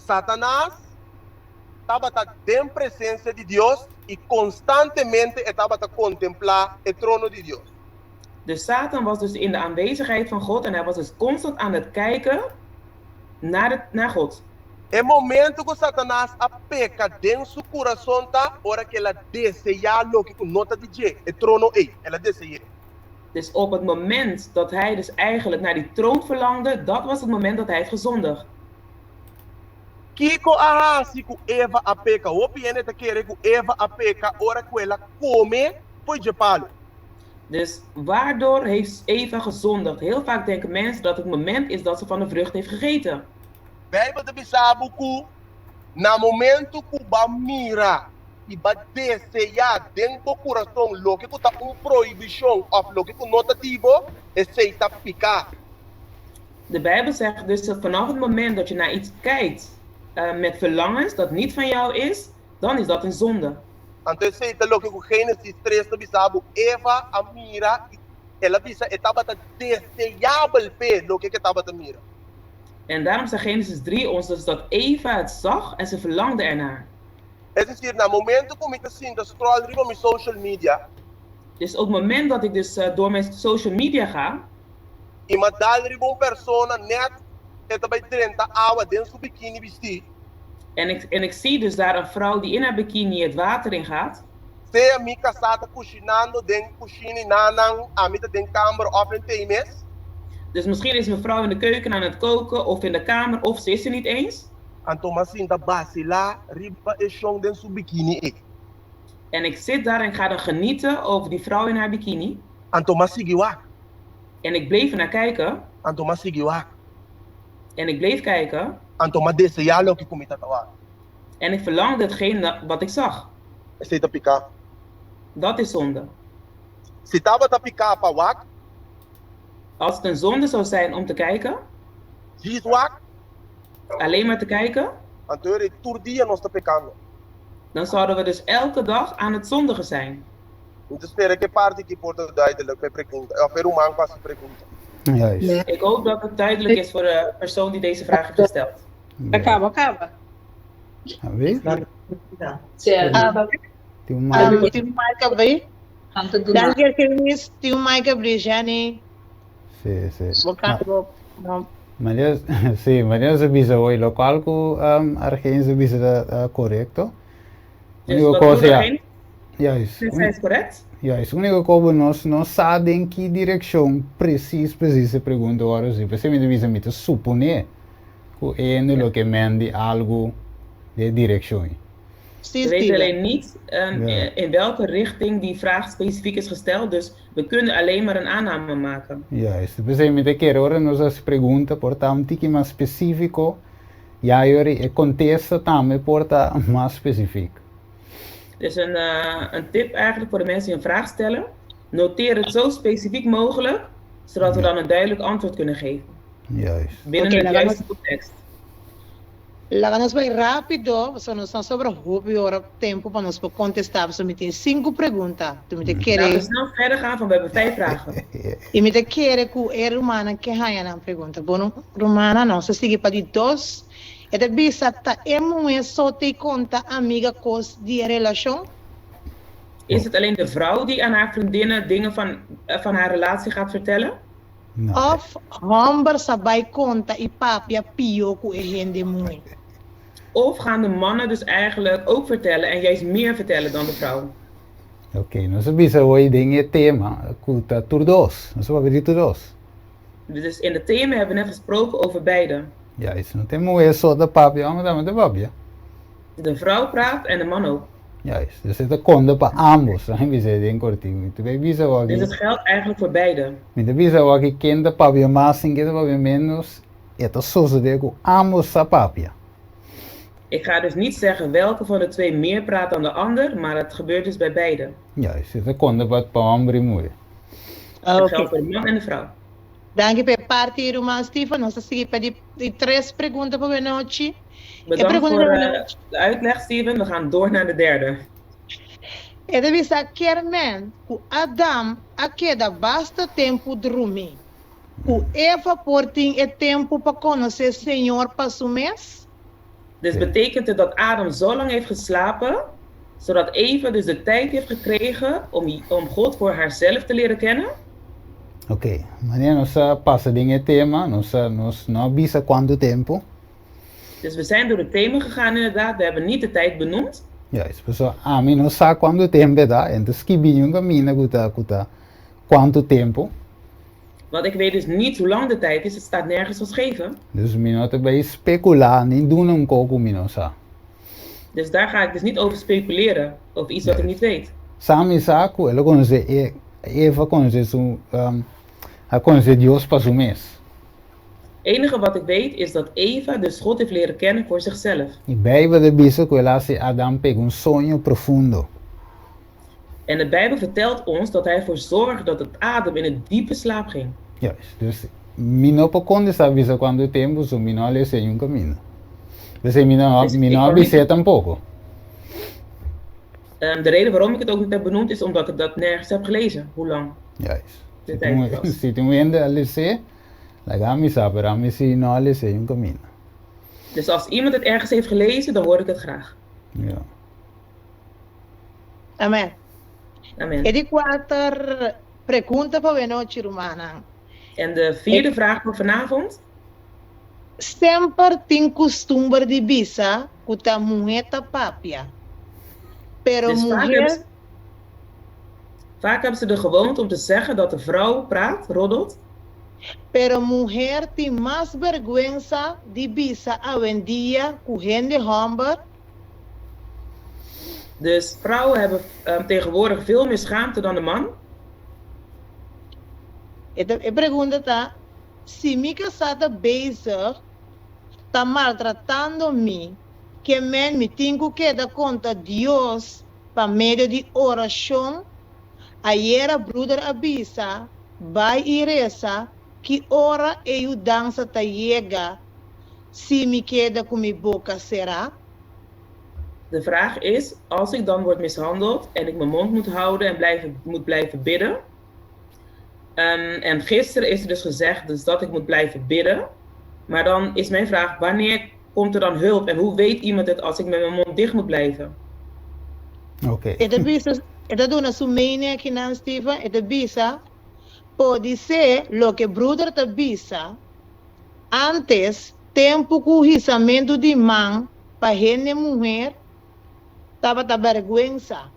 Satanás estava em presença de Deus e constantemente estava a contemplar o trono de Deus. Dus Satan was dus in de aanwezigheid van God en hij was dus constant aan het kijken naar God. É momento que Satanás peca dentro do coração, tá? Hora que ela deseja lo que nota de je, o trono ela deseja. Dus op het moment dat hij dus eigenlijk naar die troon verlangde, dat was het moment dat hij heeft gezondigd. Kiko ahasi ku Eva peca, hopi ene te kere ku Eva peca, hora que ela come, foi de palo. Dus waardoor heeft Eva gezondigd? Heel vaak denken mensen dat het moment is dat ze van de vrucht heeft gegeten. Bijbel de bisabu ku na momento ku ba mira e ba deseja dentro do coração lo que tá proibição of lo que notativo é seita picar. De Bijbel zegt dus dat vanaf het moment dat je naar iets kijkt met verlangens dat niet van jou is, dan is dat een zonde. Então seita lo que Gênesis 3 de bisabu Eva a mira ela bisa estava desejável pe lo que estava a mira. En daarom zegt Genesis 3 ons dus dat Eva het zag en ze verlangde ernaar. É decir, na momento que eu assim, scroll riba mijn social media, Dus op het moment dat ik dus door mijn social media ga, e me dá riba persona net eta bij 30 hours dentro do biquíni vestir. en ik zie dus daar een vrouw die in haar bikini het water in gaat. Se a mi casata cozinando den cozinha nanang, a mi den kamer of in temes. Dus misschien is mevrouw in de keuken aan het koken of in de kamer of ze is er niet eens. En Thomasin da basila riba e shong den su bikini ik. En ik zit daar en ga dan genieten over die vrouw in haar bikini. En Thomasin giwa. En ik bleef naar kijken. En Thomasin giwa. En ik bleef kijken. En Thomas desse ya lo que comita tawa. En ik verlangde hetgeen wat ik zag. Se ta pica. Dat is zonde. Se tava ta pica pa wak. Als het een zonde zou zijn om te kijken, Diz wak. alleen maar te kijken, En teorie tur dia nós ta pecando. dan zouden we dus elke dag aan het zondigen zijn. Então espera que parte que porta duidelijk bij pergunta. Of er man pas pergunta. Juist. Ik hoop dat het duidelijk is voor de persoon die deze vraag heeft gesteld. Acaba. Weet? Ah, Tem uma... tem mais que abrir? Dan que tem mais que abrir, Jane. Sim, sim. Não. Mas sim, mas eu sabia hoje local que argeen sabia correto. Dus wat doen we erin? Juist. Dit is correct. Juist. Única coisa nós sabe em que direção precisa pergunta agora sim. Porque me devia me suponer que é no que mende algo de direção. We weten alleen niet in welke richting die vraag specifiek is gesteld, dus we kunnen alleen maar een aanname maken. Juist, precisamente quero ora nós as pergunta porta um tique mais específico, e aí o contexto também porta mais específico. Dus een tip eigenlijk voor de mensen die een vraag stellen, noteer het zo specifiek mogelijk, zodat we dan een duidelijk antwoord kunnen geven. Juist. Binnen de juiste context. Lá nós vai rápido, só nós estamos sobre hoeveel hora tempo para nós contestar. Você me tem 5 perguntas. Tu me tem Laten we querer. snel verder gaan, want we hebben 5 vragen. E me tem querer que é romana que há na pergunta. Bom, romana não, se sigue para de 2. E de bisa tá é só te conta amiga cos de relação. Is het alleen de vrouw die aan haar vriendinnen dingen van haar relatie gaat vertellen? No. Of homber sabay conta i papia pio ku e hende muy. Of gaan de mannen dus eigenlijk ook vertellen en juist meer vertellen dan de vrouw? Ok, nós bisa hoje dinge tema kuta turdos. Nós vamos ver turdos. Dus in het thema hebben we net gesproken over beide. Ja, isso não tem mulher só da papia, mas também da papia. De vrouw praat en de man ook. Ja, isso. Dus het conde para ambos. Dan bisa den cortinho. Tu vai bisa Dus hoje. het geldt eigenlijk voor beide. Minha bisa hoje quem da papia mais, quem da papia menos. Het is zo de ku ambos sa papia. Ik ga dus niet zeggen welke van de twee meer praat dan de ander, maar het gebeurt dus bij beide. Ja, isso é conde para homem e mulher. Het Ok. geldt voor de man en de vrouw. Danke per parte, irmã Stefan. Nós seguimos para de três perguntas para noite. Bedankt pergunta voor naar de uitleg, Steven. We gaan door naar de derde. E deve ser quermen ku Adam a queda basta tempo dormir. Ku Eva porting e tempo para conhecer Senhor para su mês. Dus Oké. betekent het dat Adam zo lang heeft geslapen, zodat Eva dus de tijd heeft gekregen om God voor haarzelf te leren kennen? Ok, maneira nós passa dinge tema, nós não bisa quanto tempo. Dus we zijn door het thema gegaan inderdaad. We hebben niet de tijd benoemd. Ja, isso pessoal, a mim não sabe quanto tempo dá, então que binho caminha kuta quanto tempo. Want ik weet dus niet hoe lang de tijd is. Het staat nergens geschreven. Dus minota bij specular, niet doen coco minosa. Dus daar ga ik dus niet over speculeren. Over iets wat ik niet weet. Sami saco, ela conhece Eva conhece a conhece Deus para su mês. Het enige wat ik weet is dat Eva dus God heeft leren kennen voor zichzelf. E Bijbel de bisa que ela se Adam pegou sonho profundo. En de Bijbel vertelt ons dat hij ervoor zorgde dat het Adam in een diepe slaap ging. Ja, dus mino po conde sabisa quando tempo so mino le sei un cammino. Dus mino Dus ik mino kan avise niet- tampoco. De reden waarom ik het ook niet heb benoemd is omdat ik dat nergens heb gelezen. Hoe lang? Ja, De se tijd tu was. se tu ende alle se la gami sa per mi si no alle sei un cammino. Dus als iemand het ergens heeft gelezen, dan hoor ik het graag. Ja. Amen. Amen. E de quatro pergunta para noite, romana. En de vierde vraag voor vanavond. Sempre tem costume de bisa que a mulher tá papia. Pero Dus mulher, vaak hebben ze de gewoonte om te zeggen dat de vrouw praat, roddelt. pero mulher tem mais vergüenza de bisa hoje em dia com gente homem. Dus vrouwen hebben tegenwoordig veel meer schaamte dan de man. E pergunta tá, se me casada bezig, tá maltratando me, que me tenho que dar conta Deus para meio de oração, aí a brother avisa, vai e reza, que hora eu dança tá chega, se me queda com minha boca será? De vraag is, als ik dan word mishandeld en ik mijn mond moet houden en moet blijven bidden. En gisteren is er dus gezegd dus dat ik moet blijven bidden. Maar dan is mijn vraag, wanneer komt er dan hulp? En hoe weet iemand het als ik met mijn mond dicht moet blijven? Ok. E da bisa, e da dona su mening aqui na Stephen, e da bisa, pode ser lo que brother da bisa, antes, tempo com o risamento de man, para gente mulher, tava da vergüenza.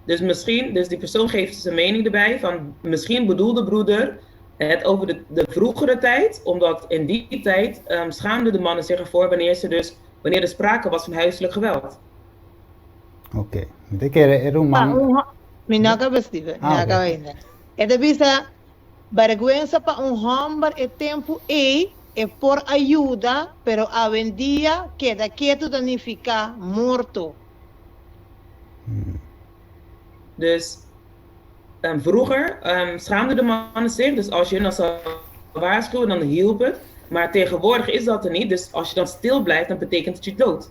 Dus misschien, dus die persoon geeft zijn mening erbij van misschien bedoelde broeder het over de vroegere tijd, omdat in die tijd schaamden de mannen zich ervoor wanneer er sprake was van huiselijk geweld. Ok. De que era un man. Minaga ba Stephen? Ah, Minaga okay. ainda. E da bisa, vergüenza para homem e tempo e por ajuda, pero hoje em dia queda quieto danificar morto. Dus vroeger schaamden de mannen zich, dus als je dan zou waarschuwen, dan hielp het. Maar tegenwoordig is dat er niet, dus als je dan stil blijft, dan betekent het je dood.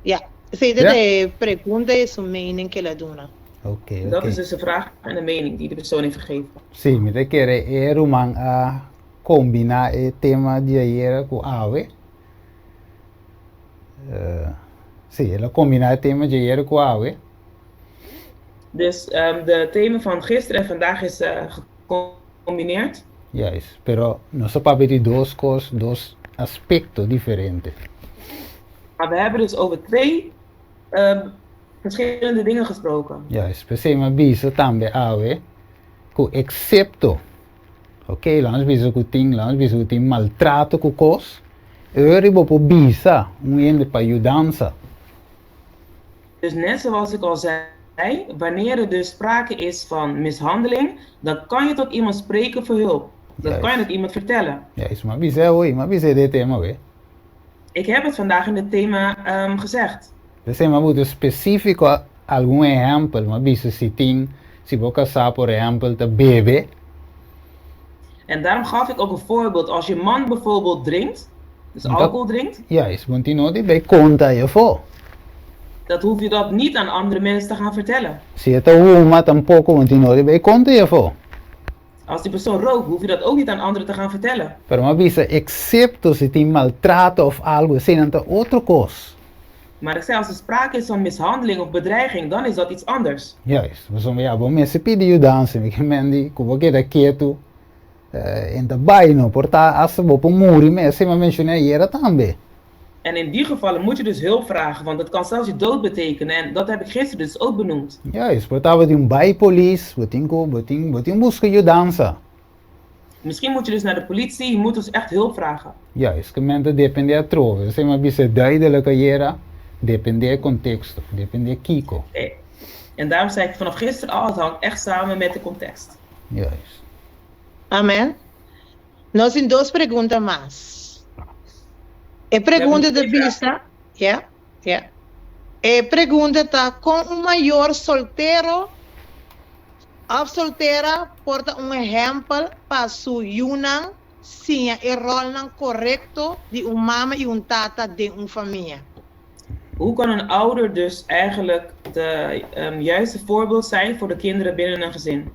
Ja, ze Ja. de pergunta e su mening que la dona. Ok, Dat is ok. dus de vraag en de mening die de persoon heeft gegeven. Sim, me de que era un man a combinar o tema de ayer com ave. Sim, ela combinar o tema de ayer com ave. Dus de thema van gisteren en vandaag is gecombineerd. Yes, pero no se puede ver dos cosas, dos aspectos diferentes. Maar we hebben dus over twee verschillende dingen gesproken. Yes, pensemos biso también ave, que excepto, ok, langs biso ting maltrato ku kos, euribo po bisa, ende pa ajudanza. Dus net zoals ik al zei, wanneer er dus sprake is van mishandeling, dan kan je tot iemand spreken voor hulp. Dat Juist. kan je tot iemand vertellen. Yes, maar bisa de tema we. Ik heb het vandaag in het thema gezegd. Pensemos muito específico algum exemplo, mas biso se vou casar por exemplo, de bebê, En daarom gaf ik ook een voorbeeld. Als je man bijvoorbeeld drinkt, dus alcohol drinkt, yes, continua de bij conta je voor. dat hoef je dat niet aan andere mensen te gaan vertellen. Se é uma tampouco continua de bij conta je voor. Als die persoon rookt, hoef je dat ook niet aan anderen te gaan vertellen. Pero mas biso, excepto se tem maltrato of algo, se não tem outra coisa. Maar ik zei, als er sprake is van mishandeling of bedreiging, dan is dat iets anders. Yes, mas ja, bom mensen pedi ajudança, me que mendi, como que da quieto, em da baino, porta asa bo po muri, mas se me mencionei hier também. En in die gevallen moet je dus hulp vragen, want dat kan zelfs je dood betekenen. En dat heb ik gisteren dus ook benoemd. Yes, porta we tem bai police, botin busca ajudança. Misschien moet je dus naar de politie, je moet dus echt hulp vragen. Yes, que mente depende a trove, se me bisa duidelijke hier, depende contexto, depende kiko. En daarom zei ik vanaf gisteren al, het hangt echt samen met de context. Yes. Amén. Nos tem duas perguntas mais. A pergunta de vista, yeah. A pergunta está com maior solteiro ou solteira, porta exemplo para sua união, sim, o rol não correto de mama e tata de família. Hoe kan een ouder dus eigenlijk de juiste voorbeeld zijn voor de kinderen binnen een gezin?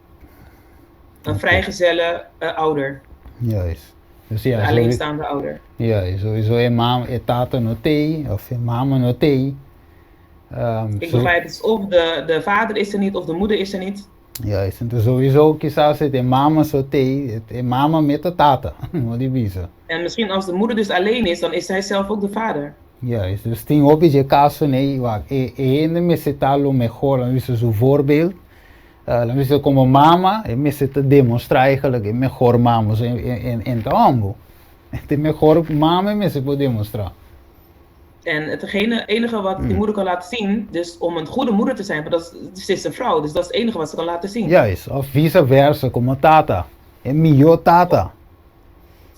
Een vrijgezelle ouder, Yes. Dus ja, een alleenstaande ouder. ja, sowieso é mama, é tata no tei, of é mama no tei. Ik begrijp het, of de vader is er niet, of de moeder is er niet. Ja, então sowieso quizás é mama so tei, é mama met a tata, no di bisa. En misschien als de moeder dus alleen is, dan is hij zelf ook de vader. Ja, dus tem op je caso nee, wat ainda me citá-lo melhor, dan is zo'n voorbeeld. Dan is het como mama, e me cita demonstrar eigenlijk é melhor mama in te ambo. Het melhor mama me se pode demonstrar. En het enige wat die moeder kan laten zien, dus om een goede moeder te zijn, want ze is een vrouw, dus dat is het enige wat ze kan laten zien. Juist, of vice versa, como tata. É melhor tata.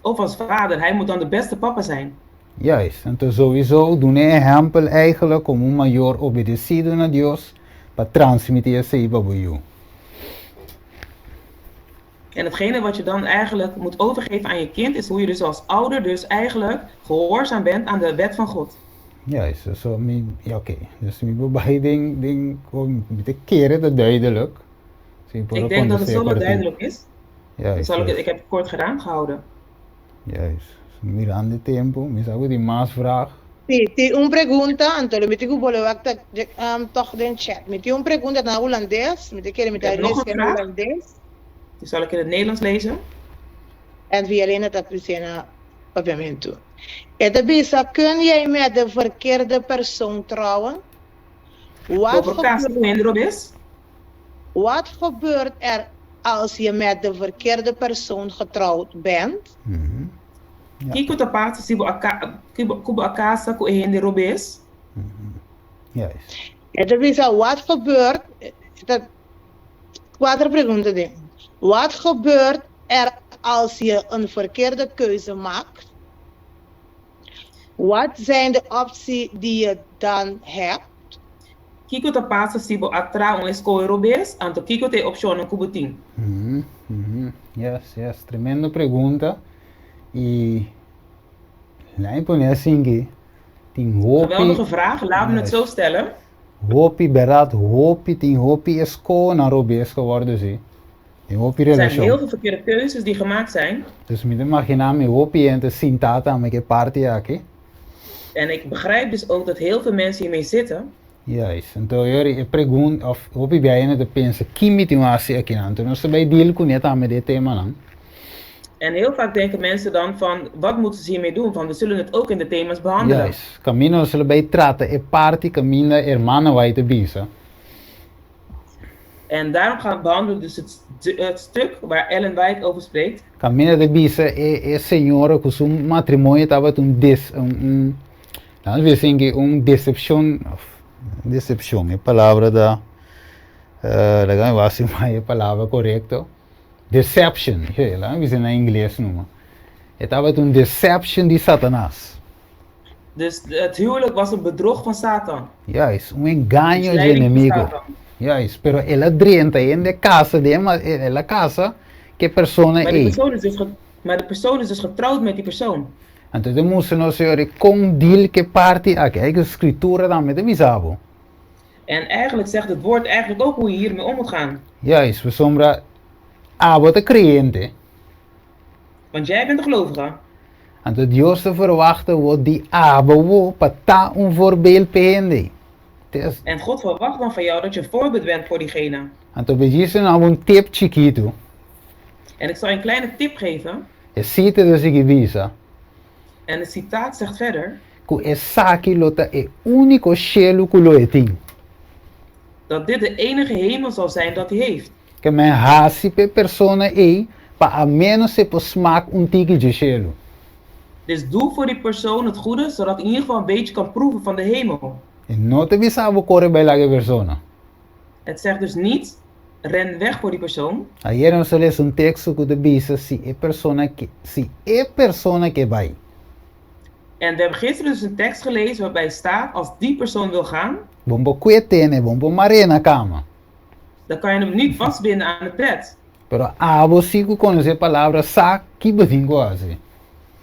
Of als vader, hij moet dan de beste papa zijn. Juist, então sowieso doen een exemplo eigenlijk como maior obedecido a Deus para transmitir essa iba para you. En hetgene wat je dan eigenlijk moet overgeven aan je kind, is hoe je dus als ouder dus eigenlijk gehoorzaam bent aan de wet van God. Juist, so ja oké. Dus mi babai ding met keren dat duidelijk. Ik denk dat het zo wat duidelijk is. Juist. Ik heb het kort gedaan gehouden. Juist. Mirando tempo, me sabe die maasvraag. Tem pergunta, Antônio, me digo toch den chat. Me tem pergunta na holandês, me quer me dar in holandês. Die zal ik in het Nederlands lezen. En via alleen het Apicena papiamento. Het bisa, kun jij met de verkeerde persoon trouwen? Wat gebeurt er als je met de verkeerde persoon getrouwd bent? Kiko tapata si kubo akasa ko ehende robes. Juist. Het bisa, wat gebeurt? Quatro perguntas ding. Wat gebeurt er als je een verkeerde keuze maakt? Wat zijn de opties die je dan hebt? Kiko te passa si bo atra un escoe robes, anto kiko te option kubuting. Yes, tremenda pergunta. E lá em Ponesinghi, tem hopi. Geweldige vraag, laten we het zo stellen. Hopi berat, hopi, tem hopi escoe na robes geworden zie. Er zijn heel veel verkeerde keuzes die gemaakt zijn. Dus me imaginar me hopi en te sintata me que parte aqui. En ik begrijp dus ook dat heel veel mensen hiermee zitten. Juist. Então, eu pergunto, of op je bijna te pensen, kimi situatie aqui não. Então, nós também deal com het aan met dit thema não. En heel vaak denken mensen dan van, wat moeten ze hiermee doen? Van, we zullen het ook in de thema's behandelen. Juist. Camino zullen bij traten, e parti camina hermana vai te bisa. En daarom gaan behandelen we dus het stuk waar Ellen White over spreekt. Camina de bisa e senhora com seu matrimônio estava não dizem que decepção é palavra da legal assim mas é palavra correta deception lá dizem em inglês não estava deception de Satanás. Dus het huwelijk was een bedrog van Satan. Juist, engano de Misleiding van inimigo. Satan. Juist, pero ela drenta in de casa de ela casa que persona Maar, é. maar de persoon is dus getrouwd met die persoon. Então temos nós senhor com deal que parte aqui a escritura dan met de bisabo. En eigenlijk zegt het woord eigenlijk ook hoe je hiermee om moet gaan. Juist, we sombra abo te creyente. Want jij bent een gelovige. Então Deus te verwachten wat die abo wo pata voorbeeld pende. En God verwacht dan van jou dat je een voorbeeld bent voor diegene. Então begissen nou een tip chiquito. En ik zal je een kleine tip geven. E cita dus ik visa. En het citaat zegt verder. Que essa lota é único cielo que lo tem. Dat dit de enige hemel zal zijn dat hij heeft. Que men hasi pe persona é pa a menos se posmak tique de cielo. Dus doe voor die persoon het goede, zodat hij in ieder geval een beetje kan proeven van de hemel. E não te bisabo corre bij la persona. Het zegt dus niet, ren weg voor die persoon. Ayer nos lees un texto que te bisa si é persona que vai. En we hebben gisteren dus een tekst gelezen waarbij staat, als die persoon wil gaan, Bombo cuetene, bombo marena cama. dan kan je hem niet vastbinden aan het bed. Pero abo sigo conhecer palavra sa que bedinho quase.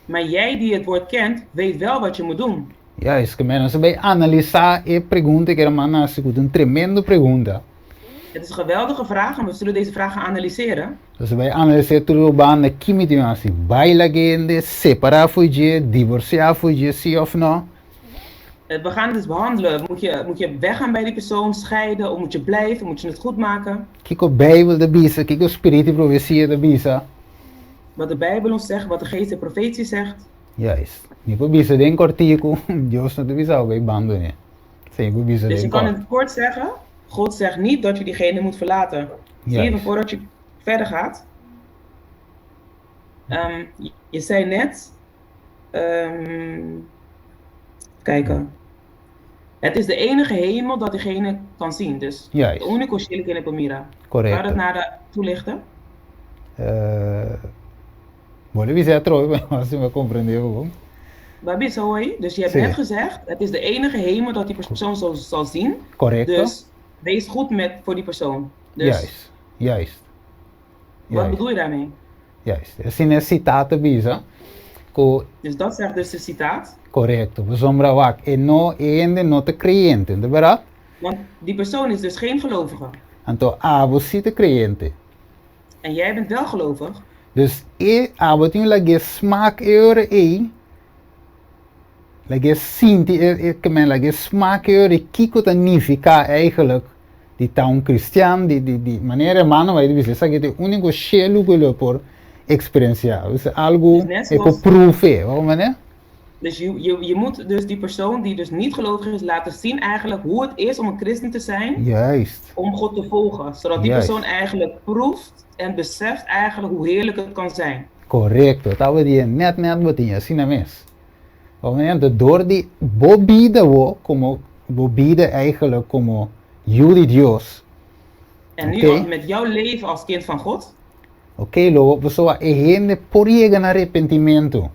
Maar jij die het woord kent, weet wel wat je moet doen. Ja, is que menos bij analisar e pergunta que era mana een tremendo pergunta. Het is een geweldige vraag en we zullen deze vraag gaan analyseren. Dus bij analisar tudo banda que me diz assim, baila gente, separar fugir, divorciar fugir, sim of no. We gaan het dus behandelen. Moet je weggaan bij die persoon, scheiden, of moet je blijven, moet je het goed maken? Kiko Bijbel de bisa, kiko spiritu profecia de bisa. Wat de Bijbel ons zegt, wat de geest de profetie zegt. Juist. Nico bisa den cortico, Deus não te bisa bij bando ne. Sego bisa Dus je den kan in cort. het kort zeggen, God zegt niet dat je diegene moet verlaten. Even voordat je verder gaat. Je zei net, kijken. Het is de enige hemel dat diegene kan zien. Dus Juist. de unico cielo que le mira. Correcto. Kan je dat nader toelichten? Vou dizer trouxe, mas você vai compreender hoor. Babi, zo hoor je. Dus je hebt Zie. net gezegd, het is de enige hemel dat die persoon zal zien. Correcto. Dus wees goed voor die persoon. Dus Juist. Juist. wat bedoel je daarmee? Juist. Assim é citado bisa. Dus dat zegt dus de citaat. Correcto. We sombra wak. E no ende no te creyente, de verdad? Want die persoon is dus geen gelovige. Então, abo si te creyente. En jij bent wel gelovig. Dus abo tinha lage smaak eure lage sinti lage smaak eure kiko significa eigenlijk die taun christian die maniera mano vai dizer que é o único cielo que ele por experienciar. Dus algo Dus é com proof, né? Dus je moet dus die persoon die dus niet gelovig is laten zien eigenlijk hoe het is om een christen te zijn. Juist. Om God te volgen. Zodat die Juist. persoon eigenlijk proeft en beseft eigenlijk hoe heerlijk het kan zijn. Correcto. Tava die net botinha, assim na mes. Então, door die bobida como bobida eigenlijk como jullie Dios. En nu Oké. met jouw leven als kind van God. Ok, lo pessoa é gente por llegar arrependimento.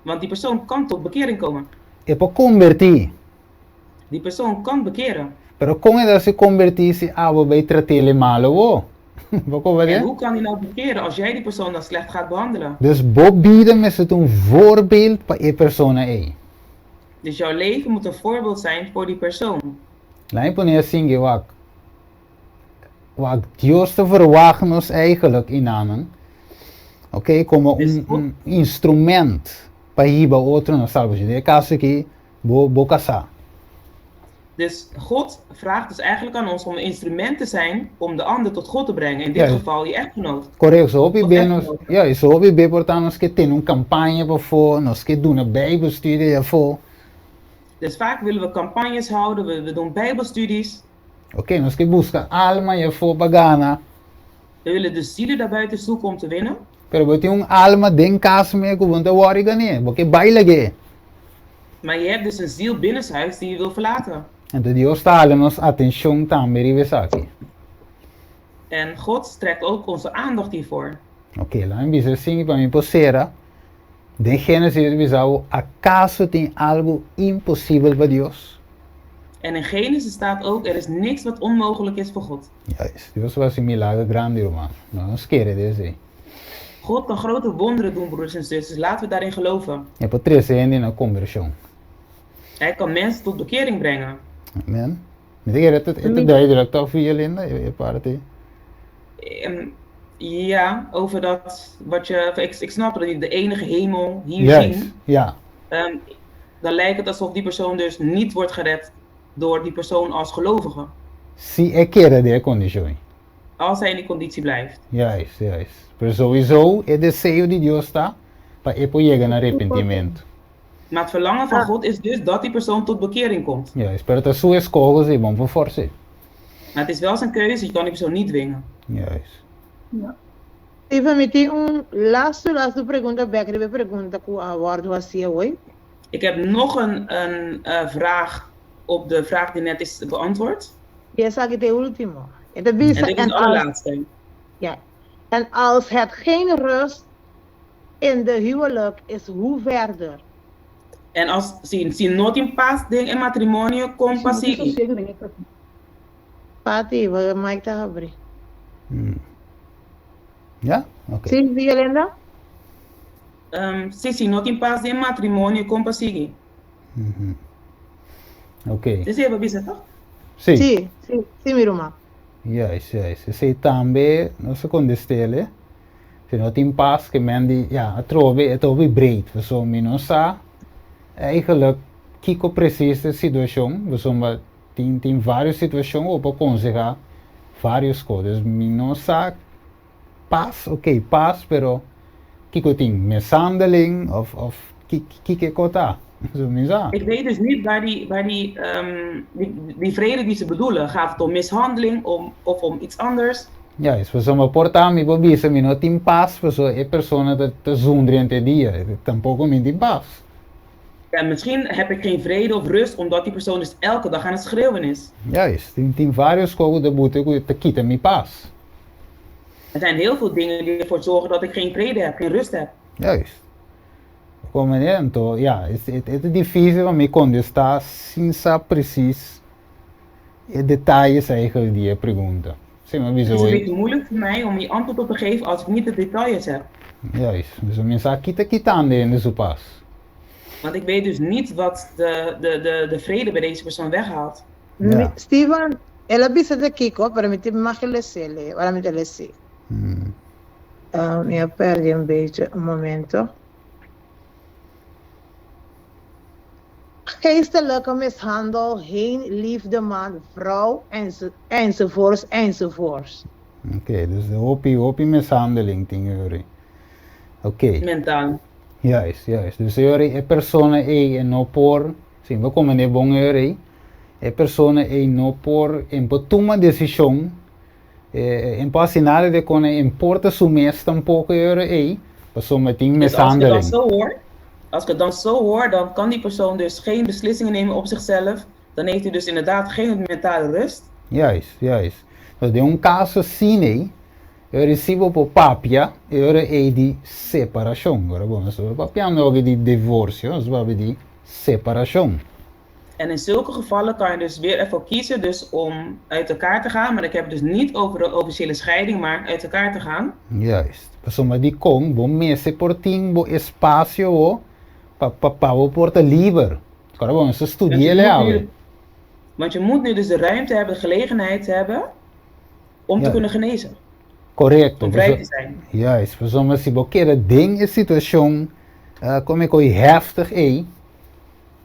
Want die persoon kan tot bekering komen. É para convertir. Die persoon kan bekeren. Pero como ela se convertir se abo vai tratar ele mal wo? Vou En ver? hoe kan hij nou bekeren als jij die persoon dan slecht gaat behandelen? Dus bobida met het een voorbeeld para a persona é. Dus jouw leven moet een voorbeeld zijn voor die persoon. Lá em Ponia assim wat Deus te verwachten ons eigenlijk in aan. Ok, como instrumento para ir para outro na salvação. É caso que vou casar. Dus God vraagt dus eigenlijk aan ons om een instrument te zijn om de ander tot God te brengen. In dit Ja. geval je echtgenoot. Correto, so obi Of bem nos, echtgenoot. ja, so obi bem portanto nós que tem campanha para for, nós que doen een bijbelstudie voor. Dus vaak willen we campagnes houden, we doen bijbelstudies. Oké, nós que busca alma e voor bagana. We willen dus zielen daarbuiten zoeken om te winnen. Pero we tem alma den caso me que vão te worry gane, porque baila ge. Maar je hebt dus een ziel binnenshuis die je wil verlaten. Então Deus está dando nos atenção também rivesaki. En God trekt ook onze aandacht hiervoor. Ok, lá em Bisa sim para mim posera. De Gênesis visau acaso tem algo impossível para Deus? En in Genesis staat ook, er is niks wat onmogelijk is voor God. Yes, Deus was een milagre grande, irmão. Não nos queira dizer. God kan grote wonderen doen, broers en zusters. Laten we daarin geloven. É por três ainda na conversão. Hij kan mensen tot bekering brengen. Amen. Me diga, het duidelijk toch voor je, Linda? Je parte. Ja, over dat wat je. Ik snap dat niet de enige hemel hier Juist, zien. ja. Dan lijkt het alsof die persoon dus niet wordt gered door die persoon als gelovige. Se é queira de condições. Als hij in die conditie blijft. Juist, juist. Pero sowieso, é desejo de Deus está para ele chegar no arrependimento. Maar het verlangen van God is dus dat die persoon tot bekering komt. Juist, pero as suas escolhas é bom por força. Maar het is wel zijn keuze, je kan die persoon niet dwingen. Juist. Steven, me tem laatste pergunta, Becker, pergunta que o abordo assim hoje. Ik heb nog een vraag op de vraag die net is beantwoord. E essa aqui tem último. En dit is de allerlaatste. Ja. En als het geen rust in de huwelijk is, hoe verder? En als si no tem paz en matrimonio con pasigi. Pati, wat Mike te abrir. Ja? Ok. Sim, Violenda? Si no tem paz en matrimonio con pasigi. Ok. Dit is even bizar, toch? Sim. Sim, minha irmã. Juist, juist. Sei também, não se condestele. Se não tem paz, que men die, ja, het is breed. We zullen não sa, eigenlijk, kiko precies de situatie. We zullen tem várias situações op aconselhar várias coisas. Não sa, paz, ok, paz, pero kiko tem mishandeling of kike kota. Zo misa. Ik weet dus niet waar die vrede die ze bedoelen. Gaat het om mishandeling of om iets anders? Ja, is we zullen portar mi bobisa, mi não tem paz, we zullen een persoon dat te zonder te dia, tampouco me tem paz. Ja, misschien heb ik geen vrede of rust omdat die persoon dus elke dag aan het schreeuwen is. Juist, tem vários coisas de boete te quita mi paz. Er zijn heel veel dingen die ervoor zorgen dat ik geen vrede heb, geen rust heb. Juist. Como é, então, ja, é difícil para mim contestar sem saber precies detalhes eigenlijk die je pergunta. Sim, maar Het is een wieso? beetje moeilijk voor mij om je antwoord op te geven als ik niet de details heb. Juist, dus mensen quitando in de paz. Want ik weet dus niet wat de vrede bij deze persoon weghaalt. Ja. Steven, ela bisa de Kiko, para me te machilecele, para me te lesse. Eu perdi beetje, een momento. Geestelijke mishandel, geen liefde man, vrouw, enzovoorts. Oké, dus de hopi mishandeling dingen. Oké. Mentaal. Juist, juist. Dus é persona e não por, sim, we komen de bom é persona e não por toma decisão, em passinare de kon importa sumes tampoco persona tem Dus als ik het dan mishandeling. zo hoor, als ik het dan zo hoor, dan kan die persoon dus geen beslissingen nemen op zichzelf. Dan heeft hij dus inderdaad geen mentale rust. Juist, juist. Dus de caso assim, eu recebo por papia, eu de separação. Agora, bom, so papia não é de divórcio, nós vamos de separação. En in zulke gevallen kan je dus weer ervoor kiezen dus om uit elkaar te gaan. Maar ik heb het dus niet over de officiële scheiding, maar uit elkaar te gaan. Juist. Pessoa de com, bom mese portinho, bom espaço, para o porta livre. Agora, bom, isso estudia Want je moet nu dus de ruimte hebben, de gelegenheid hebben om te Ja. kunnen genezen. Correto. Om vrij te zijn. Juist. Pessoa, se você ding is situação, como é que heftig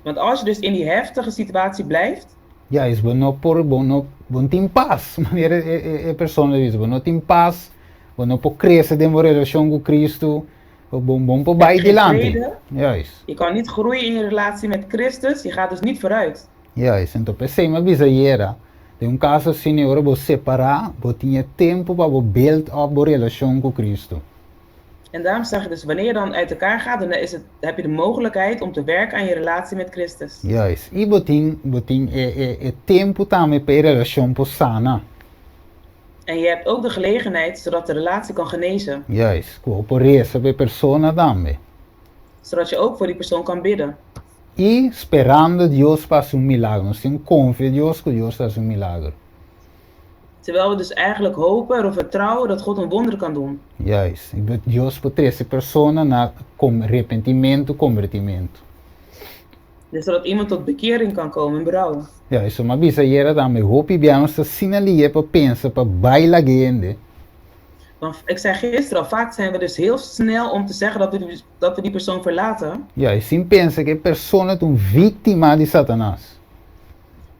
Want als je dus in die heftige situatie blijft, Juist, we no por bono bon tem paz. Wanneer a persona diz, we no tem paz, we no por crescer de uma relação com Cristo, we bom por bij geen dilante. vrede. Juist. Je kan niet groeien in je relatie met Christus, je gaat dus niet vooruit. Juist, então pensei uma bisaieira. De caso assim, agora vou separar, vou ter tempo para build up a relação com Cristo. En daarom zeg je dus, wanneer je dan uit elkaar gaat, dan heb je de mogelijkheid om te werken aan je relatie met Christus. Juist. E vou ter tempo também para a relação sana. En je hebt ook de gelegenheid zodat de relatie kan genezen. Juist. Por essa persona também. Zodat je ook voor die persoon kan bidden. E esperando Deus para um milagre. Nós temos confiança em Deus que Deus faz milagre. Terwijl we dus eigenlijk hopen of vertrouwen dat God een wonder kan doen. Juist. E Deus por essa persona na arrependimento, convertimento. Dus zodat iemand tot bekering kan komen en berouw. Juist. Uma bisaieira também. Hope bem essa sinalia para pensar para bailar gente. Want ik zei gisteren al, vaak zijn we dus heel snel om te zeggen dat we die persoon verlaten. Ja, sim pensa que a pessoa é uma vítima de Satanás.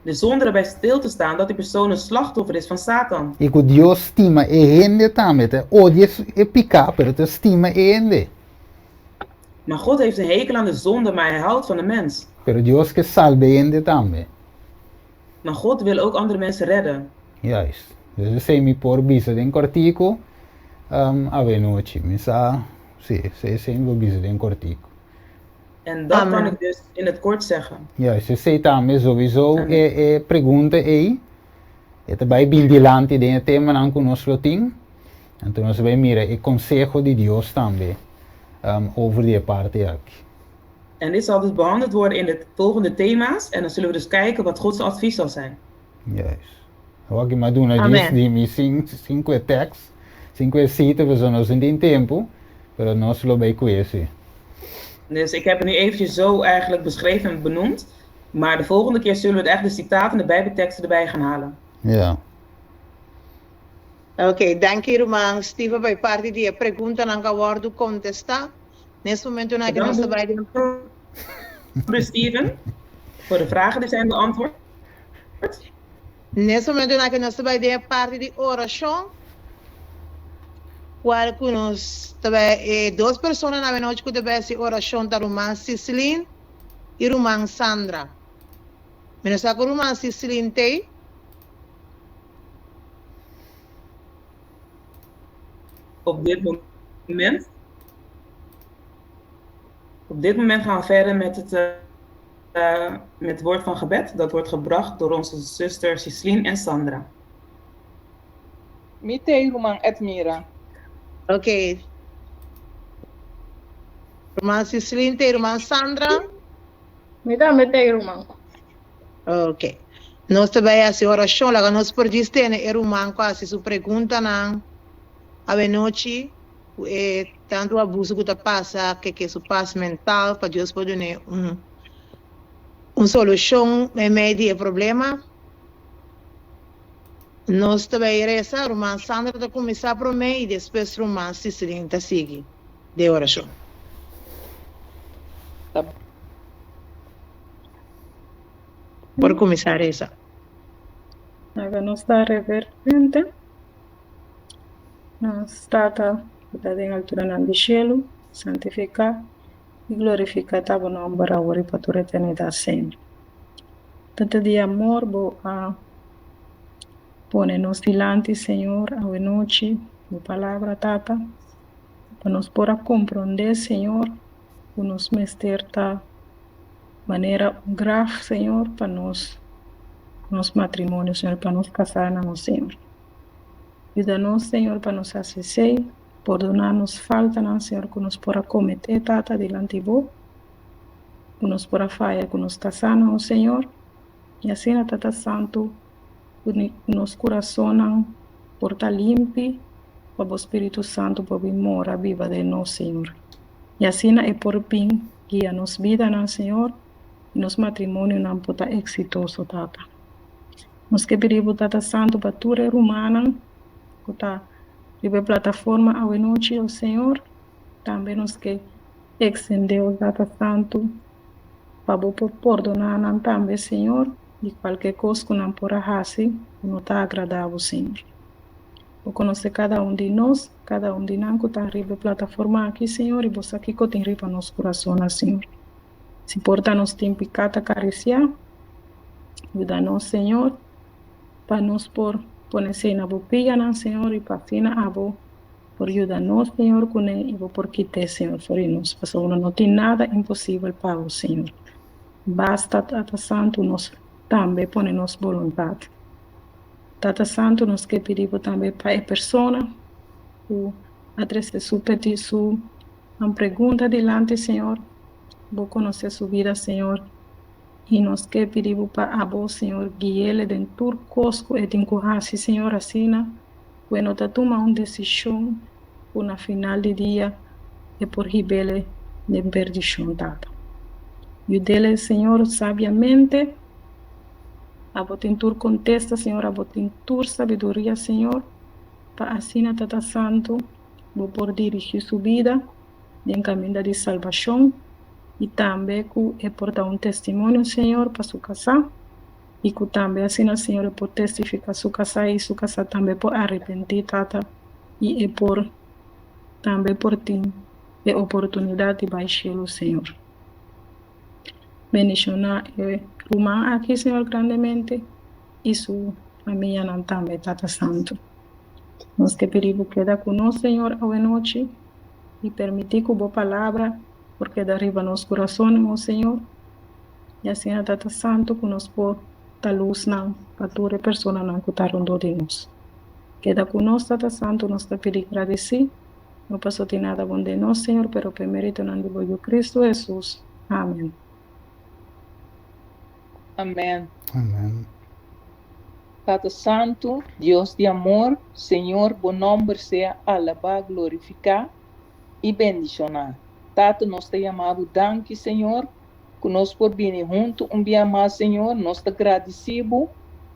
Dus zonder erbij stil te staan dat die persoon een slachtoffer is van Satan. E que Deus estima gente também, odia é picar, pero te estima gente. Maar God heeft een hekel aan de zonde, maar hij houdt van de mens. Pero Deus que salve gente também. Maar God wil ook andere mensen redden. Juist. Dus eu sei me por bisa de cortico, a noite, misa, sei me bisa de cortico. En dat Amen. kan ik dus in het kort zeggen. Juist, eu sei também sowieso pergunta aí, é também bem dilante de tema não conosco tem. Então nós vamos mirar o consejo de Deus também over die parte aqui. En dit zal dus behandeld worden in de volgende thema's. En dan zullen we dus kijken wat Gods advies zal zijn. Juist. Wat ik maar doen, Amen. diz de mim cinco textos, cinco citas, we nós não tem tempo, pero nós lo vai conhecer. Dus ik heb het nu eventjes zo eigenlijk beschreven en benoemd. Maar de volgende keer zullen we echt de citaten en de bijbelteksten erbij gaan halen. Ja. Ok, dank je, irmão Steve, bij parte die pergunta não aguardo contestar. Nesse momento, nós Bedankt, estamos trabalhando. broeder Steven, voor de vragen die zijn beantwoord. Nesse momento, nós estamos trabalhando parte de oração. Qual que nós duas pessoas na noite que deve ser oração da irmã Cicilin e irmã Sandra. Mas sabe que a irmã Cicilin tem? Op dit moment gaan we verder met het woord van gebed. Dat wordt gebracht door onze zuster Cislien en Sandra. Mite irmã Edmira. Ok. Irmã Cicilin tem irmã Sandra? Mite irmã. Ok. Nós também essa oração, lá nós podemos ter irmã quase sua pergunta não. A noite, tanto abuso que passa, que isso passa mental, para Deus poder ter uma solução em meio do problema. Nós também rezar, a irmã Sandra está começar por mim e depois a irmã Cicilin está seguir de oração. Tá. Por começar essa. Háganos dar reverente. Nos trata de altura no cielo, santificar y glorificar tu nombre ahora y para tu eternidad, Señor. Tanto de amor, a ponernos delante, Señor, a noche, tu palabra, Tata, para nos poder comprender, Señor, para nos meter de manera grave, Señor, para nos matrimonios, Señor, para nos casarnos, Señor. Ajuda-nos, Senhor, para nos acessar, perdonar-nos faltas, Senhor, que nos porá cometer, Tata, delante de vós, que nos porá falhar, que nos casamos, Senhor, e assim, Tata Santo, que nos coração porta limpo, para o Espírito Santo, para vir morar viva de nós, Senhor. E assim, é por bem, guia-nos vida, Senhor, e nos matrimônio não pode ser exitoso, Tata. Nos que pedimos, Tata Santo, para tu, humana, que está em plataforma a noite, o Senhor, também nos que extendeu o Data Santo, para perdonar também, Senhor, e qualquer coisa que não por assim, não está agradável, Senhor. Vou conhecer cada um de nós que está arriba da plataforma aqui, Senhor, e você aqui que tem arriba nosso coração, Senhor. Se porta nos tempo e cata acariciar, ajuda-nos, Senhor, para nos por ponerse na bopia, Senhor, e para fina abo, por ajudar-nos, Senhor, com ele, e por quitar, Senhor, por nós, porque não tem nada impossível para o Senhor. Basta, Tata Santo, nos também põe nossa vontade. Tata Santo, nos que pedimos também para a pessoa, o adresse sua petição, uma pergunta delante, Senhor, vou conhecer sua vida, Senhor, e nós que pedimos para a voz, Senhor, guie-le dentro do cosco e dentro do Senhor, assim, quando tu toma uma decisão, na final de dia, e por ribele de perdição, Tata. E o dele, Senhor, sabiamente, a botentur contesta, Senhor, a botentur sabedoria, Senhor, para assim, Tata Santo, vou por dirigir sua vida em caminho de salvação e também que portar um testemunho, Senhor, para sua casa e que também assim, Senhor, por testificar sua casa e sua casa também por arrepentir, Tata, e por também por ter a oportunidade de baixar o Senhor. Bendicionar o irmão aqui, Senhor, grandemente, e sua família também, Tata Santo. Nós que pedimos queda conosco, Senhor, hoje noite, e permitir que a boa palavra, porque da arriba nos corações, Senhor, e assim, Tata Santo, que nos pôr da luz, para toda pessoa que está rondando de nós. Queda conosco, Tata Santo, nós te pedimos agradecer, não passou de nada bom de nós, Senhor, pero que mérito não de Cristo Jesus. Amém. Amém. Amém. Tata Santo, Deus de amor, Senhor, bom nome seja alabado, glorificado e bendicionado. Tata, nós te amamos, danke, Senhor, que nós por vir junto dia mais, Senhor, nós te agradecemos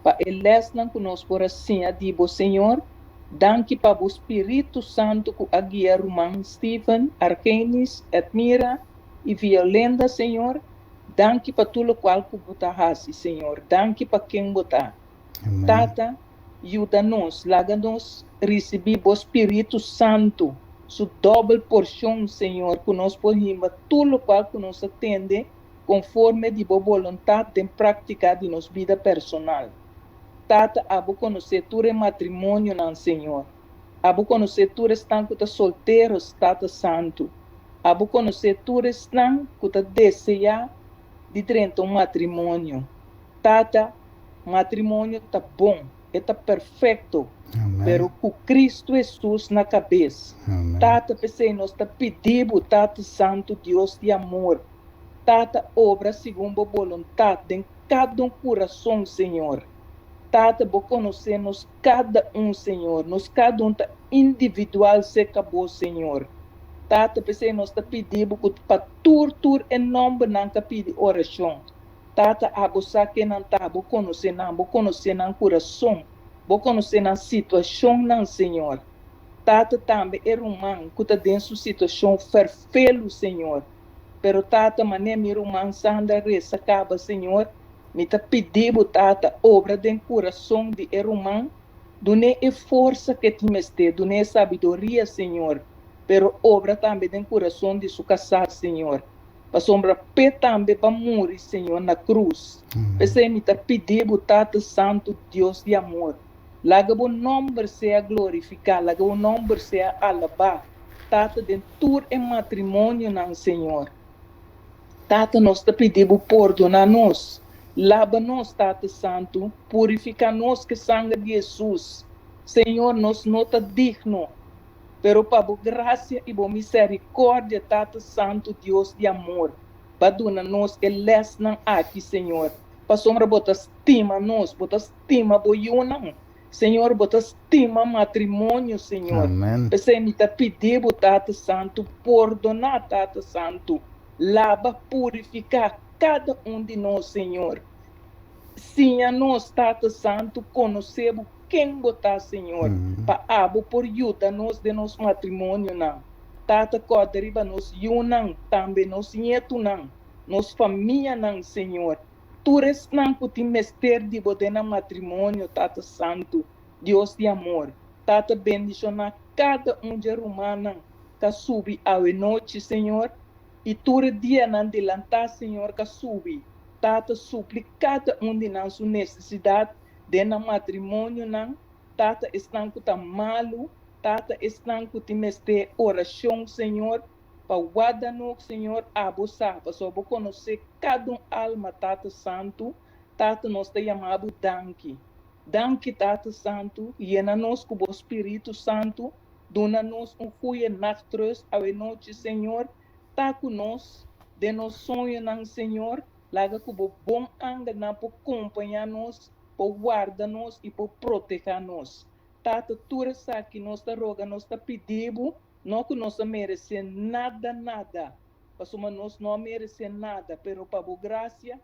para lesna que nós por assim adibo, Senhor. Danke para o Espírito Santo que a guia Roman, Stephen, Arkenis, Edmira e Violenda, Senhor. Danke para tudo o qual que você faz, Senhor. Danke para quem você. Tata, ajuda-nos, laga-nos, receber o Espírito Santo, sua dobra porção, Senhor, que nós podemos tudo o qual que nos atende, conforme de boa vontade de praticar de nossa vida personal. Tata, abo conhecer tudo matrimônio, não, Senhor. Abo conhecer tudo estão que estão solteiros, Tata Santo. Abo conhecer tudo estão que estão desejando de dentro um matrimônio. Tata, matrimônio está bom, está perfeito, pero com Cristo Jesus na cabeça. Amém. Tata, pensei, nós está pedindo, Tata Santo, Deus de amor. Tata, obra segundo a vontade em cada um coração, Senhor. Tata, vou conhecer-nos cada um, Senhor. Nós cada um está individual, se acabou, Senhor. Tata, pensei, nós está pedindo para tudo em nome não pedir oração. Tata, abo saque não tá, vou conhecer não coração, vou conhecer na situação não, Senhor. Tata também é humano, que está dentro de situação perfeita, Senhor. Pero Tata, mané mi irmão sanda reza acaba, Senhor. Me está pedindo, Tata, obra de coração de irmão, dune a força que te meste, dune a sabedoria, Senhor. Pero obra também de coração de sua casa, Senhor. Para sombra pé também para morrer, Senhor, na cruz. Pensei me está pedindo, Tata Santo, Deus de amor. Laga o nome seja glorificado, laga o nome seja alabado. Tata, dentro em matrimônio, não, Senhor. Tata, nós te pedimos perdonar-nos. Lava-nos, Tata Santo, purifica-nos que sangue de Jesus. Senhor, nós não está digno, pero para a graça e a misericórdia, Tata Santo, Deus de amor, para dar-nos a lesna aqui, Senhor. Para sombra, bota estima-nos, bota estima boiuna. Senhor, bota estima matrimônio, Senhor. Amém. Pensei me está pedindo, Tata Santo, perdonar, Tata Santo. Lava, purificar cada um de nós, Senhor. Sim, a nós, Tata Santo, conhecemos quem botar, Senhor, para abo por ajuda-nos de nosso matrimônio, não. Tata, codriba nos unam, também nos nieto, não. Nos família, não, Senhor. Tures não puti mester de bodena matrimônio, Tata Santo, Deus de amor. Tata bendiciona cada de romana que subi a noite, Senhor. E ture dia não delantar, Senhor, que subi. Tata supli cada de nossa necessidade de matrimônio, não. Tata estão com malo. Tata estão com mester oração, Senhor. Para guardar no Senhor, abusar, para só conhecer cada alma, Tata Santo. Tata nós te chamamos danke. Danke, Tata Santo, llena-nos com o Espírito Santo, dona-nos goeie nachtrust à noite, Senhor, tá conosco, de nos sonho, Senhor, laga com o bom ângulo para acompanhar-nos, para guardar-nos e para proteger-nos. Tata, tudo isso que nós te roga, nós te pedimos, não que nós merecemos nada, porque nós não merecemos nada, pero para a graça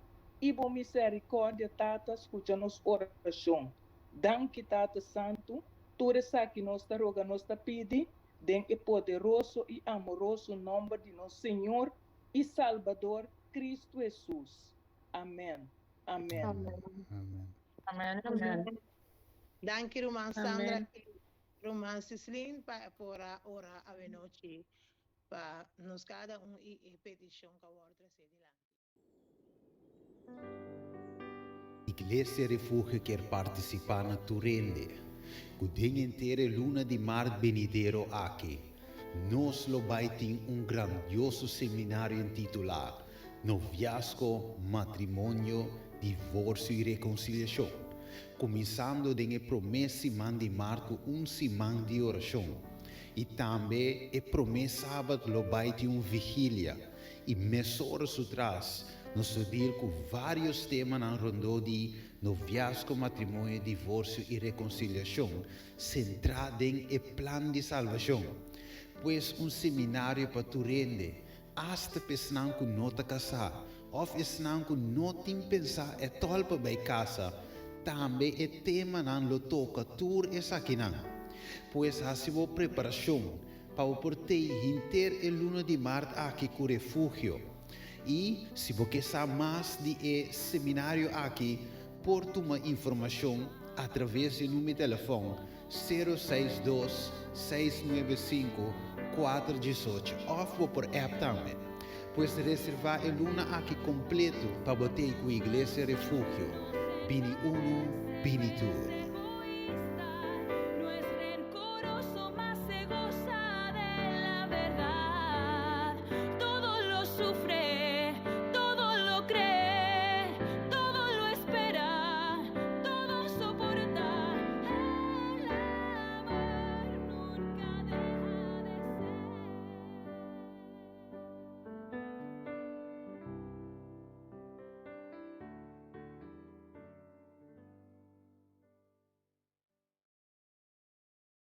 e por misericórdia, Tata, escuta-nos oração. Danke, Tata Santo, tudo isso que nós te roga, nós te pedimos, em o poderoso e amoroso nome de nosso Senhor e Salvador, Cristo Jesus. Amém. Amém. Amém. Amém, amém. Danke, Roman Sandra, Roman Cislin, por a hora a noite, para nos cada e petição que eu vou trazer Iglesia Refugio quer participar na Turende. O dia inteiro luna de mar venidero aqui. Nós lo vai ter grandioso seminário intitulado Noviazgo, Matrimônio, Divórcio e Reconciliação. Começando de promessa de marco semana de oração. E também é promessa sábado lo vai ter vigília. E mesoras atrás, nós deal com vários temas na rondo de noviazgo, matrimônio, divórcio e reconciliação, centrado em o plano de salvação. Pois seminário para tu rende, hasta pessoal que não está casado, ou pessoal que não tem pensar é tolpa para casa, também é tema não lo toca tur essa aqui não. Pois assim a preparação para o porteio inteiro é luna de março aqui com refúgio. E se você sabe mais de seminário aqui, por uma informação através do número de telefone 062 695 418 ou por app também. Pois reservar a luna aqui completo para botar com a Igreja Refúgio. Bini 1, Bini 2.